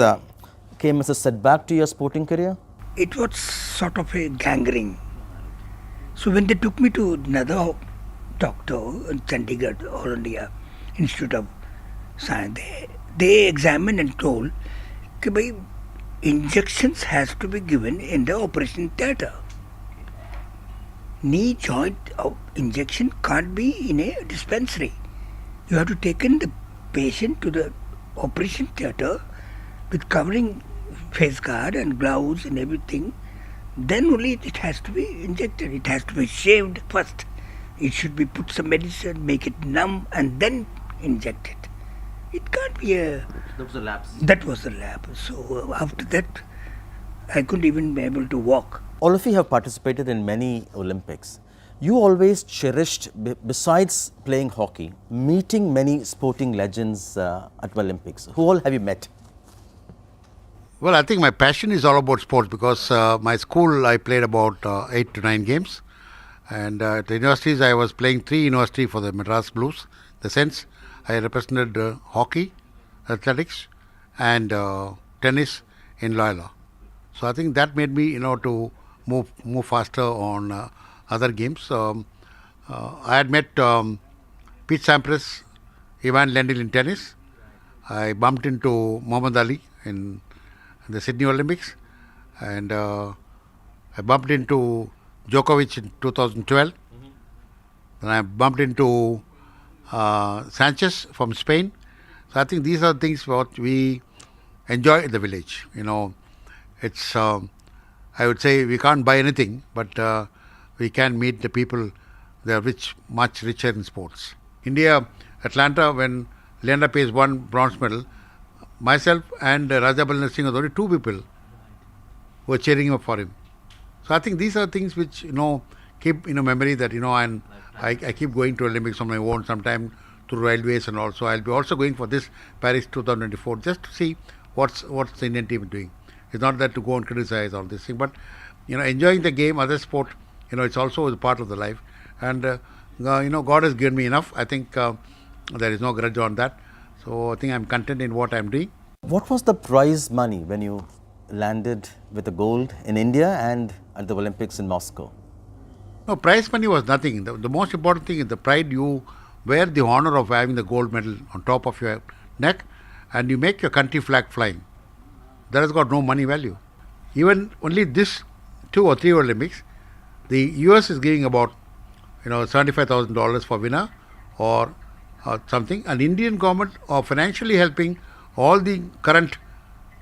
S12: came as a setback to your sporting career?
S5: It was sort of a gangrene. So when they took me to another doctor in Chandigarh, All India Institute of Science, they examined and told that injections has to be given in the operation theatre. Knee joint injection can't be in a dispensary. You have to take in the patient to the operation theatre with covering face guard and gloves and everything. Then only it has to be injected. It has to be shaved first. It should be put some medicine, make it numb, and then inject it. It can't be a...
S12: That was a lapse.
S5: That was the lapse. So after that, I couldn't even be able to walk.
S12: All of you have participated in many Olympics. You always cherished, besides playing hockey, meeting many sporting legends at Olympics. Who all have you met?
S25: Well, I think my passion is all about sports because my school I played about 8 to 9 games, and at the universities I was playing 3 universities for the Madras Blues. In the sense I represented hockey, athletics, and tennis in Loyola. So I think that made me, to move faster on other games. I had met Pete Sampras, Ivan Lendl in tennis. I bumped into Muhammad Ali in the Sydney Olympics, and I bumped into Djokovic in 2012. Then I bumped into Sanchez from Spain. So I think these are things what we enjoy in the village. It's I would say we can't buy anything, but we can meet the people. They are much richer in sports. India, Atlanta, when Leander Paes won bronze medal, myself and Raja Balwant Singh were only 2 people who were cheering up for him. So I think these are things which keep memory that and I keep going to Olympics on my own, sometime through railways, and also I'll be also going for this Paris 2024 just to see what's the Indian team doing. It's not that to go and criticize all this thing, but enjoying the game, other sport, it's also a part of the life, and God has given me enough. I think there is no grudge on that. So I think I'm content in what I'm doing.
S12: What was the prize money when you landed with the gold in India and at the Olympics in Moscow?
S25: No, prize money was nothing. The most important thing is the pride. You wear the honor of having the gold medal on top of your neck, and you make your country flag flying. That has got no money value. Even only this 2 or 3 Olympics, the US is giving about $75,000 for winner or something, and Indian government are financially helping all the current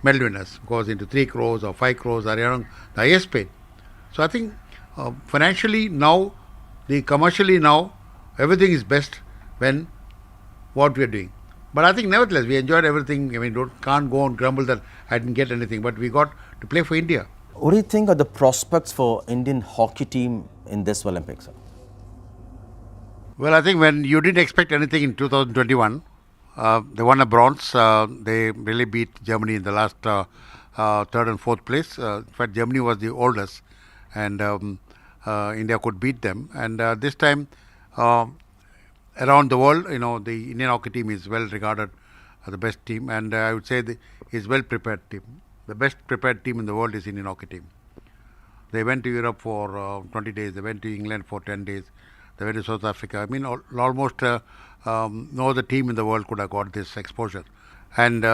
S25: medal winners, goes into 3 crores or 5 crores are the highest paid. So I think financially now, commercially now, everything is best when what we are doing. But I think nevertheless we enjoyed everything. I mean, can't go and grumble that I didn't get anything, but we got to play for India.
S12: What do you think are the prospects for Indian hockey team in this Olympics?
S25: Well, I think when you didn't expect anything in 2021, they won a bronze. They really beat Germany in the last 3rd and 4th place. In fact, Germany was the oldest, and India could beat them. And this time, around the world, the Indian hockey team is well regarded as the best team, and I would say is well prepared team. The best prepared team in the world is Indian hockey team. They went to Europe for 20 days. They went to England for 10 days. They went to South Africa. I mean, almost no other team in the world could have got this exposure. And,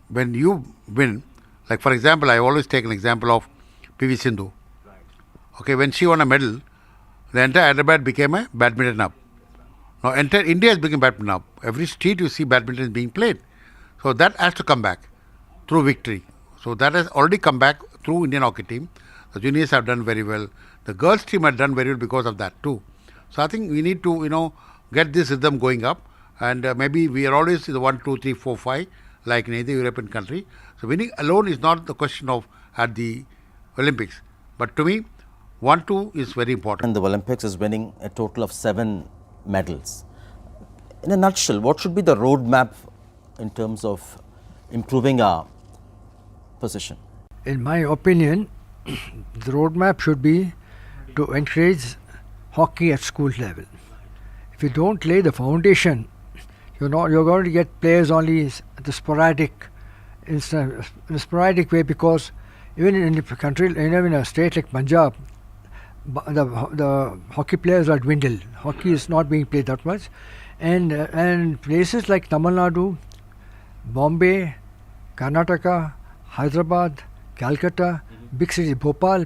S25: when you win, like for example, I always take an example of PV Sindhu. Okay, when she won a medal, the entire Hyderabad became a badminton hub. Now, entire India has become badminton hub. Every street you see badminton is being played. So that has to come back through victory. So that has already come back through Indian hockey team. The juniors have done very well. The girls team had done very well because of that too. So I think we need to, get this rhythm going up, and maybe we are always the 1, 2, 3, 4, 5, like in any European country. So winning alone is not the question of at the Olympics. But to me, 1, 2 is very important.
S12: And the Olympics is winning a total of 7 medals. In a nutshell, what should be the roadmap in terms of improving our position?
S26: In my opinion, the roadmap should be to encourage hockey at school level. If you don't lay the foundation, you're going to get players only in a sporadic way, because even in a country, even in a state like Punjab, the hockey players are dwindled. Hockey is not being played that much, and places like Tamil Nadu, Bombay, Karnataka, Hyderabad, Calcutta, big cities, Bhopal,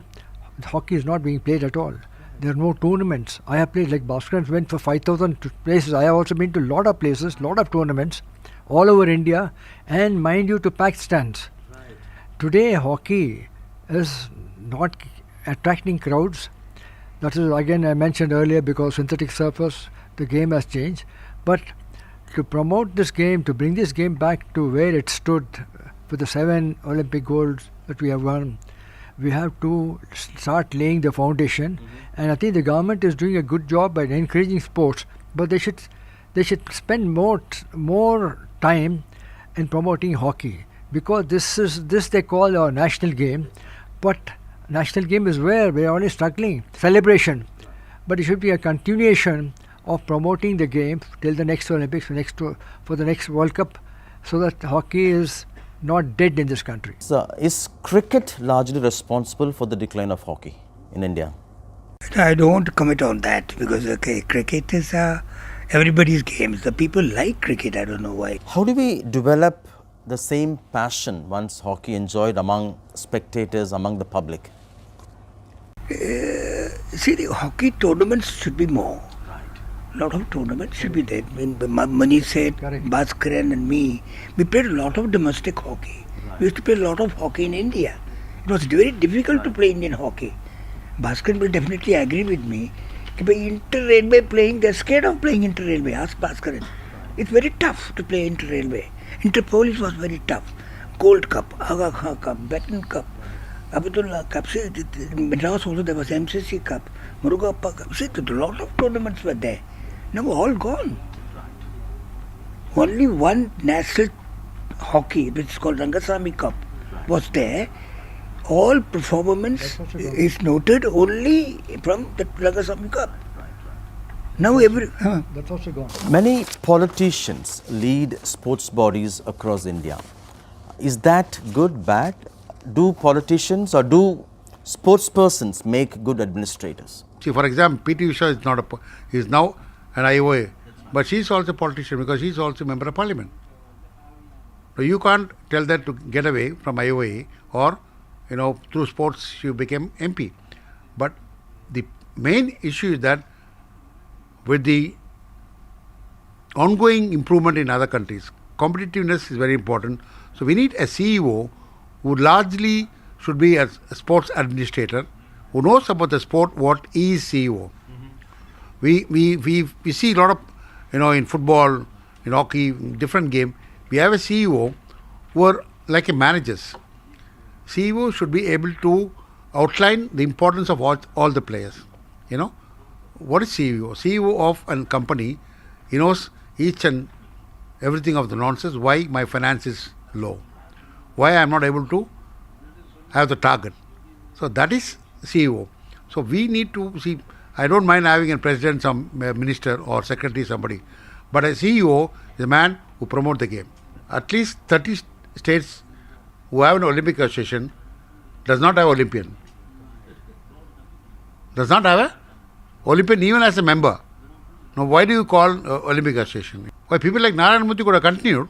S26: hockey is not being played at all. There are no tournaments. I have played, like Bhaskar went for 5,000 places. I have also been to a lot of places, lot of tournaments all over India, and mind you, to packed stands. Today, hockey is not attracting crowds. That is, again, I mentioned earlier, because synthetic surface, the game has changed. But to promote this game, to bring this game back to where it stood with the 7 Olympic golds that we have won, we have to start laying the foundation. And I think the government is doing a good job by encouraging sports, but they should spend more time in promoting hockey, because this they call our national game, but national game is where we are only struggling. Celebration, but it should be a continuation of promoting the game till the next Olympics, for the next World Cup, so that hockey is not dead in this country.
S12: So, is cricket largely responsible for the decline of hockey in India?
S5: I don't want to comment on that, because cricket is everybody's game. The people like cricket, I don't know why.
S12: How do we develop the same passion once hockey enjoyed among spectators, among the public?
S5: See, the hockey tournaments should be more. Lot of tournaments should be there. When Mani said, Bhaskaran and me, we played a lot of domestic hockey. We used to play a lot of hockey in India. It was very difficult to play Indian hockey. Bhaskaran will definitely agree with me. By inter-railway playing, they're scared of playing inter-railway. Ask Bhaskaran. It's very tough to play inter-railway. Inter-police was very tough. Gold Cup, Aga Khan Cup, Baton Cup, Abdullah Cup. In Madras also there was MCC Cup, Murugappa Cup. See, a lot of tournaments were there. Now all gone. Only one national hockey, which is called Rangasamy Cup, was there. All performance is noted only from the Rangasamy Cup. Now
S26: that's also gone.
S12: Many politicians lead sports bodies across India. Is that good, bad? Do politicians or do sports persons make good administrators?
S25: See, for example, P.T. Usha is now an IOA, but she is also a politician, because she is also a member of parliament. So you can't tell that to get away from IOA, or through sports she became MP. But the main issue is that with the ongoing improvement in other countries, competitiveness is very important. So we need a CEO who largely should be a sports administrator, who knows about the sport, what is CEO. We see a lot of, in football, in hockey, different game, we have a CEO who are like a managers. CEO should be able to outline the importance of all the players. What is CEO? CEO of a company, he knows each and everything of the nonsense, why my finance is low, why I am not able to have the target. So that is CEO. So we need to see, I don't mind having a president, some minister or secretary, somebody, but a CEO is a man who promotes the game. At least 30 states who have an Olympic association does not have Olympian. Does not have a Olympian even as a member. Now why do you call Olympic association? Why people like Narayana Murthy could have continued?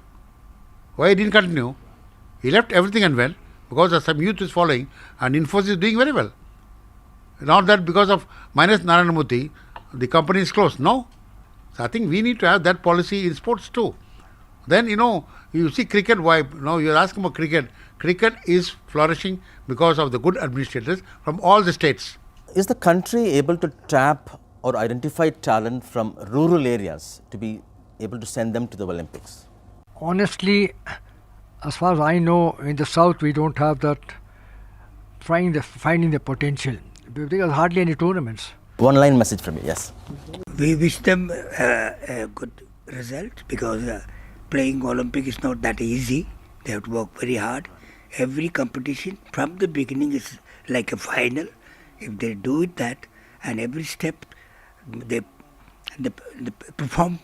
S25: Why he didn't continue? He left everything and went, because some youth is following, and Infosys is doing very well. Not that because of minus Narayana Murthy, the company is closed. No. So I think we need to have that policy in sports too. Then, you see cricket, why? Now you're asking about cricket. Cricket is flourishing because of the good administrators from all the states.
S12: Is the country able to tap or identify talent from rural areas to be able to send them to the Olympics?
S26: Honestly, as far as I know, in the south we don't have that finding the potential. There are hardly any tournaments.
S12: One line message from you, yes.
S5: We wish them a good result, because playing Olympic is not that easy. They have to work very hard. Every competition from the beginning is like a final. If they do it that, and every step they perform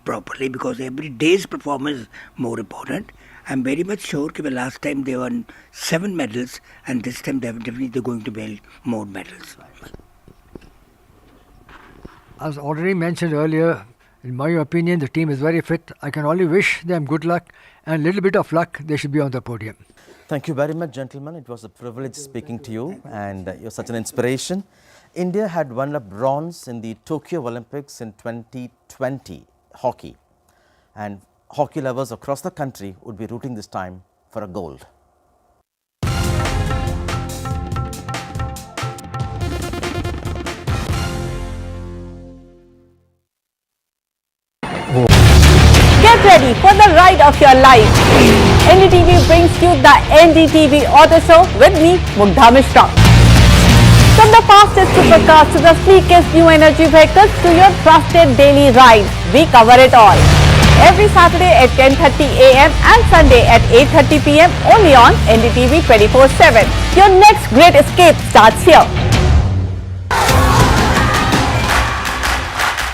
S5: properly, because every day's performance is more important. I'm very much sure that last time they won 7 medals, and this time they're definitely going to win more medals.
S26: As already mentioned earlier, In my opinion, the team is very fit. I can only wish them good luck, and a little bit of luck, they should be on the podium.
S12: Thank you very much, gentlemen. It was a privilege speaking to you, and you're such an inspiration. India had won a bronze in the Tokyo Olympics in 2020 hockey, and hockey lovers across the country would be rooting this time for a gold.
S14: Get ready for the ride of your life. NDTV brings you the NDTV Auto Show with me, Mugdha Mishra. From the fastest supercars to the sleekest new energy vehicles to your trusted daily ride, we cover it all. Every Saturday at 10:30 a.m. and Sunday at 8:30 p.m. only on NDTV 24/7. Your next great escape starts here.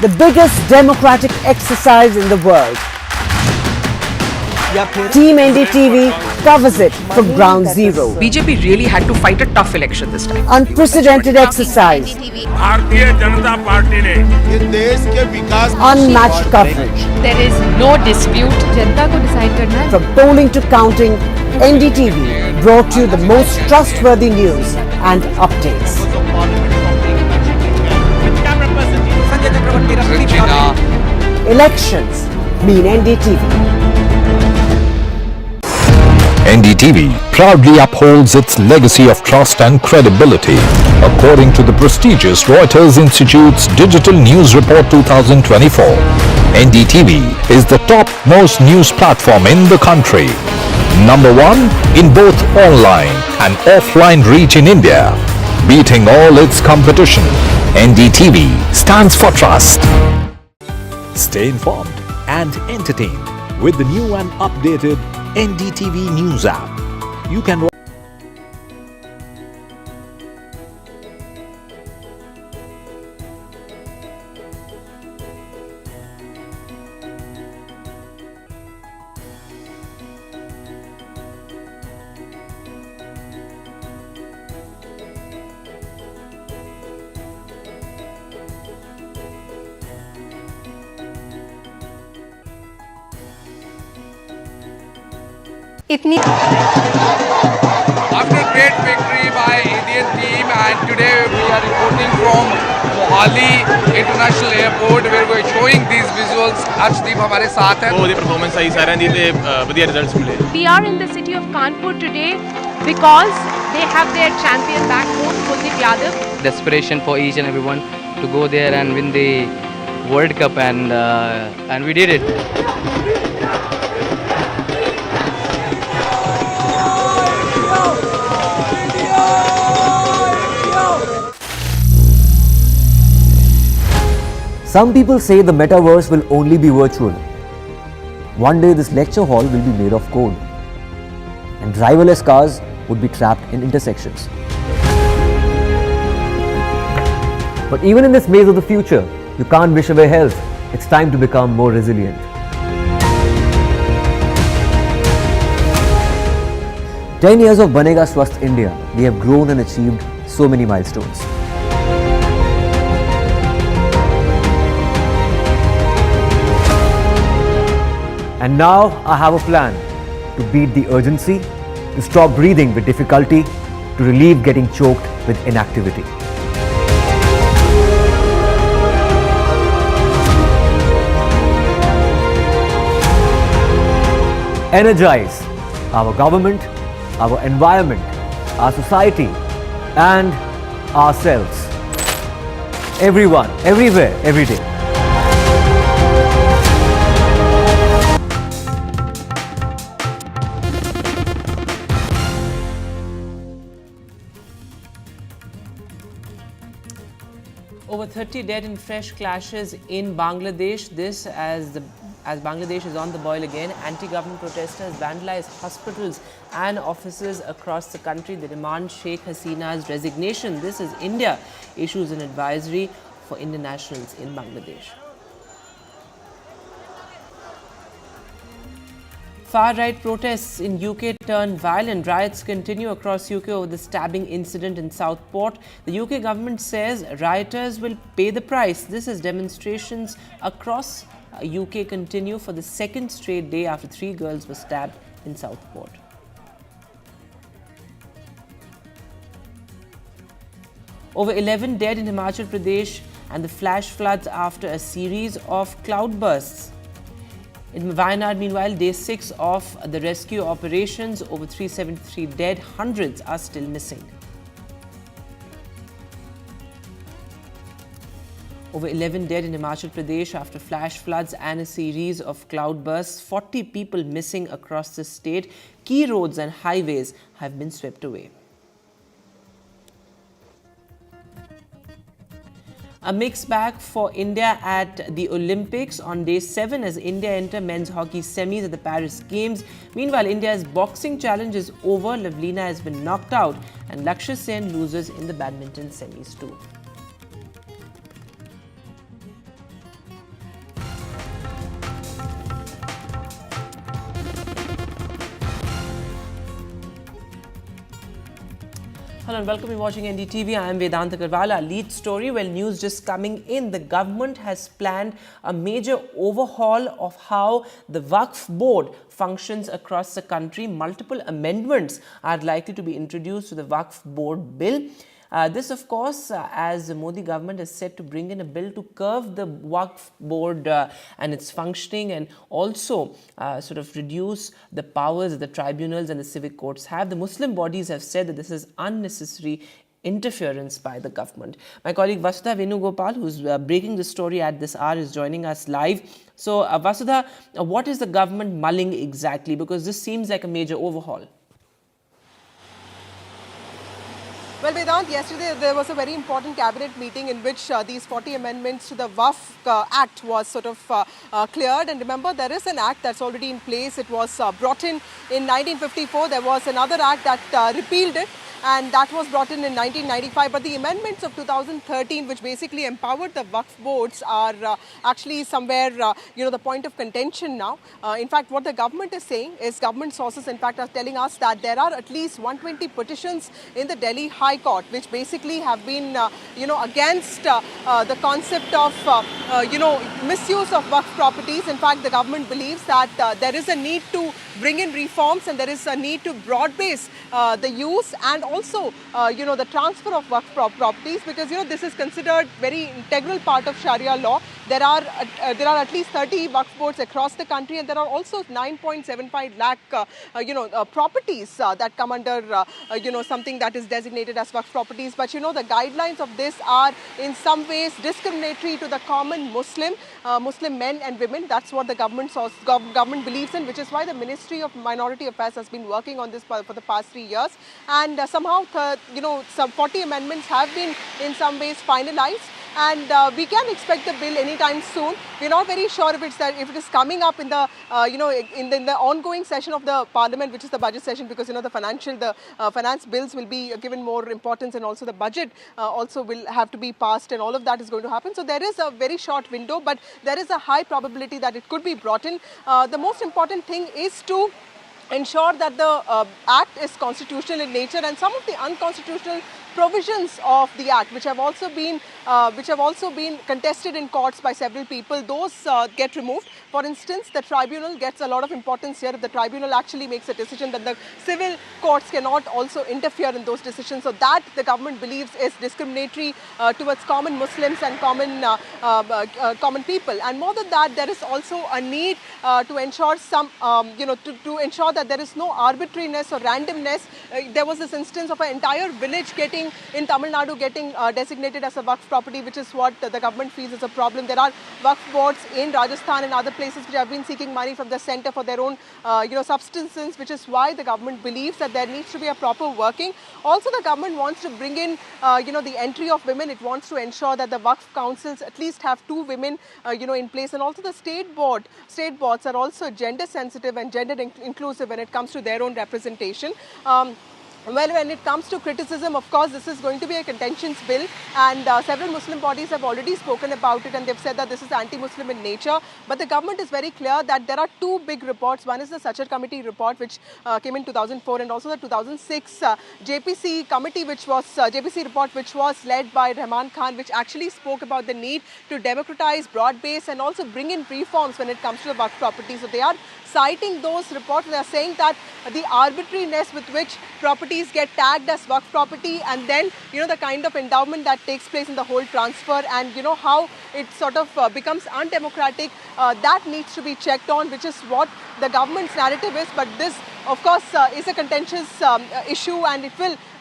S4: The biggest democratic exercise in the world. Team NDTV covers it from ground zero.
S7: BJP really had to fight a tough election this time.
S4: Unprecedented exercise. Unmatched coverage.
S24: There is no dispute. जनता को decide करना है.
S4: From polling to counting, NDTV brought you the most trustworthy news and updates. Elections mean NDTV.
S9: NDTV proudly upholds its legacy of trust and credibility. According to the prestigious Reuters Institute's Digital News Report 2024, NDTV is the top-most news platform in the country. Number one in both online and offline reach in India. Beating all its competition, NDTV stands for trust. Stay informed and entertained with the new and updated NDTV News app. You can
S6: After great victory by Indian team, and today we are reporting from Awami International Airport where we are showing these visuals. Arshdeep हमारे साथ हैं.
S10: वो performance सही सारे दी थे बढ़िया results मिले.
S24: We are in the city of Kanpur today because they have their champion back home, Kuldeep Yadav.
S11: Desperation for each and everyone to go there and win the World Cup, and we did it.
S4: Some people say the metaverse will only be virtual. One day this lecture hall will be made of code, and driverless cars would be trapped in intersections. But even in this maze of the future, you can't wish away health. It's time to become more resilient. "10 years of Banega Swasth India, we have grown and achieved so many milestones. And now I have a plan to beat the urgency, to stop breathing with difficulty, to relieve getting choked with inactivity. Energize our government, our environment, our society, and ourselves. Everyone, everywhere, every day.
S15: Over 30 dead in fresh clashes in Bangladesh. This as Bangladesh is on the boil again. Anti-government protesters vandalize hospitals and offices across the country. They demand Sheikh Hasina's resignation. This is India issues an advisory for Indian nationals in Bangladesh. Far-right protests in UK turn violent. Riots continue across UK over the stabbing incident in Southport. The UK government says rioters will pay the price. This is demonstrations across UK continue for the second straight day after 3 girls were stabbed in Southport. Over 11 dead in Himachal Pradesh and the flash floods after a series of cloudbursts. In Wayanad, meanwhile, day 6 of the rescue operations, over 373 dead, hundreds are still missing. Over 11 dead in Himachal Pradesh after flash floods and a series of cloudbursts. 40 people missing across the state. Key roads and highways have been swept away. A mixed bag for India at the Olympics on day 7 as India enter men's hockey semis at the Paris Games. Meanwhile, India's boxing challenge is over. Lavlina has been knocked out and Lakshya Sen loses in the badminton semis too. Hello and welcome. You're watching NDTV. I am Vedanta Karwala. Lead story, well, news just coming in. The government has planned a major overhaul of how the Waqf board functions across the country. Multiple amendments are likely to be introduced to the Waqf board bill. This, of course, as the Modi government is set to bring in a bill to curb the Waqf board and its functioning, and also sort of reduce the powers that the tribunals and the civic courts have. The Muslim bodies have said that this is unnecessary interference by the government. My colleague Vasudha Venugopal, who's breaking the story at this hour, is joining us live. So, Vasudha, what is the government mulling exactly? Because this seems like a major overhaul.
S2: Well, Vedant, yesterday there was a very important cabinet meeting in which these 40 amendments to the Waqf Act was sort of cleared. And remember, there is an act that's already in place. It was brought in 1954. There was another act that repealed it, and that was brought in 1995. But the amendments of 2013, which basically empowered the Waqf boards, are actually somewhere, the point of contention now. In fact, what the government is saying is, government sources, in fact, are telling us that there are at least 120 petitions in the Delhi High Court, which basically have been, against the concept of, misuse of Waqf properties. In fact, the government believes that there is a need to bring in reforms, and there is a need to broad base the use and also, the transfer of Waqf properties, because, this is considered very integral part of Sharia law. There are at least 30 Waqf boards across the country, and there are also 9.75 lakh, properties that come under, something that is designated as Waqf properties. But, the guidelines of this are in some ways discriminatory to the common Muslim men and women. That's what the government believes in, which is why the Ministry of Minority Affairs has been working on this for the past 3 years. And somehow, some 40 amendments have been in some ways finalized. And we can expect the bill anytime soon. We're not very sure if it is coming up in the in the ongoing session of the Parliament, which is the budget session, because the finance bills will be given more importance, and also the budget also will have to be passed, and all of that is going to happen. So there is a very short window, but there is a high probability that it could be brought in. The most important thing is to ensure that the Act is constitutional in nature, and some of the unconstitutional provisions of the Act, which have also been contested in courts by several people, those get removed. For instance, the tribunal gets a lot of importance here. If the tribunal actually makes a decision, then the civil courts cannot also interfere in those decisions. So that, the government believes, is discriminatory towards common Muslims and common people. And more than that, there is also a need to ensure to ensure that there is no arbitrariness or randomness. There was this instance of an entire village in Tamil Nadu getting designated as a Waqf property, which is what the government feels is a problem. There are Waqf boards in Rajasthan and other places which have been seeking money from the centre for their own substances, which is why the government believes that there needs to be a proper working. Also, the government wants to bring in the entry of women. It wants to ensure that the Waqf councils at least have 2 women in place, and also the state boards are also gender sensitive and gender inclusive when it comes to their own representation. Well, when it comes to criticism, of course, this is going to be a contentious bill, and several Muslim bodies have already spoken about it, and they've said that this is anti-Muslim in nature. But the government is very clear that there are two big reports. One is the Sachar Committee report, which came in 2004, and also the 2006 JPC committee, which was JPC report, which was led by Rahman Khan, which actually spoke about the need to democratize, broad base, and also bring in reforms when it comes to the Waqf property. So they are citing those reports. They are saying that the arbitrariness with which properties get tagged as Waqf property, and then the kind of endowment that takes place in the whole transfer, and how it sort of becomes undemocratic, that needs to be checked on, which is what the government's narrative is. But this, of course, is a contentious issue, and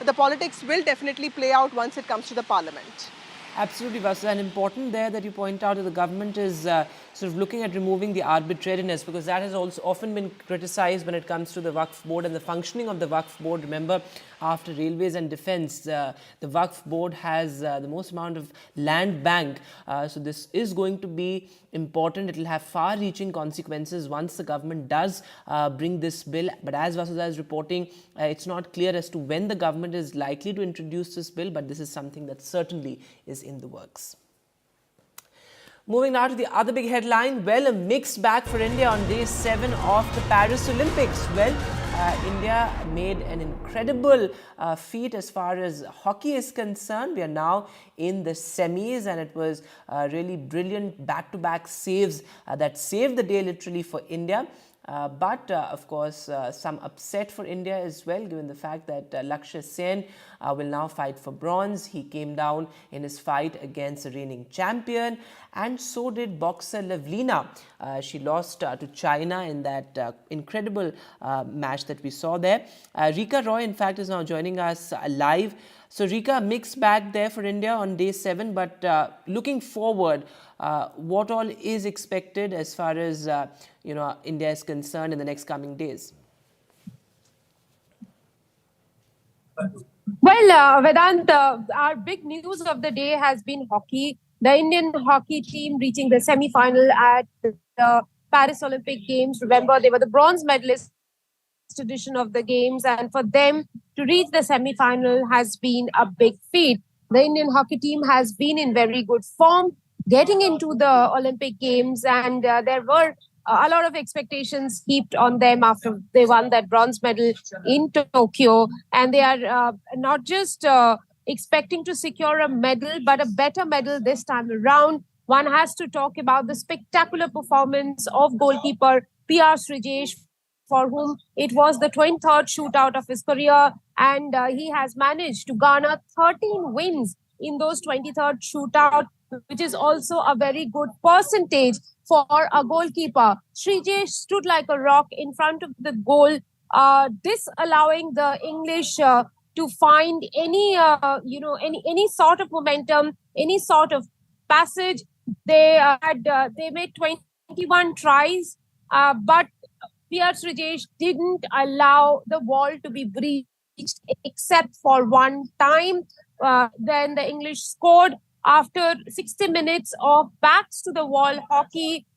S2: the politics will definitely play out once it comes to the parliament.
S15: Absolutely, Vasu. And important there that you point out that the government is sort of looking at removing the arbitrariness, because that has also often been criticized when it comes to the Waqf board and the functioning of the Waqf board. Remember, after railways and defense, the Waqf board has the most amount of land bank. So this is going to be important. It will have far-reaching consequences once the government does bring this bill. But as Vasudha is reporting, it's not clear as to when the government is likely to introduce this bill, but this is something that certainly is in the works. Moving now to the other big headline. Well, a mixed bag for India on day 7 of the Paris Olympics. Well, India made an incredible feat as far as hockey is concerned. We are now in the semis, and it was really brilliant back-to-back saves that saved the day literally for India. But of course, some upset for India as well, given the fact that Lakshya Sen will now fight for bronze. He came down in his fight against the reigning champion, and so did boxer Lavlina. She lost to China in that incredible match that we saw there. Rika Roy, in fact, is now joining us live. So, Rika, mixed bag there for India on day 7, but looking forward, what all is expected as far as India is concerned in the next coming days?
S16: Well, Vedant, our big news of the day has been hockey. The Indian hockey team reaching the semi-final at the Paris Olympic Games. Remember, they were the bronze medalists edition of the games, and for them to reach the semi-final has been a big feat. The Indian hockey team has been in very good form getting into the Olympic Games, and there were a lot of expectations heaped on them after they won that bronze medal in Tokyo, and they are not just expecting to secure a medal, but a better medal this time around. One has to talk about the spectacular performance of goalkeeper P.R. Srijesh, for whom it was the 23rd shootout of his career, and he has managed to garner 13 wins in those 23rd shootout, which is also a very good percentage for a goalkeeper. Srijesh stood like a rock in front of the goal, disallowing the English to find any sort of momentum, any sort of passage. They made 21 tries, but P.R. Srijesh didn't allow the wall to be breached except for one time. Then the English scored after 60 minutes of backs to the wall hockey.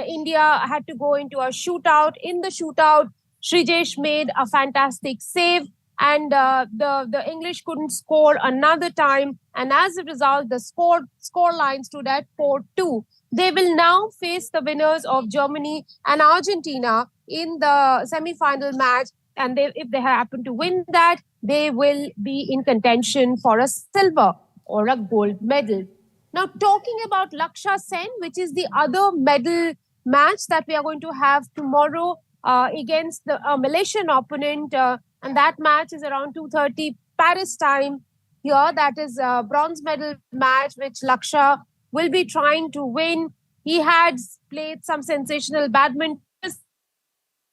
S16: India had to go into a shootout. In the shootout, Srijesh made a fantastic save, and the English couldn't score another time. And as a result, the score line stood at 4-2. They will now face the winners of Germany and Argentina in the semi-final match. And if they happen to win that, they will be in contention for a silver or a gold medal. Now, talking about Lakshya Sen, which is the other medal match that we are going to have tomorrow against the Malaysian opponent. And that match is around 2:30 Paris time here. That is a bronze medal match, which Lakshya will be trying to win. He had played some sensational badminton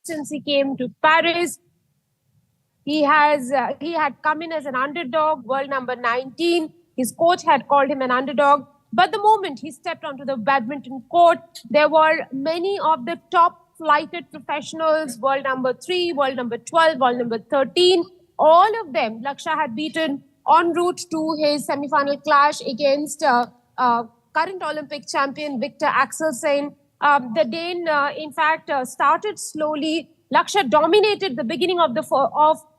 S16: since he came to Paris. He had come in as an underdog, world number 19. His coach had called him an underdog. But the moment he stepped onto the badminton court, there were many of the top-flighted professionals, world number 3, world number 12, world number 13. All of them, Lakshya had beaten en route to his semi-final clash against current Olympic champion Victor Axelsen. The Dane, in fact, started slowly. Lakshya dominated the beginning of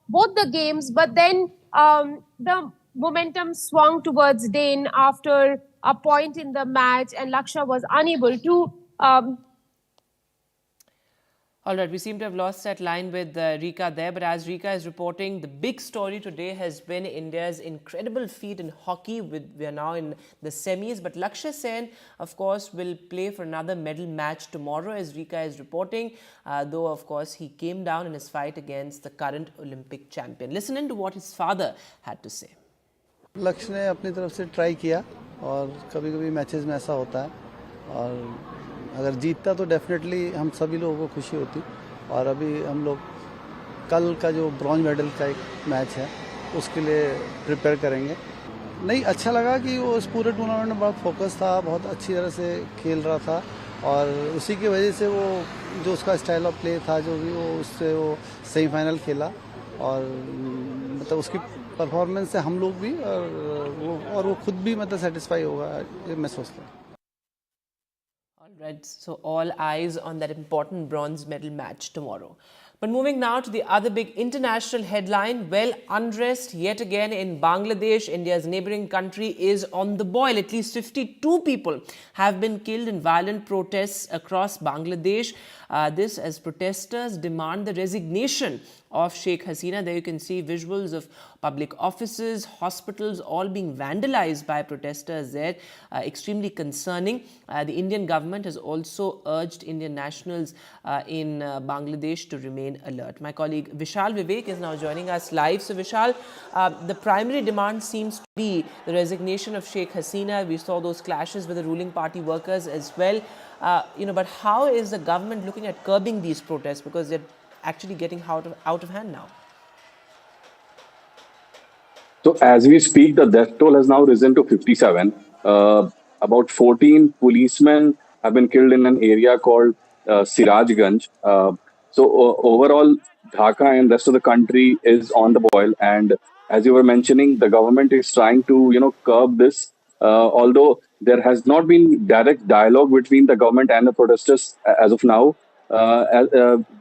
S16: both the games, but then the momentum swung towards Dane after a point in the match, and Laksha was unable to.
S15: All right, we seem to have lost that line with Rika there, but as Rika is reporting, the big story today has been India's incredible feat in hockey. We are now in the semis, but Lakshya Sen, of course, will play for another medal match tomorrow, as Rika is reporting, though, of course, he came down in his fight against the current Olympic champion. Listen in to what his father had to say.
S1: लक्ष्य ने अपनी तरफ से try किया और कभी-कभी matches में ऐसा होता है और अगर जीतता तो डेफिनेटली हम सभी लोगों को खुशी होती और अभी हम लोग कल का जो ब्रॉन्ज मेडल का एक मैच है उसके लिए प्रिपेयर करेंगे। नहीं, अच्छा लगा कि वो इस पूरे टूर्नामेंट में बहुत फोकस था, बहुत अच्छी तरह से खेल रहा था और उसी की वजह से वो जो उसका स्टाइल ऑफ प्ले था जो भी वो उससे वो सेमीफाइनल खेला और मतलब उसकी परफॉर्मेंस से हम लोग भी और वो खुद भी मतलब सेटिस्फाई होगा, ये मैं सोचता हूँ।
S15: Right, so all eyes on that important bronze medal match tomorrow. But moving now to the other big international headline, well, unrest yet again in Bangladesh, India's neighboring country, is on the boil. At least 52 people have been killed in violent protests across Bangladesh. This as protesters demand the resignation of Sheikh Hasina. There you can see visuals of public offices, hospitals, all being vandalized by protesters there. Extremely concerning. The Indian government has also urged Indian nationals in Bangladesh to remain alert. My colleague Vishal Vivek is now joining us live. So Vishal, the primary demand seems to be the resignation of Sheikh Hasina. We saw those clashes with the ruling party workers as well. But how is the government looking at curbing these protests, because they're actually getting out of hand now?
S8: So as we speak, the death toll has now risen to 57. About 14 policemen have been killed in an area called Sirajganj. Overall, Dhaka and rest of the country is on the boil. And as you were mentioning, the government is trying to, curb this. Although there has not been direct dialogue between the government and the protesters as of now.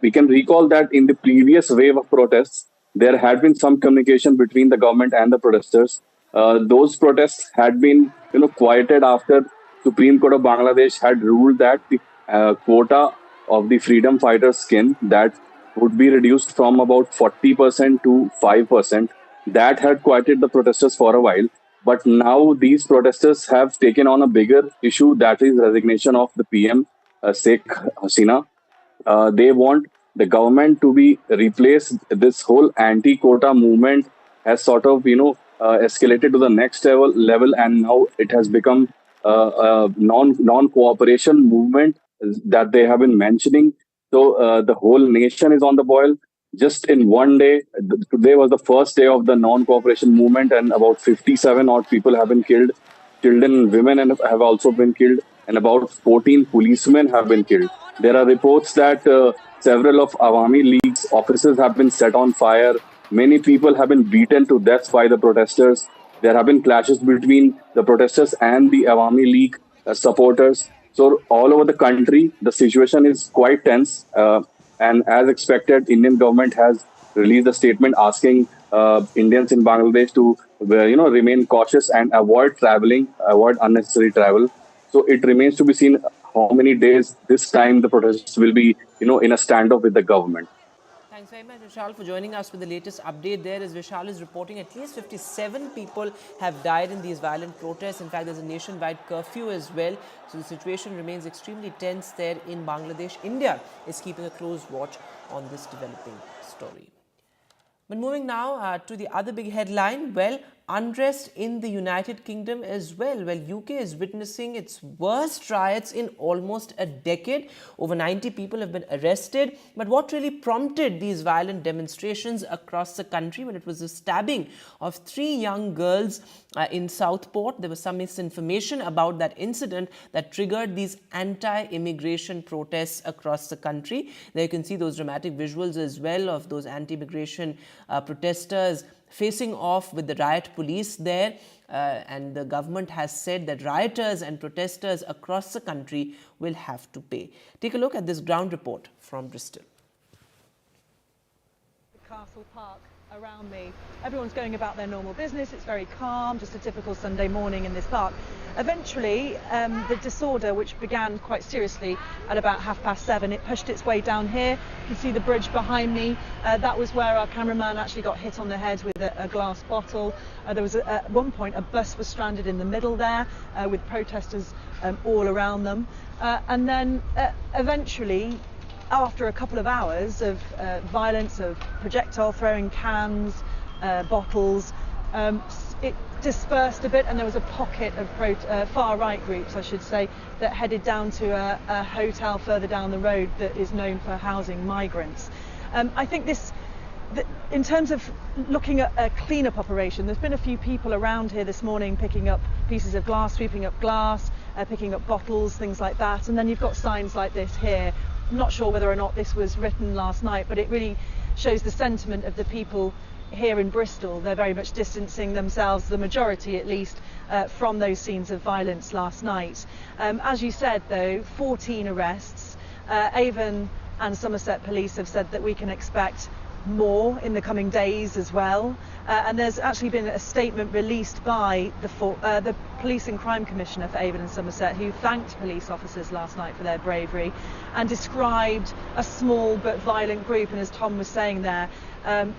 S8: We can recall that in the previous wave of protests, there had been some communication between the government and the protesters. Those protests had been, quieted after Supreme Court of Bangladesh had ruled that the quota of the freedom fighters' skin that would be reduced from about 40% to 5%. That had quieted the protesters for a while. But now these protesters have taken on a bigger issue, that is resignation of the PM, Sheikh Hasina. They want the government to be replaced. This whole anti-quota movement has sort of, escalated to the next level, and now it has become a non-cooperation movement that they have been mentioning. So the whole nation is on the boil. Just in one day, today was the first day of the non-cooperation movement, and about 57 odd people have been killed. Children and women have also been killed, and about 14 policemen have been killed. There are reports that several of Awami League's offices have been set on fire. Many people have been beaten to death by the protesters. There have been clashes between the protesters and the Awami League supporters. So all over the country, the situation is quite tense. And as expected, Indian government has released a statement asking Indians in Bangladesh to, remain cautious and avoid unnecessary travel. So it remains to be seen how many days this time the protests will be, in a standoff with the government.
S15: Thanks very much, Vishal, for joining us with the latest update there. As Vishal is reporting, at least 57 people have died in these violent protests. In fact, there's a nationwide curfew as well. So the situation remains extremely tense there in Bangladesh. India is keeping a close watch on this developing story. But moving now to the other big headline, well, unrest in the United Kingdom as well. Well, UK is witnessing its worst riots in almost a decade. Over 90 people have been arrested. But what really prompted these violent demonstrations across the country? When it was the stabbing of 3 young girls in Southport. There was some misinformation about that incident that triggered these anti-immigration protests across the country. There you can see those dramatic visuals as well of those anti-immigration protesters facing off with the riot police there, and the government has said that rioters and protesters across the country will have to pay. Take a look at this ground report from Bristol.
S18: Castle Park
S3: around me. Everyone's going about their normal business. It's very calm, just a typical Sunday morning in this park. Eventually, the disorder, which began quite seriously at about 7:30, it pushed its way down here. You can see the bridge behind me. That was where our cameraman actually got hit on the head with a glass bottle. There was at one point a bus was stranded in the middle there with protesters all around them. And then eventually, after a couple of hours of violence, of projectile throwing, cans, bottles, it dispersed a bit, and there was a pocket of far-right groups, I should say, that headed down to a hotel further down the road that is known for housing migrants. I think in terms of looking at a clean-up operation, there's been a few people around here this morning picking up pieces of glass, sweeping up glass, picking up bottles, things like that, and then you've got signs like this here. I'm not sure whether or not this was written last night, but it really shows the sentiment of the people here in Bristol. They're very much distancing themselves, the majority at least, from those scenes of violence last night. As you said, though, 14 arrests. Avon and Somerset Police have said that we can expect more in the coming days as well. And there's actually been a statement released by the Police and Crime Commissioner for Avon and Somerset, who thanked police officers last night for their bravery and described a small but violent group. And as Tom was saying there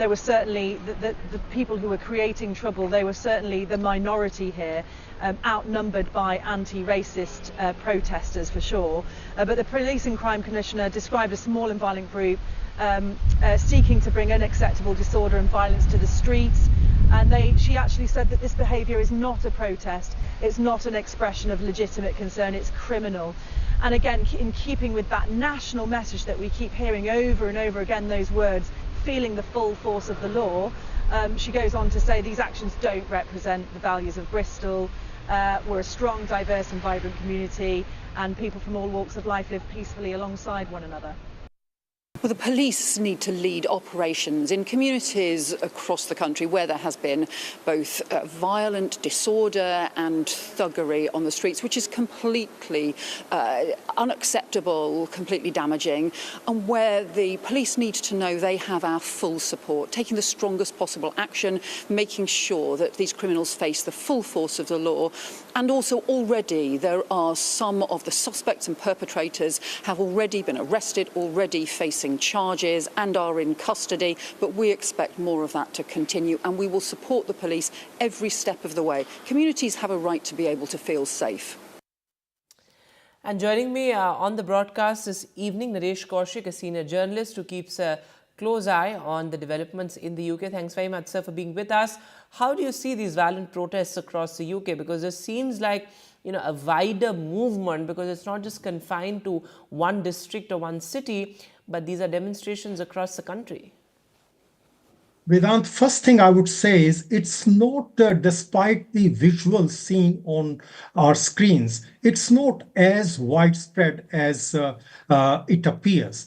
S3: were certainly the people who were creating trouble. They were certainly the minority here, outnumbered by anti-racist protesters for sure. But the Police and Crime Commissioner described a small and violent group seeking to bring unacceptable disorder and violence to the streets, and she actually said that this behaviour is not a protest, it's not an expression of legitimate concern, it's criminal. And again, in keeping with that national message that we keep hearing over and over again, those words, feeling the full force of the law, she goes on to say these actions don't represent the values of Bristol. We're a strong, diverse and vibrant community, and people from all walks of life live peacefully alongside one another.
S17: Well, the police need to lead operations in communities across the country where there has been both violent disorder and thuggery on the streets, which is completely unacceptable, completely damaging, and where the police need to know they have our full support, taking the strongest possible action, making sure that these criminals face the full force of the law. And also already there are some of the suspects and perpetrators have already been arrested, already facing charges and are in custody, but we expect more of that to continue, and we will support the police every step of the way. Communities have a right to be able to feel safe.
S15: And joining me on the broadcast this evening, Naresh Kaushik, a senior journalist who keeps a close eye on the developments in the UK. Thanks very much, sir, for being with us. How do you see these violent protests across the UK? Because it seems like a wider movement, because it's not just confined to one district or one city, but these are demonstrations across the country.
S18: Vedant, first thing I would say is it's not, despite the visuals seen on our screens, it's not as widespread as it appears.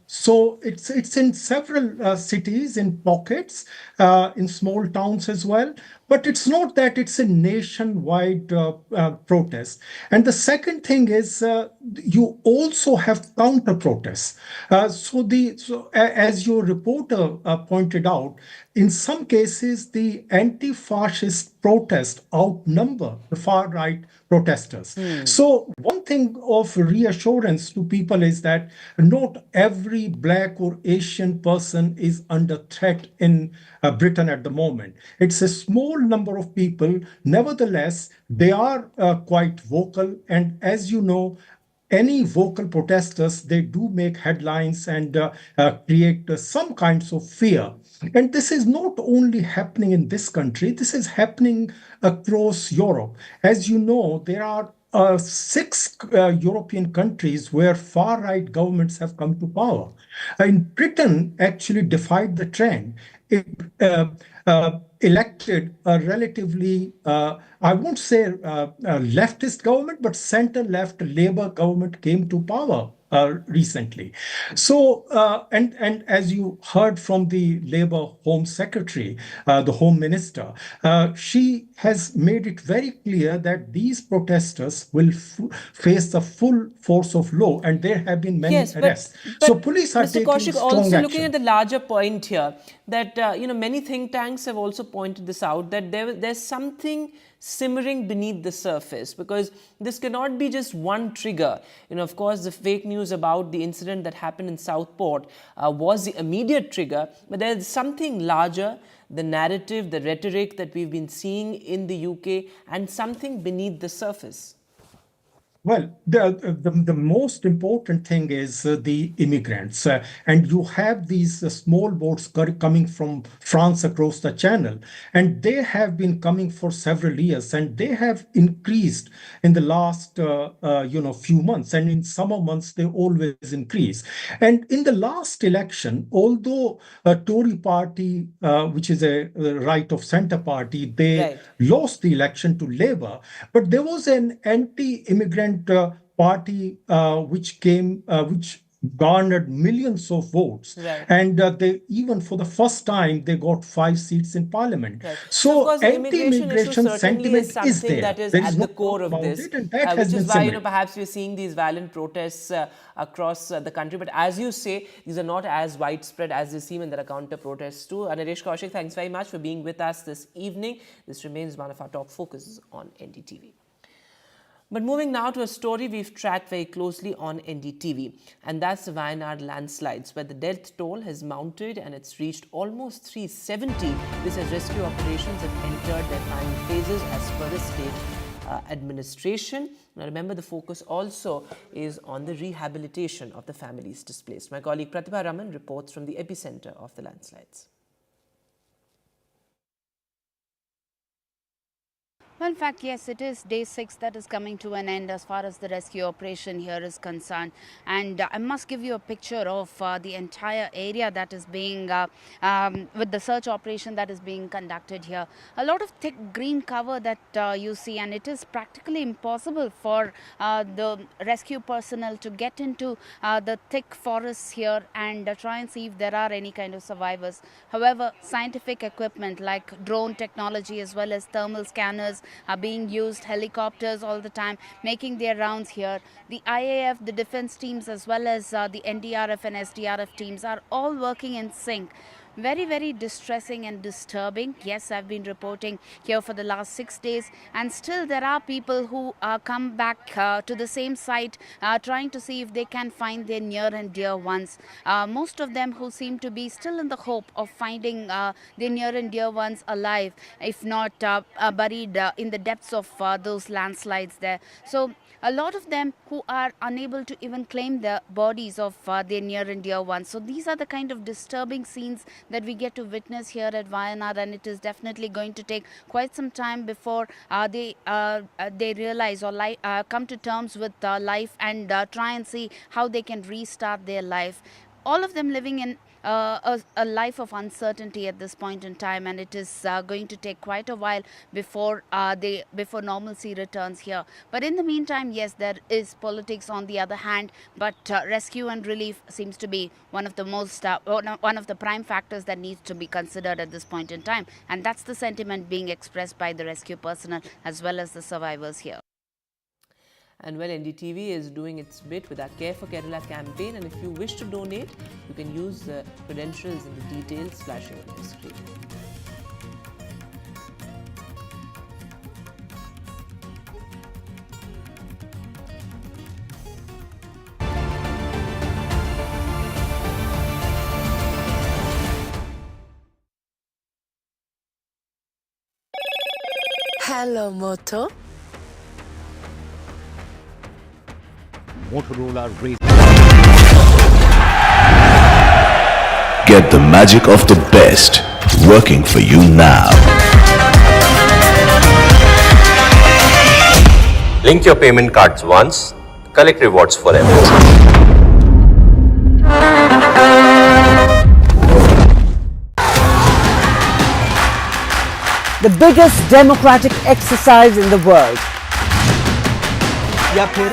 S18: So it's in several cities, in pockets, in small towns as well. But it's not that it's a nationwide protest. And the second thing is you also have counter protests. So as your reporter pointed out, in some cases the anti-fascist protests outnumber the far-right protesters. So one thing of reassurance to people is that not every Black or Asian person is under threat in Britain at the moment. It's a small number of people. Nevertheless, they are quite vocal. And as you know, any vocal protesters, they do make headlines and create some kinds of fear. And this is not only happening in this country, this is happening across Europe. As you know, there are 6 European countries where far-right governments have come to power. And Britain actually defied the trend. It elected a relatively, I won't say a leftist government, but center-left Labour government came to power recently. So, and as you heard from the Labour Home Secretary, the Home Minister, she has made it very clear that these protesters will face the full force of law, and there have been many arrests. So police are
S15: Mr.
S18: taking
S15: Kaushik,
S18: strong
S15: also
S18: action.
S15: looking at the larger point here, that many think tanks have also pointed this out, that there's something simmering beneath the surface, because this cannot be just one trigger. Of course, the fake news about the incident that happened in Southport was the immediate trigger, but there's something larger, the narrative, the rhetoric that we've been seeing in the UK, and something beneath the surface.
S18: Well, the most important thing is the immigrants. And you have these small boats coming from France across the channel. And they have been coming for several years. And they have increased in the last few months. And in summer months, they always increase. And in the last election, although a Tory party, which is a right of centre party, they lost the election to Labour. But there was an anti-immigrant party which garnered millions of votes, and they even for the first time they got 5 seats in parliament. So
S15: of course, the
S18: anti-immigration sentiment
S15: is something
S18: there.
S15: that is
S18: There
S15: at
S18: no
S15: the core of
S18: doubt
S15: this,
S18: it, and that
S15: which
S18: has
S15: is
S18: been
S15: why
S18: simmered.
S15: perhaps we're seeing these violent protests across the country. But as you say, these are not as widespread as they seem, and there are counter protests too. Naresh Kaushik, thanks very much for being with us this evening. This remains one of our top focuses on NDTV. But moving now to a story we've tracked very closely on NDTV, and that's the Wayanad landslides, where the death toll has mounted and it's reached almost 370. This as rescue operations have entered their final phases as per the state administration. Now remember, the focus also is on the rehabilitation of the families displaced. My colleague Pratibha Raman reports from the epicenter of the landslides.
S13: Well, in fact, yes, it is day 6 that is coming to an end as far as the rescue operation here is concerned. And I must give you a picture of the entire area that is being, with the search operation that is being conducted here. A lot of thick green cover that you see, and it is practically impossible for the rescue personnel to get into the thick forests here and try and see if there are any kind of survivors. However, scientific equipment like drone technology as well as thermal scanners are being used, helicopters all the time making their rounds here. The IAF, the defense teams as well as the NDRF and SDRF teams are all working in sync. Very, very distressing and disturbing. Yes, I've been reporting here for the last 6 days, and still there are people who come back to the same site trying to see if they can find their near and dear ones. Most of them who seem to be still in the hope of finding their near and dear ones alive, if not buried in the depths of those landslides there. So a lot of them who are unable to even claim the bodies of their near and dear ones. So these are the kind of disturbing scenes that we get to witness here at Wayanad, and it is definitely going to take quite some time before they realize or come to terms with life and try and see how they can restart their life. All of them living in a life of uncertainty at this point in time, and it is going to take quite a while before normalcy returns here. But in the meantime, yes, there is politics on the other hand, but rescue and relief seems to be one of the most one of the prime factors that needs to be considered at this point in time, and that's the sentiment being expressed by the rescue personnel as well as the survivors here.
S15: And well, NDTV is doing its bit with our Care for Kerala campaign, and if you wish to donate, you can use the credentials and the details flashing on your screen.
S19: Hello, Moto.
S9: Motorola Razr.
S20: Get the magic of the best working for you now.
S21: Link your payment cards once, collect rewards forever.
S14: The biggest democratic exercise in the world.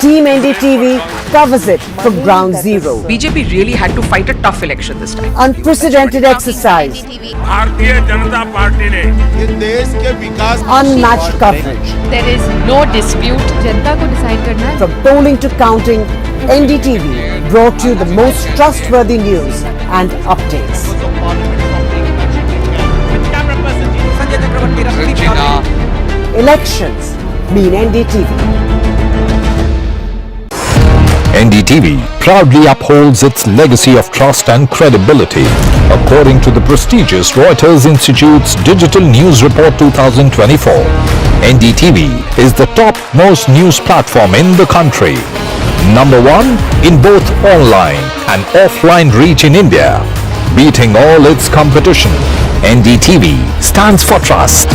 S14: Team NDTV covers it from ground zero.
S7: BJP really had to fight a tough election this time.
S14: Unprecedented exercise.
S10: Bharatiya Janata party ने ये देश के विकास
S14: Unmatched coverage.
S24: There is no dispute. जनता को decide करना है.
S14: From polling to counting, NDTV brought you the most trustworthy news and updates. Elections mean NDTV.
S9: NDTV proudly upholds its legacy of trust and credibility. According to the prestigious Reuters Institute's Digital News Report 2024, NDTV is the top-most news platform in the country. Number one in both online and offline reach in India. Beating all its competition, NDTV stands for trust.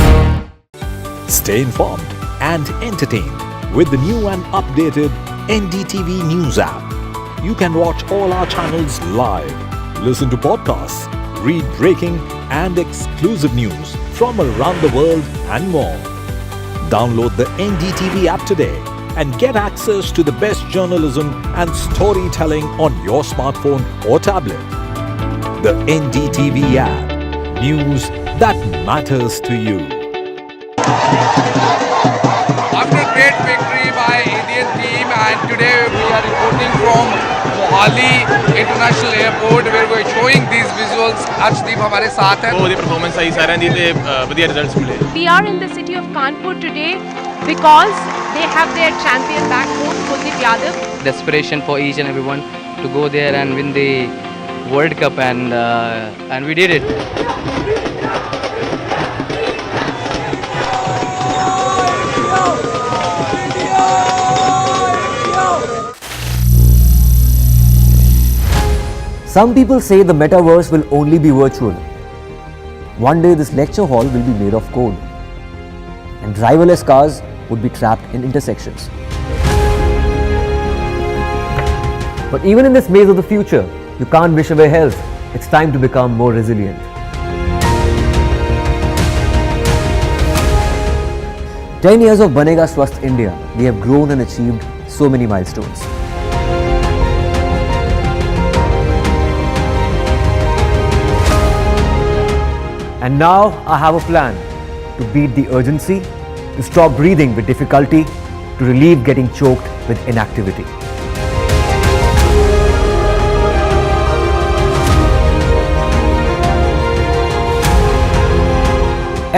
S9: Stay informed and entertained with the new and updated NDTV News app. You can watch all our channels live, listen to podcasts, read breaking and exclusive news from around the world and more. Download the NDTV app today and get access to the best journalism and storytelling on your smartphone or tablet. The NDTV app. News that matters to you.
S6: After a great victory by Indian team, and today we are reporting from Awami International Airport where we are showing these visuals. Arshdeep हमारे साथ हैं.
S10: बहुत ही performance आई सारे दी थे बढ़िया results मिले.
S24: We are in the city of Kanpur today because they have their champion back home, Kuldeep Yadav.
S11: Desperation for each and everyone to go there and win the World Cup, and we did it.
S4: Some people say the metaverse will only be virtual. One day this lecture hall will be made of code, and driverless cars would be trapped in intersections. But even in this maze of the future, you can't wish away health. It's time to become more resilient. "10 years of Banega Swasth India, we have grown and achieved so many milestones. And now I have a plan to beat the urgency, to stop breathing with difficulty, to relieve getting choked with inactivity.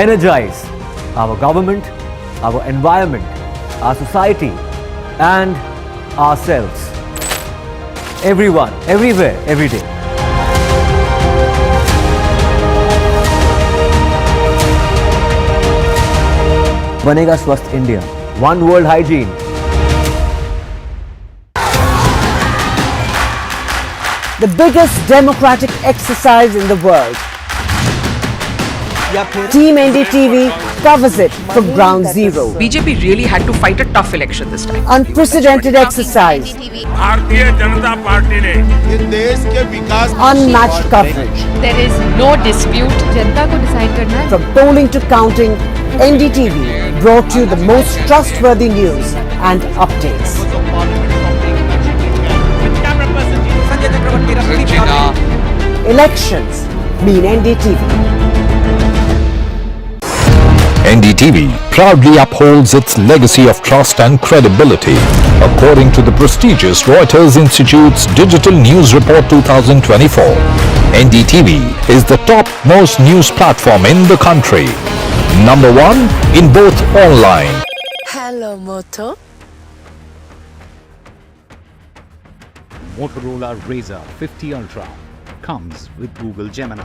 S4: Energize our government, our environment, our society and ourselves. Everyone, everywhere, every day. Banega Swasth India. One world hygiene.
S14: The biggest democratic exercise in the world. Team NDTV covers it from ground zero.
S7: BJP really had to fight a tough election this time.
S14: Unprecedented exercise.
S10: Bharatiya Janata party ने ये देश के विकास
S14: Unmatched coverage.
S24: There is no dispute. जनता को decide करना है.
S14: From polling to counting, NDTV brought you the most trustworthy news and updates. Elections mean NDTV.
S9: NDTV proudly upholds its legacy of trust and credibility. According to the prestigious Reuters Institute's Digital News Report 2024, NDTV is the top-most news platform in the country. Number one in both online.
S19: Hello, Moto.
S5: Motorola Razr 50 Ultra comes with Google Gemini.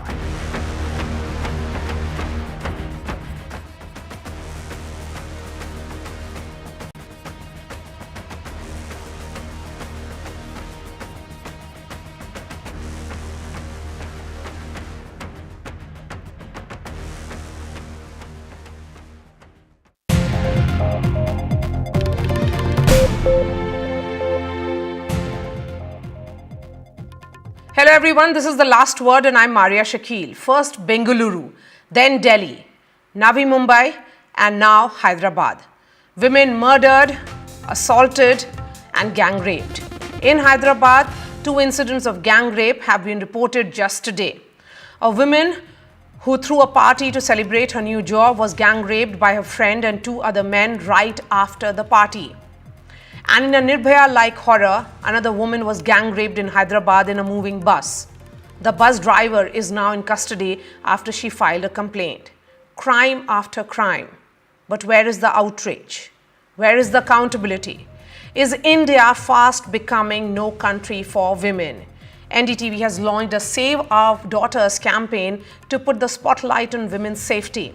S24: Hello everyone, this is The Last Word and I'm Maria Shakil. First Bengaluru, then Delhi, Navi Mumbai and now Hyderabad. Women murdered, assaulted and gang raped. In Hyderabad, 2 incidents of gang rape have been reported just today. A woman who threw a party to celebrate her new job was gang raped by her friend and 2 other men right after the party. And in a Nirbhaya-like horror, another woman was gang raped in Hyderabad in a moving bus. The bus driver is now in custody after she filed a complaint. Crime after crime. But where is the outrage? Where is the accountability? Is India fast becoming no country for women? NDTV has launched a Save Our Daughters campaign to put the spotlight on women's safety.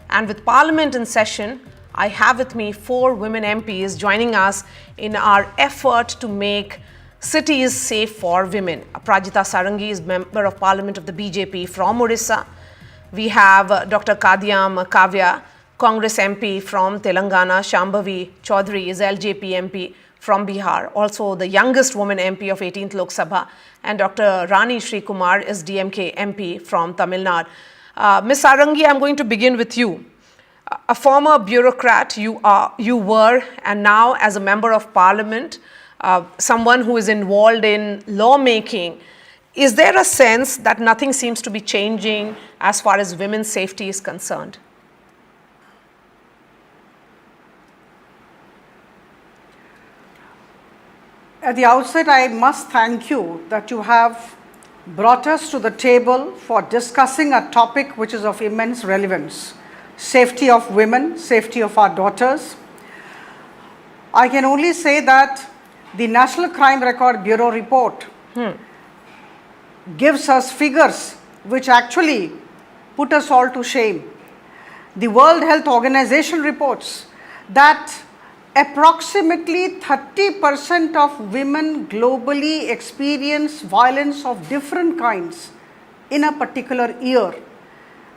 S24: And with Parliament in session, I have with me 4 women MPs joining us in our effort to make cities safe for women. Aprajita Sarangi is Member of Parliament of the BJP from Orissa. We have Dr. Kadiyam Kavya, Congress MP from Telangana. Shambhavi Chaudhary is LJP MP from Bihar, also the youngest woman MP of 18th Lok Sabha, and Dr. Rani Sri Kumar is DMK MP from Tamil Nadu. Ms. Sarangi, I'm going to begin with you. A former bureaucrat you were, and now as a member of Parliament, someone who is involved in lawmaking, is there a sense that nothing seems to be changing as far as women's safety is concerned?
S2: At the outset, I must thank you that you have brought us to the table for discussing a topic which is of immense relevance: safety of women, safety of our daughters. I can only say that the National Crime Record Bureau report gives us figures which actually put us all to shame. The World Health Organization reports that approximately 30% of women globally experience violence of different kinds in a particular year.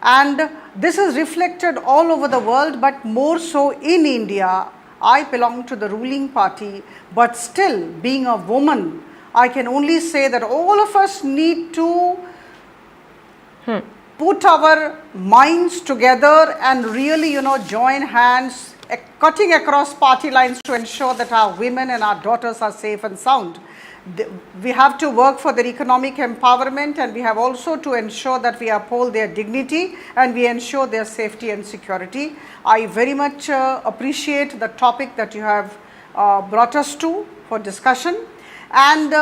S2: And this is reflected all over the world, but more so in India. I belong to the ruling party, but still, being a woman, I can only say that all of us need to put our minds together and really, join hands, cutting across party lines to ensure that our women and our daughters are safe and sound. We have to work for their economic empowerment, and we have also to ensure that we uphold their dignity and we ensure their safety and security. I very much appreciate the topic that you have brought us to for discussion. And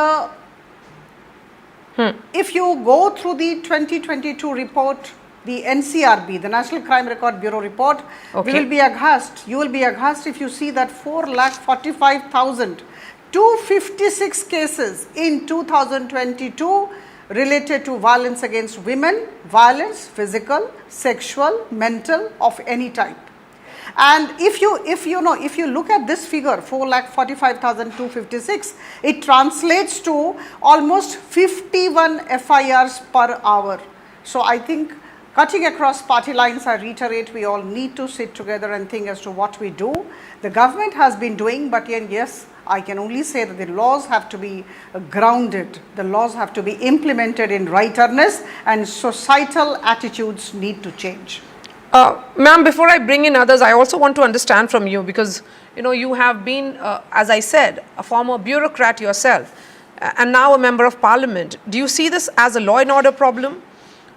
S2: if you go through the 2022 report, the NCRB, the National Crime Record Bureau report, you will be aghast if you see that 4,45,256 cases in 2022 related to violence against women, violence, physical, sexual, mental, of any type. And if you look at this figure, 4,45,256, it translates to almost 51 FIRs per hour. So I think, cutting across party lines, I reiterate, we all need to sit together and think as to what we do. The government has been doing, but yes, I can only say that the laws have to be grounded. The laws have to be implemented in right earnest, and societal attitudes need to change.
S24: Ma'am, before I bring in others, I also want to understand from you, because you have been, as I said, a former bureaucrat yourself, and now a member of Parliament. Do you see this as a law and order problem,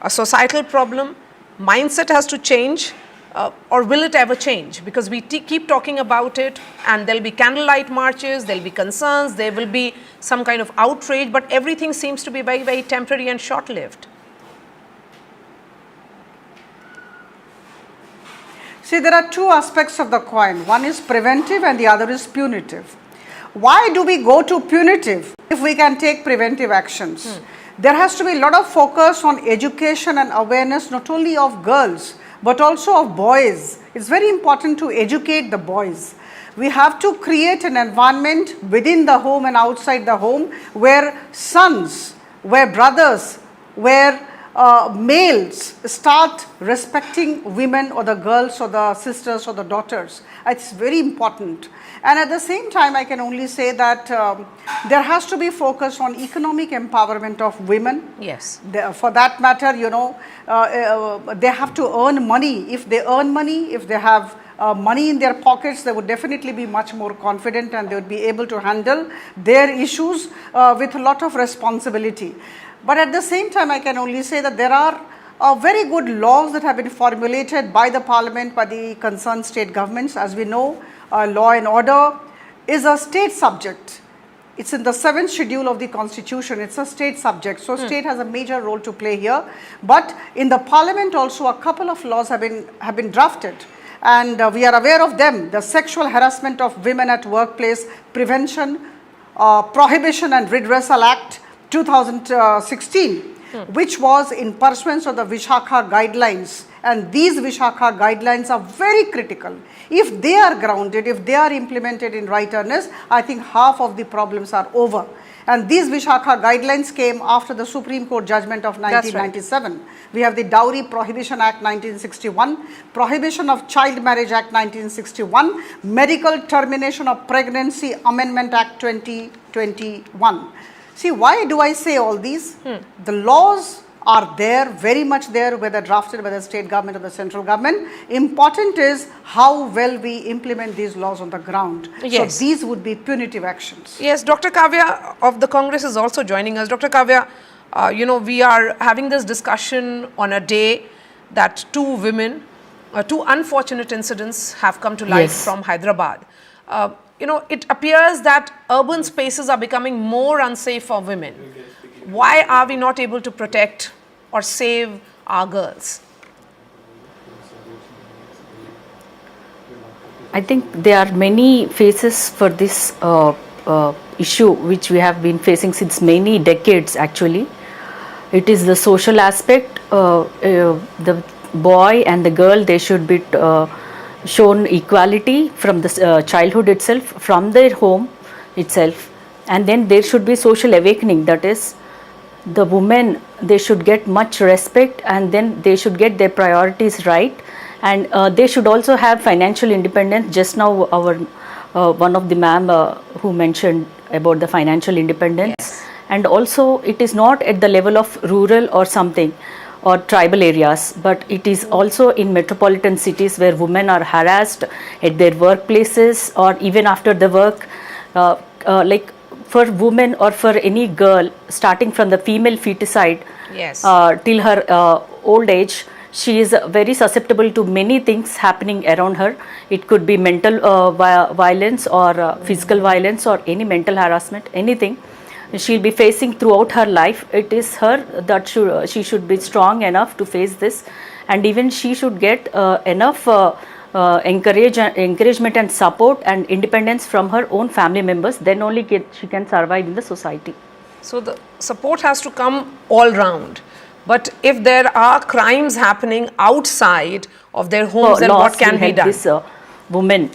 S24: a societal problem? Mindset has to change, or will it ever change? Because we keep talking about it, and there'll be candlelight marches, there'll be concerns, there will be some kind of outrage, but everything seems to be very, very temporary and short-lived.
S2: See, there are 2 aspects of the coin. One is preventive and the other is punitive. Why do we go to punitive if we can take preventive actions? There has to be a lot of focus on education and awareness, not only of girls, but also of boys. It's very important to educate the boys. We have to create an environment within the home and outside the home where sons, where brothers, where males start respecting women, or the girls, or the sisters, or the daughters. It's very important. And at the same time, I can only say that there has to be focus on economic empowerment of women.
S24: Yes.
S2: For that matter, they have to earn money. If they earn money, if they have money in their pockets, they would definitely be much more confident and they would be able to handle their issues with a lot of responsibility. But at the same time, I can only say that there are very good laws that have been formulated by the parliament, by the concerned state governments. As we know, law and order is a state subject. It's in the 7th schedule of the constitution. It's a state subject. So state has a major role to play here. But in the parliament also, a couple of laws have been drafted. And we are aware of them. The Sexual Harassment of Women at Workplace Prevention, Prohibition and Redressal Act 2016, which was in pursuance of the Vishakha guidelines. And these Vishakha guidelines are very critical. If they are grounded, if they are implemented in right earnest, I think half of the problems are over. And these Vishakha guidelines came after the Supreme Court judgment of 1997. Right. We have the Dowry Prohibition Act 1961, Prohibition of Child Marriage Act 1961, Medical Termination of Pregnancy Amendment Act 2021. See, why do I say all these? The laws are there, very much there, whether drafted by the state government or the central government. Important is how well we implement these laws on the ground.
S24: Yes.
S2: So these would be punitive actions.
S24: Yes, Dr. Kavya of the Congress is also joining us. Dr. Kavya, we are having this discussion on a day that two unfortunate incidents have come to light from Hyderabad. It appears that urban spaces are becoming more unsafe for women. Why are we not able to protect or save our girls?
S12: I think there are many faces for this issue which we have been facing since many decades actually. It is the social aspect, the boy and the girl, they should be shown equality from the childhood itself, from their home itself, and then there should be social awakening, that is the women, they should get much respect and then they should get their priorities right, and they should also have financial independence. Just now our one of the ma'am who mentioned about the financial independence, and also it is not at the level of rural or something or tribal areas, but it is also in metropolitan cities where women are harassed at their workplaces or even after the work. Like for women or for any girl, starting from the female feticide till her old age, she is very susceptible to many things happening around her. It could be mental violence or physical violence or any mental harassment, anything she'll be facing throughout her life. It is her that she should be strong enough to face this, and even she should get enough encouragement and support and independence from her own family members. Then only she can survive in the society.
S24: So the support has to come all round. But if there are crimes happening outside of their homes, then what can be done?
S12: This women.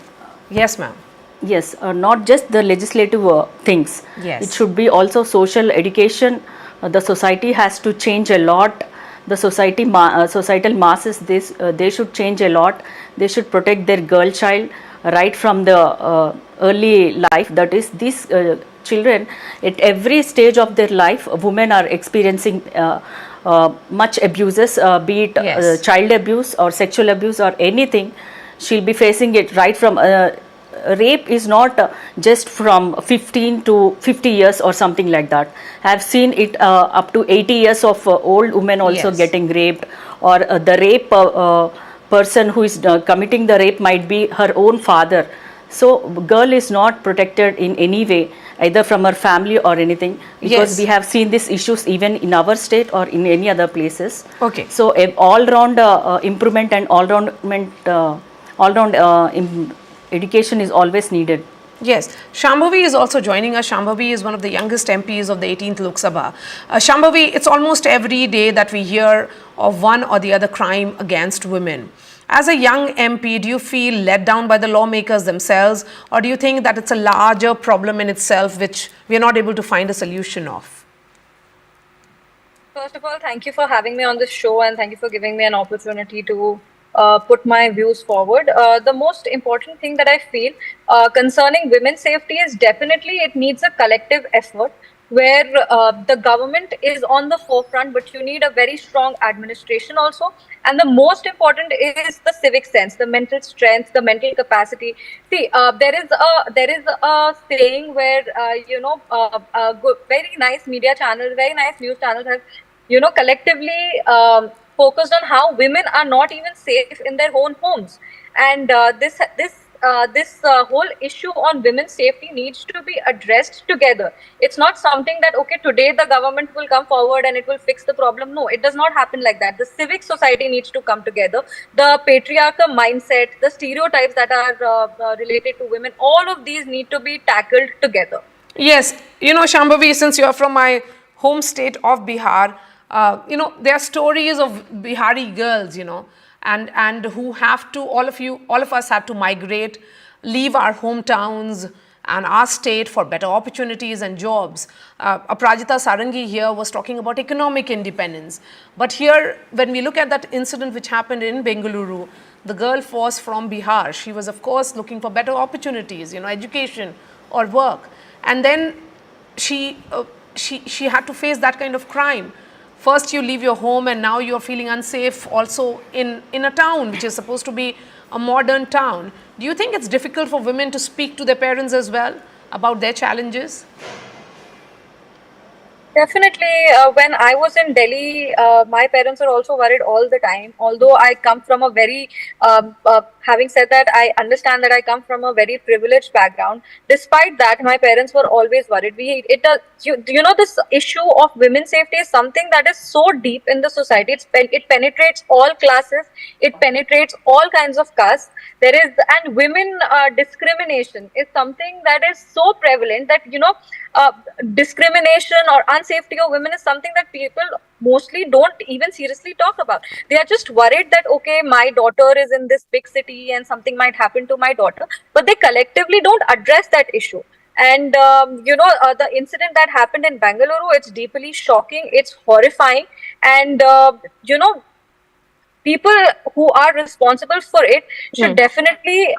S24: Yes, ma'am.
S12: Yes, not just the legislative things.
S24: Yes.
S12: It should be also social education. The society has to change a lot. The societal masses, they should change a lot. They should protect their girl child right from the early life. That is, these children at every stage of their life, women are experiencing much abuses, be it child abuse or sexual abuse or anything. She'll be facing it right from rape is not just from 15 to 50 years or something like that. I have seen it up to 80 years of old women also getting raped, or the rape person who is committing the rape might be her own father. So girl is not protected in any way, either from her family or anything, because we have seen these issues even in our state or in any other places.
S24: Okay.
S12: So all-round improvement and all-round education is always needed.
S24: Yes. Shambhavi is also joining us. Shambhavi is one of the youngest MPs of the 18th Lok Sabha. Shambhavi, it's almost every day that we hear of one or the other crime against women. As a young MP, do you feel let down by the lawmakers themselves, or do you think that it's a larger problem in itself which we are not able to find a solution of?
S16: First of all, thank you for having me on this show, and thank you for giving me an opportunity to put my views forward. The most important thing that I feel concerning women's safety is definitely it needs a collective effort. where the government is on the forefront, but you need a very strong administration also. And the most important is the civic sense, the mental strength, the mental capacity. See, there is a saying where very nice media channels, very nice news channels have collectively focused on how women are not even safe in their own homes, and this whole issue on women's safety needs to be addressed together. It's not something that, okay, today the government will come forward and it will fix the problem. No, it does not happen like that. The civic society needs to come together. The patriarchal mindset, the stereotypes that are related to women, all of these need to be tackled together.
S24: Yes, Shambhavi, since you're from my home state of Bihar, there are stories of Bihari girls, and who have to, all of us have to migrate, leave our hometowns and our state for better opportunities and jobs. Aprajita Sarangi here was talking about economic independence. But here, when we look at that incident which happened in Bengaluru, the girl was from Bihar. She was, of course, looking for better opportunities, education or work. And then she had to face that kind of crime. First you leave your home and now you're feeling unsafe also in a town which is supposed to be a modern town. Do you think it's difficult for women to speak to their parents as well about their challenges?
S16: Definitely. When I was in Delhi, my parents were also worried all the time. Although I come from a very, having said that, I understand that I come from a very privileged background. Despite that, my parents were always worried. This issue of women's safety is something that is so deep in the society. It penetrates all classes. It penetrates all kinds of castes. And women discrimination is something that is so prevalent that, discrimination or unsafety of women is something that people mostly don't even seriously talk about. They are just worried that, okay, my daughter is in this big city and something might happen to my daughter, but they collectively don't address that issue. And, the incident that happened in Bengaluru, it's deeply shocking, it's horrifying, and, people who are responsible for it should definitely,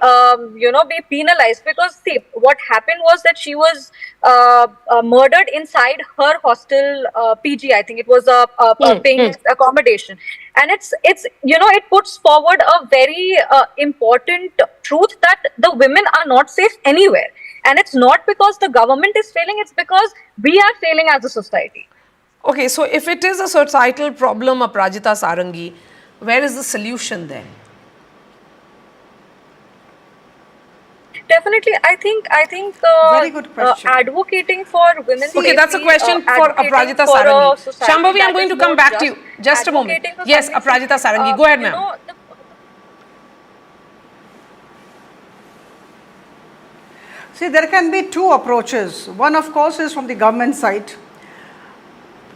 S16: be penalized, because see, what happened was that she was murdered inside her hostel PG. I think it was a paying accommodation, and it puts forward a very important truth that the women are not safe anywhere, and it's not because the government is failing; it's because we are failing as a society.
S24: Okay, so if it is a societal problem, Aprajita Sarangi, where is the solution then?
S16: Definitely, I think.
S2: Very good question.
S16: Advocating for women's
S24: Okay, that's a question for Aprajita Sarangi. Shambhavi, I'm going to come back to you. Just a moment. Yes, Aprajita Sarangi, go ahead, ma'am.
S2: See, there can be two approaches. One, of course, is from the government side.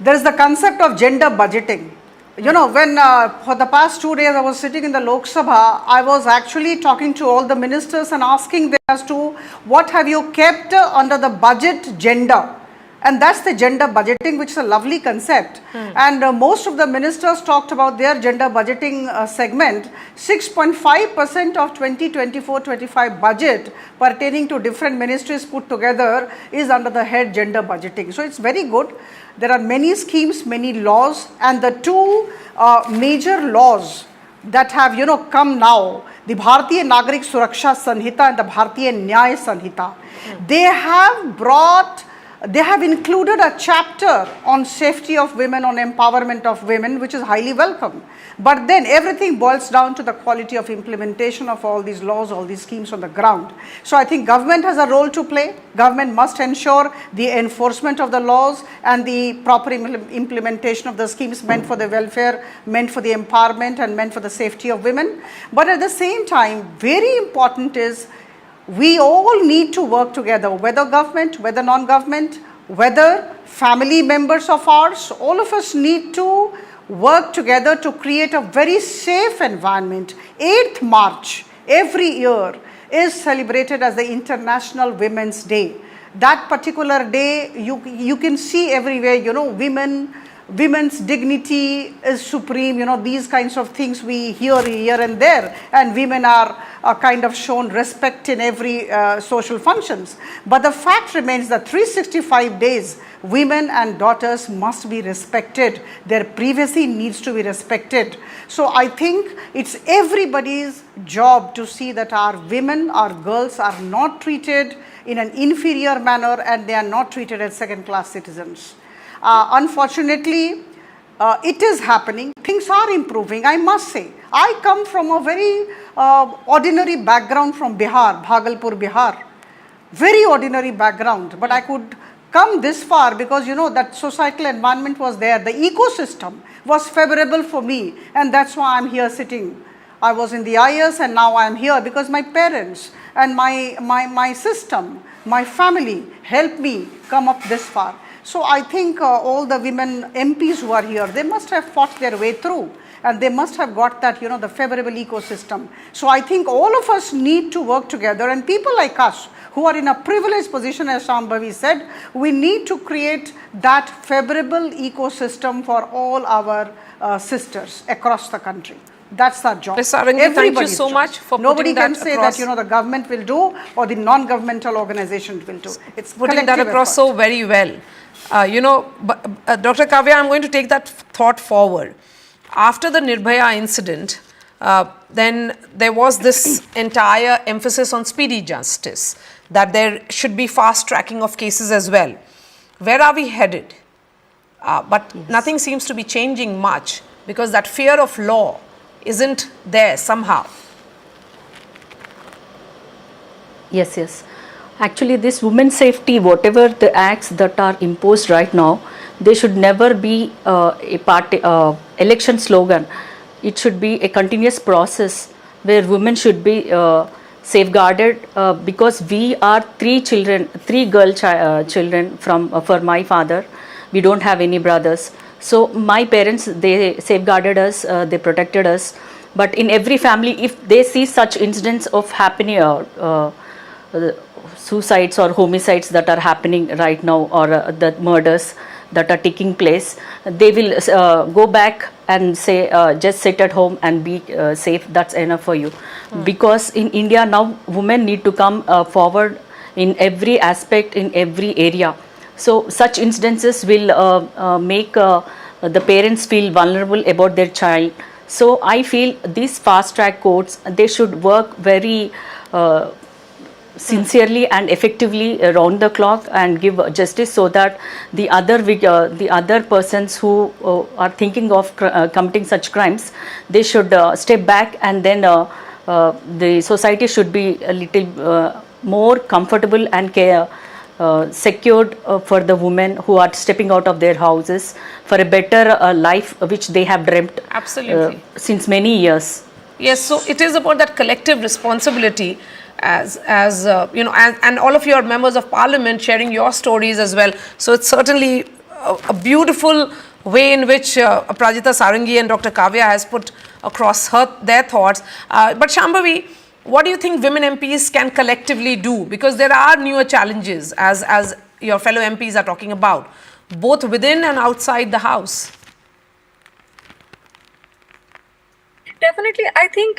S2: There is the concept of gender budgeting. When for the past 2 days I was sitting in the Lok Sabha, I was actually talking to all the ministers and asking them as to what have you kept under the budget gender. And that's the gender budgeting, which is a lovely concept. And most of the ministers talked about their gender budgeting segment. 6.5% of 2024-25 budget pertaining to different ministries put together is under the head gender budgeting. So it's very good. There are many schemes, many laws, and the two major laws that have come now, the Bharatiya Nagarik Suraksha Sanhita and the Bharatiya Nyaya Sanhita, they have included a chapter on safety of women, on empowerment of women, which is highly welcome. But then everything boils down to the quality of implementation of all these laws, all these schemes on the ground. So I think government has a role to play. Government must ensure the enforcement of the laws and the proper implementation of the schemes meant for the welfare, meant for the empowerment, and meant for the safety of women. But at the same time, very important is we all need to work together, whether government, whether non-government, whether family members of ours, all of us need to work together to create a very safe environment. 8th March every year is celebrated as the International Women's Day. That particular day, you can see everywhere, women women's dignity is supreme, these kinds of things we hear here and there, and women are kind of shown respect in every social functions. But the fact remains that 365 days, women and daughters must be respected. Their privacy needs to be respected. So I think it's everybody's job to see that our women, our girls are not treated in an inferior manner and they are not treated as second-class citizens. Unfortunately, it is happening. Things are improving, I must say. I come from a very ordinary background from Bihar, Bhagalpur, Bihar. Very ordinary background, but I could come this far because that societal environment was there. The ecosystem was favorable for me, and that's why I'm here sitting. I was in the IS and now I'm here because my parents and my system, my family helped me come up this far. So I think all the women MPs who are here, they must have fought their way through and they must have got that, the favorable ecosystem. So I think all of us need to work together, and people like us who are in a privileged position, as Shambhavi said, we need to create that favorable ecosystem for all our sisters across the country. That's our job.
S24: Ms. Sarangi, thank you so much for
S2: Nobody
S24: putting
S2: can say that the government will do or the non-governmental organizations will do. It's
S24: putting that across
S2: effort.
S24: so very well. Dr. Kavya, I'm going to take that thought forward. After the Nirbhaya incident, then there was this entire emphasis on speedy justice, that there should be fast tracking of cases as well. Where are we headed? But nothing seems to be changing much because that fear of law isn't there somehow.
S12: Yes. Actually, this women's safety, whatever the acts that are imposed right now, they should never be a party election slogan. It should be a continuous process where women should be safeguarded because we are three girl children for my father. We don't have any brothers. So my parents, they safeguarded us, they protected us. But in every family, if they see such incidents of happening, suicides or homicides that are happening right now, or the murders that are taking place, they will go back and say, just sit at home and be safe, that's enough for you. Because in India now, women need to come forward in every aspect, in every area. So such incidences will make the parents feel vulnerable about their child. So I feel these fast track courts, they should work very sincerely and effectively around the clock and give justice, so that the other persons who are thinking of committing such crimes, they should step back, and then the society should be a little more comfortable and secured for the women who are stepping out of their houses for a better life which they have dreamt since many years.
S24: Yes, so it is about that collective responsibility, as and all of you are members of parliament sharing your stories as well. So it's certainly a beautiful way in which Aprajita Sarangi and Dr. Kavya has put across their thoughts. But Shambhavi, what do you think women MPs can collectively do? Because there are newer challenges, as your fellow MPs are talking about, both within and outside the house.
S16: Definitely, I think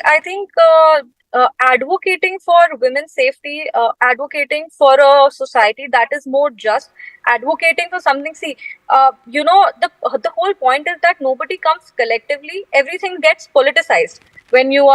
S16: advocating for women's safety, advocating for a society that is more just, advocating for something. See, the whole point is that nobody comes collectively. Everything gets politicized. When you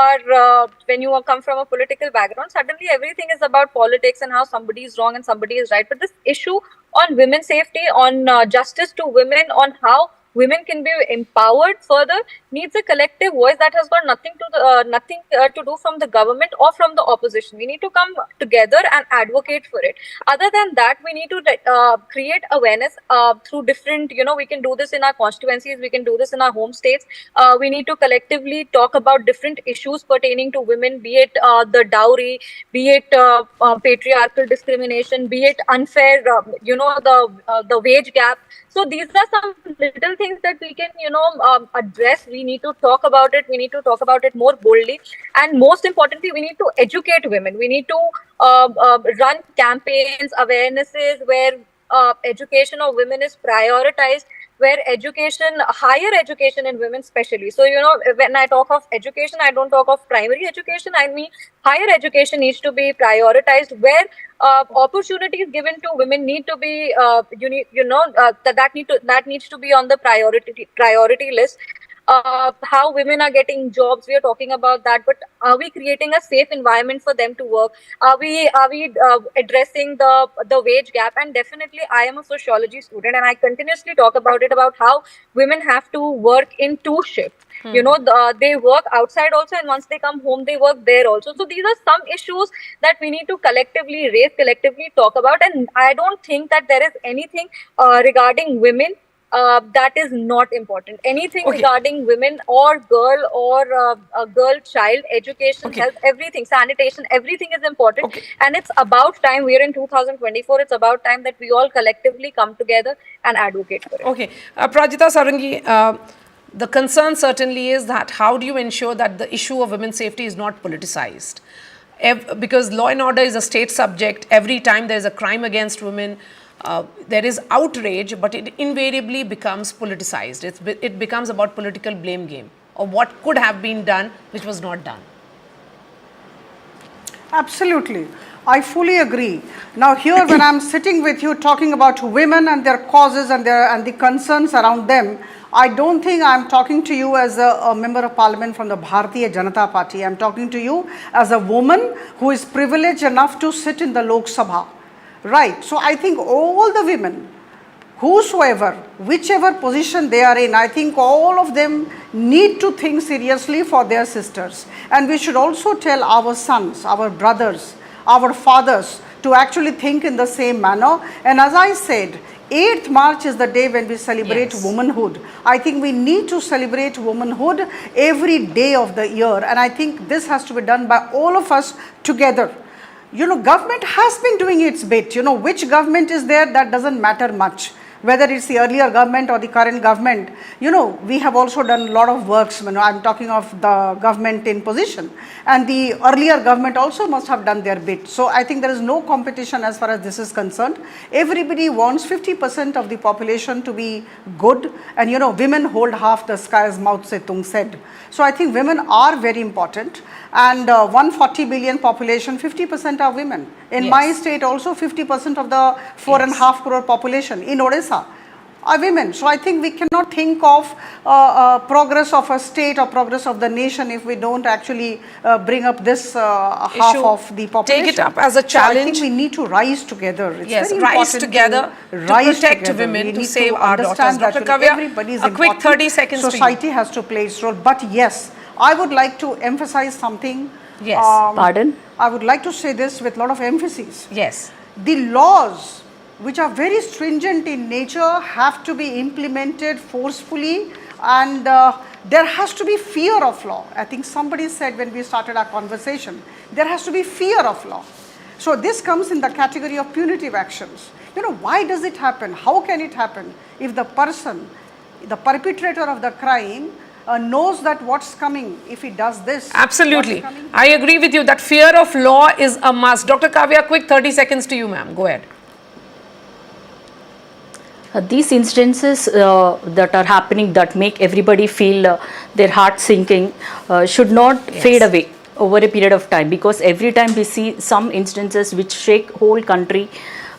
S16: come from a political background, suddenly everything is about politics and how somebody is wrong and somebody is right. But this issue on women's safety, on justice to women, on how women can be empowered further, needs a collective voice that has got nothing to do from the government or from the opposition. We need to come together and advocate for it. Other than that, we need to create awareness through different, we can do this in our constituencies, we can do this in our home states. We need to collectively talk about different issues pertaining to women, be it the dowry, be it patriarchal discrimination, be it unfair, the wage gap. So these are some little things that we can, address. We need to talk about it. We need to talk about it more boldly. And most importantly, we need to educate women. We need to run campaigns, awarenesses where education of women is prioritized, where education, higher education in women especially. So, when I talk of education, I don't talk of primary education. I mean, higher education needs to be prioritized, where opportunities given to women need to be, that needs to be on the priority list. How women are getting jobs, we are talking about that, but are we creating a safe environment for them to work? Are we addressing the wage gap? And definitely, I am a sociology student, and I continuously talk about it, about how women have to work in two shifts. They work outside also, and once they come home, they work there also. So these are some issues that we need to collectively raise, collectively talk about. And I don't think that there is anything regarding women that is not important. Anything regarding women or girl or a girl child, education, health, everything, sanitation, everything is important. And it's about time, we are in 2024, it's about time that we all collectively come together and advocate for it.
S24: Prajita Sarangi, the concern certainly is that how do you ensure that the issue of women's safety is not politicized? Because law and order is a state subject. Every time there is a crime against women, there is outrage, but it invariably becomes politicized. It becomes about political blame game, or what could have been done which was not done.
S2: Absolutely. I fully agree. Now here, when I'm sitting with you talking about women and their causes and the concerns around them, I don't think I'm talking to you as a member of parliament from the Bharatiya Janata Party. I'm talking to you as a woman who is privileged enough to sit in the Lok Sabha. Right. So I think all the women, whosoever, whichever position they are in, I think all of them need to think seriously for their sisters. And we should also tell our sons, our brothers, our fathers to actually think in the same manner. And as I said, 8th March is the day when we celebrate womanhood. I think we need to celebrate womanhood every day of the year. And I think this has to be done by all of us together. Government has been doing its bit. Which government is there, that doesn't matter much. Whether it's the earlier government or the current government, we have also done a lot of works. I'm talking of the government in position. And the earlier government also must have done their bit. So I think there is no competition as far as this is concerned. Everybody wants 50% of the population to be good. And women hold half the sky, as Mao Tse-tung said. So I think women are very important. And 140 billion population, 50% are women. In my state also, 50% of the 4.5 crore population in Odisha are women. So I think we cannot think of progress of a state or progress of the nation if we don't actually bring up this half of the population.
S24: Take it up as a challenge.
S2: So I think we need to rise together. It's very
S24: rise
S2: important
S24: together to protect women, to save our daughters. Dr. Kavya, a quick 30 seconds.
S2: Society has to play its role. But yes, I would like to emphasize something.
S24: Yes.
S12: Pardon?
S2: I would like to say this with a lot of emphasis.
S24: Yes.
S2: The laws, which are very stringent in nature, have to be implemented forcefully, and there has to be fear of law. I think somebody said when we started our conversation, there has to be fear of law. So this comes in the category of punitive actions. Why does it happen? How can it happen? If the person, the perpetrator of the crime, knows that what's coming if he does this.
S24: Absolutely. I agree with you that fear of law is a must. Dr. Kavya, quick 30 seconds to you, ma'am. Go ahead.
S12: These instances that are happening that make everybody feel their heart sinking should not fade away over a period of time, because every time we see some instances which shake whole country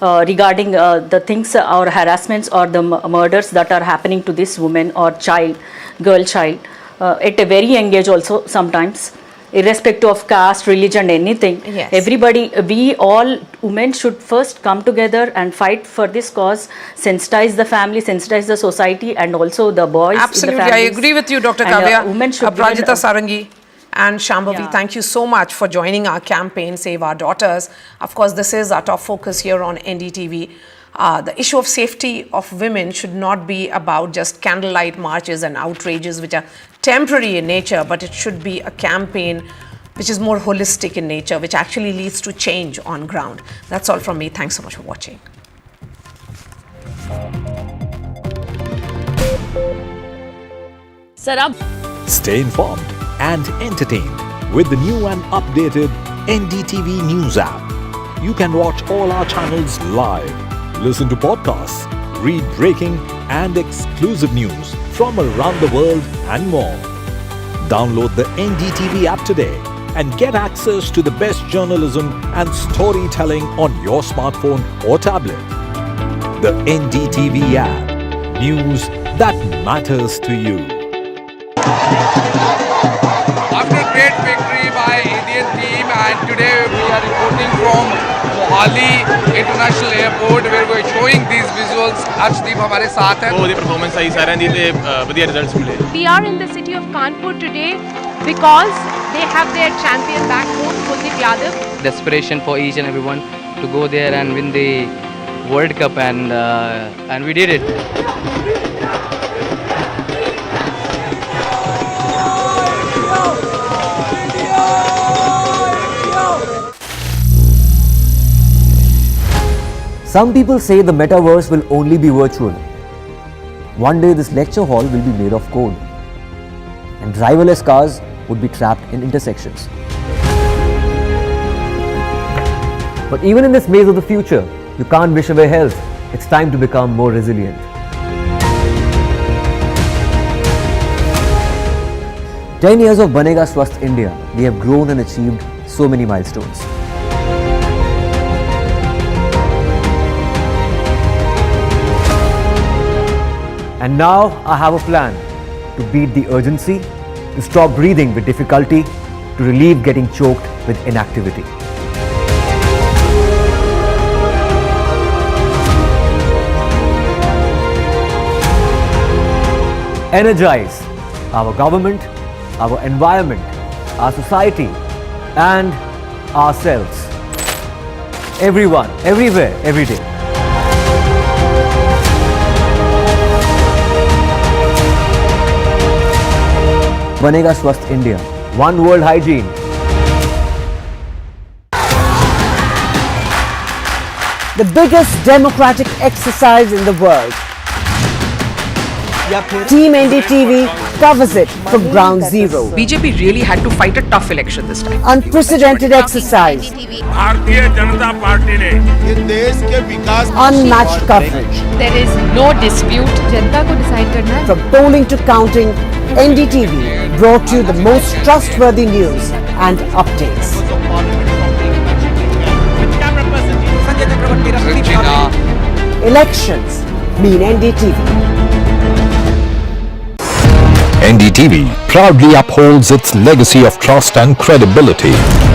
S12: regarding the things or harassments or the murders that are happening to this woman or child, girl child, at a very young age also sometimes, irrespective of caste, religion, anything. Everybody, we all women should first come together and fight for this cause, sensitize the family, sensitize the society, and also the boys.
S24: Absolutely,
S12: in the
S24: I agree with you, Dr. Kavya.
S12: Women should
S24: Prajita Sarangi and Shambhavi, thank you so much for joining our campaign, Save Our Daughters. Of course, this is our top focus here on NDTV. The issue of safety of women should not be about just candlelight marches and outrages which are temporary in nature, but it should be a campaign which is more holistic in nature, which actually leads to change on ground. That's all from me. Thanks so much for watching.
S9: Stay informed and entertained with the new and updated NDTV News app. You can watch all our channels live, listen to podcasts, read breaking and exclusive news from around the world and more. Download the NDTV app today and get access to the best journalism and storytelling on your smartphone or tablet. The NDTV app. News that matters to you.
S6: After a great victory by Indian team, and today we are reporting from Awami International Airport where we are showing these visuals. Arshdeep हमारे साथ हैं.
S1: बहुत performance आई सारे दी थे बढ़िया results मिले.
S24: We are in the city of Kanpur today because they have their champion back home, Kuldeep Yadav.
S11: Desperation for each and everyone to go there and win the World Cup, and we did it.
S4: Some people say the metaverse will only be virtual. One day this lecture hall will be made of code, and driverless cars would be trapped in intersections. But even in this maze of the future, you can't wish away health. It's time to become more resilient. "10 years of Banega Swasth India, we have grown and achieved so many milestones. And now I have a plan to beat the urgency, to stop breathing with difficulty, to relieve getting choked with inactivity. Energize our government, our environment, our society, and ourselves. Everyone, everywhere, every day. Banega Swasth India. One world hygiene.
S14: The biggest democratic exercise in the world. Team NDTV covers it from ground zero.
S7: BJP really had to fight a tough election this time.
S14: Unprecedented exercise.
S10: Bharatiya Janata party ने ये देश के विकास
S14: Unmatched coverage.
S12: There is no dispute. जनता को decide करना है.
S14: From polling to counting, NDTV brought you the most trustworthy news and updates. Elections mean NDTV.
S9: NDTV proudly upholds its legacy of trust and credibility.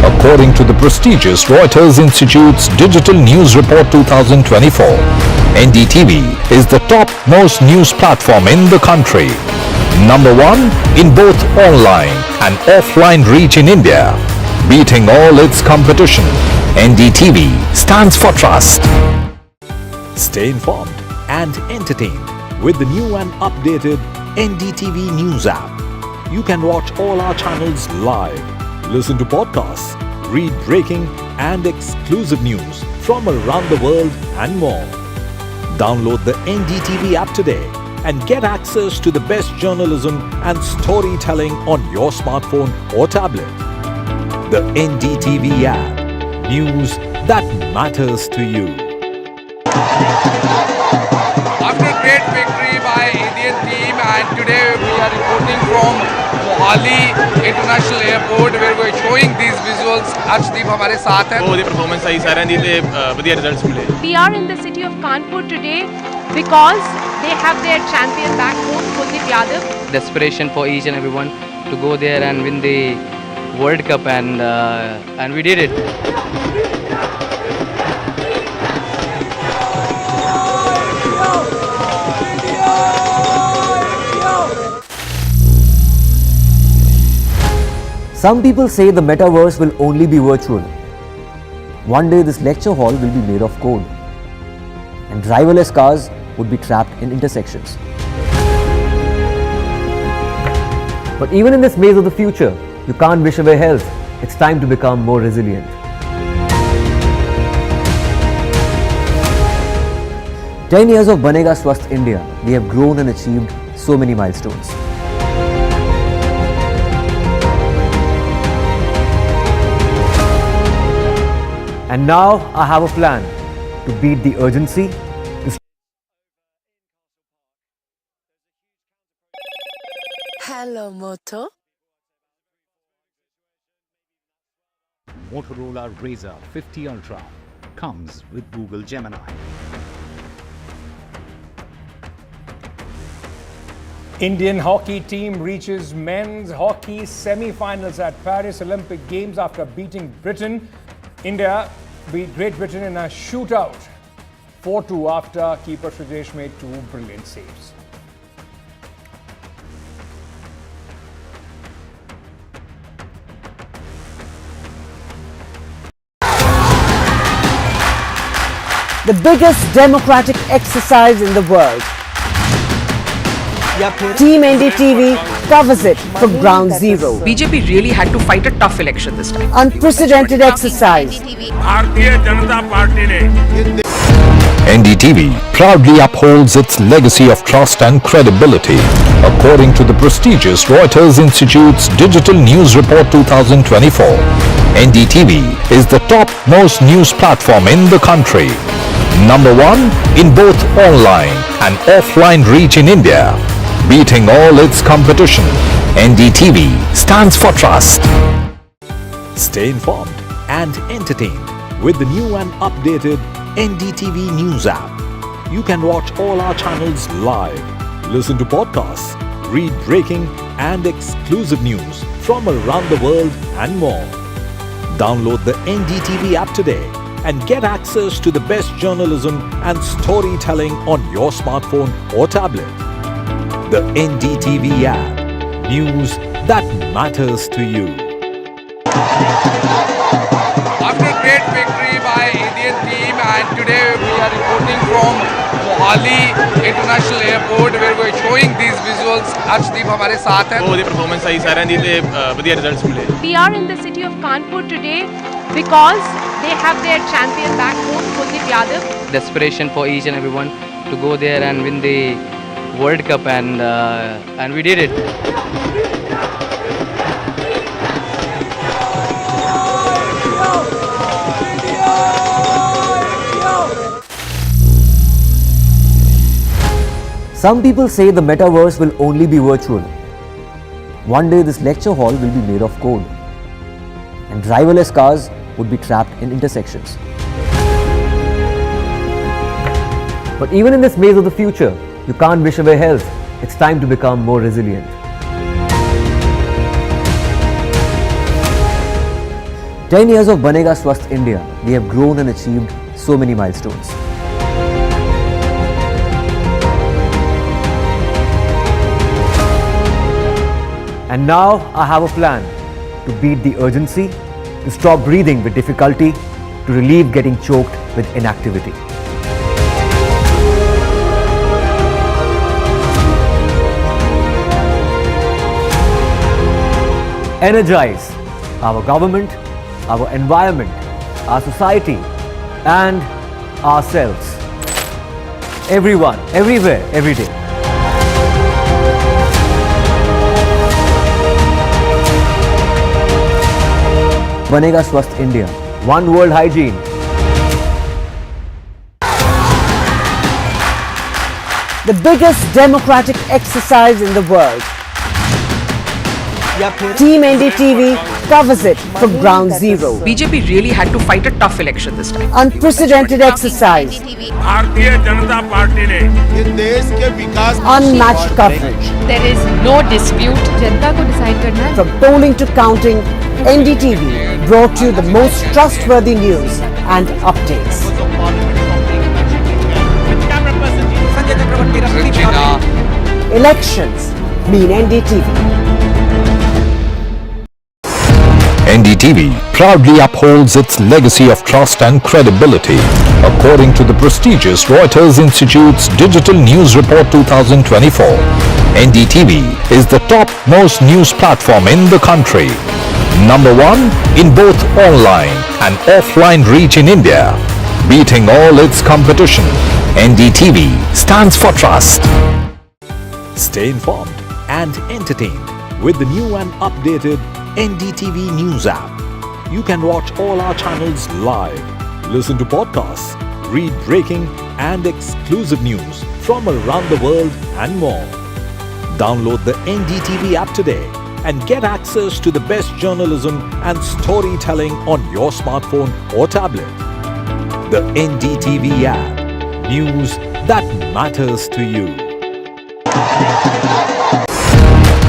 S9: According to the prestigious Reuters Institute's Digital News Report 2024, NDTV is the top-most news platform in the country. Number 1 in both online and offline reach in India. Beating all its competition, NDTV stands for trust. Stay informed and entertained with the new and updated NDTV News app. You can watch all our channels live, listen to podcasts, read breaking and exclusive news from around the world and more. Download the NDTV app today and get access to the best journalism and storytelling on your smartphone or tablet. The NDTV app. News that matters to you.
S6: After a great victory by Indian team, and today we are reporting from Awami International Airport where we are showing these visuals. Arshdeep हमारे साथ हैं.
S1: बहुत performance आई सारे दी थे बढ़िया results मिले.
S24: We are in the city of Kanpur today because they have their champion back home, Kuldeep Yadav.
S11: Desperation for each and everyone to go there and win the World Cup, and we did it.
S4: Some people say the metaverse will only be virtual. One day this lecture hall will be made of code, and driverless cars would be trapped in intersections. But even in this maze of the future, you can't wish away health. It's time to become more resilient. "10 years of Banega Swasth India, we have grown and achieved so many milestones. And now I have a plan to beat the urgency,
S19: Hello, Moto.
S5: Motorola Razr 50 Ultra comes with Google Gemini.
S3: Indian hockey team reaches men's hockey semi-finals at Paris Olympic Games after beating Britain. India beat Great Britain in a shootout 4-2 after keeper Shrijesh made 2 brilliant saves.
S14: The biggest democratic exercise in the world. Team NDTV covers it from ground zero.
S7: BJP really had to fight a tough election this time.
S14: Unprecedented exercise.
S10: Bharatiya Janata party ने
S9: NDTV proudly upholds its legacy of trust and credibility. According to the prestigious Reuters Institute's Digital News Report 2024, NDTV is the top-most news platform in the country. Number 1 in both online and offline reach in India. Beating all its competition, NDTV stands for trust. Stay informed and entertained with the new and updated NDTV News app. You can watch all our channels live, listen to podcasts, read breaking and exclusive news from around the world and more. Download the NDTV app today and get access to the best journalism and storytelling on your smartphone or tablet. The NDTV app. News that matters to you.
S6: After great victory by Indian team, and today we are reporting from Awami International Airport where we are showing these visuals. Arshdeep हमारे साथ हैं.
S1: ਉਹਦੀ performance ਆਈ ਸਾਰਿਆਂ ਦੀ ਤੇ ਵਧੀਆ results ਮਿਲੇ.
S24: We are in the city of Kanpur today because they have their champion back home, Kuldeep Yadav.
S11: Desperation for each and everyone to go there and win the World Cup, and we did it.
S4: Some people say the metaverse will only be virtual. One day this lecture hall will be made of code and driverless cars would be trapped in intersections. But even in this maze of the future, you can't wish away health. It's time to become more resilient. "10 years of Banega Swasth India, we have grown and achieved so many milestones. And now I have a plan to beat the urgency, to stop breathing with difficulty, to relieve getting choked with inactivity. Energize our government, our environment, our society and ourselves. Everyone, everywhere, every day. Banega Swasth India. One world hygiene.
S14: The biggest democratic exercise in the world. Team NDTV covers it from ground zero.
S7: BJP really had to fight a tough election this time.
S14: Unprecedented exercise.
S10: Bharatiya Janata party ने देश के विकास
S14: Unmatched coverage.
S12: There is no dispute. जनता को decide करना है.
S14: From polling to counting, NDTV brought you the most trustworthy news and updates. Elections mean NDTV.
S9: NDTV proudly upholds its legacy of trust and credibility. According to the prestigious Reuters Institute's Digital News Report 2024, NDTV is the top-most news platform in the country. Number 1 in both online and offline reach in India. Beating all its competition, NDTV stands for trust. Stay informed and entertained with the new and updated NDTV News app. You can watch all our channels live, listen to podcasts, read breaking and exclusive news from around the world and more. Download the NDTV app today and get access to the best journalism and storytelling on your smartphone or tablet. The NDTV app. News that matters to you.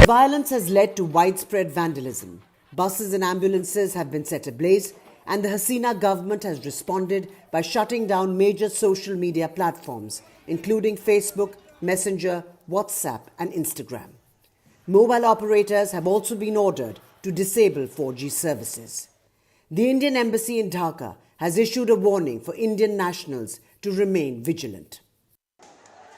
S8: Violence has led to widespread vandalism. Buses and ambulances have been set ablaze, and the Hasina government has responded by shutting down major social media platforms, including Facebook, Messenger, WhatsApp, and Instagram. Mobile operators have also been ordered to disable 4G services. The Indian Embassy in Dhaka has issued a warning for Indian nationals to remain vigilant.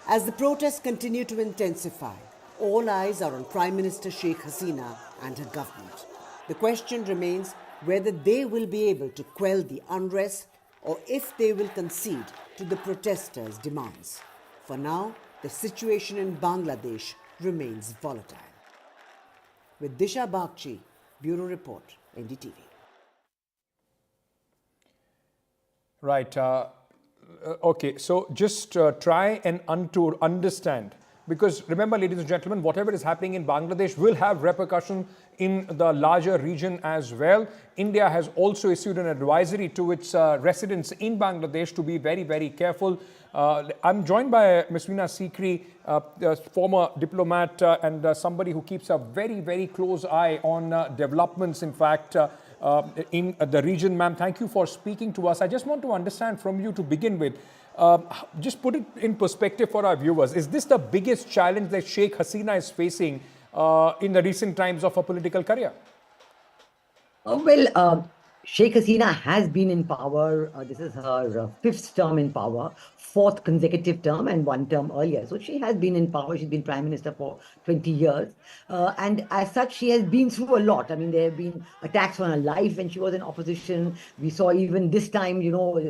S8: As the protests continue to intensify, all eyes are on Prime Minister Sheikh Hasina and her government. The question remains whether they will be able to quell the unrest or if they will concede to the protesters' demands. For now, the situation in Bangladesh remains volatile. With Disha Bagchi, Bureau Report, NDTV.
S3: Right. Okay, so just try and understand. Because remember, ladies and gentlemen, whatever is happening in Bangladesh will have repercussions in the larger region as well. India has also issued an advisory to its residents in Bangladesh to be very, very careful. I'm joined by Ms. Veena Sikri, former diplomat and somebody who keeps a very, very close eye on developments, in fact, in the region. Ma'am, thank you for speaking to us. I just want to understand from you to begin with, just put it in perspective for our viewers. Is this the biggest challenge that Sheikh Hasina is facing in the recent times of her political career?
S17: Sheikh Hasina has been in power. This is her fifth term in power, fourth consecutive term, and one term earlier. So she has been in power. She's been Prime Minister for 20 years. And as such, she has been through a lot. I mean, there have been attacks on her life when she was in opposition. We saw even this time,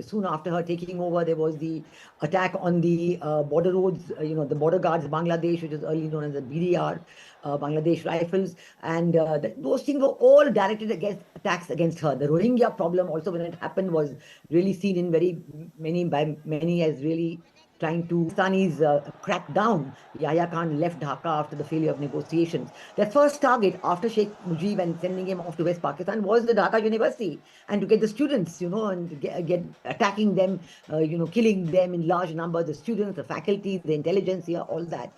S17: soon after her taking over, there was the attack on the border roads, the border guards, Bangladesh, which is early known as the BDR. Bangladesh Rifles, and those things were all directed against attacks against her. The Rohingya problem also, when it happened, was really seen in by many as really trying to Pakistanis crack down. Yahya Khan left Dhaka after the failure of negotiations. Their first target after Sheikh Mujib and sending him off to West Pakistan was the Dhaka University, and to get the students, and get attacking them, killing them in large numbers, the students, the faculty, the intelligentsia, all that.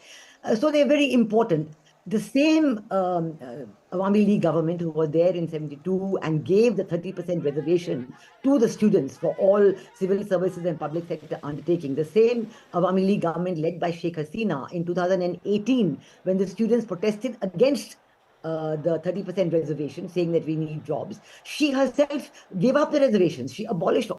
S17: So they're very important. The same Awami League government who was there in 72 and gave the 30% reservation to the students for all civil services and public sector undertaking. The same Awami League government led by Sheikh Hasina in 2018 when the students protested against the 30% reservation, saying that we need jobs. She herself gave up the reservations. She abolished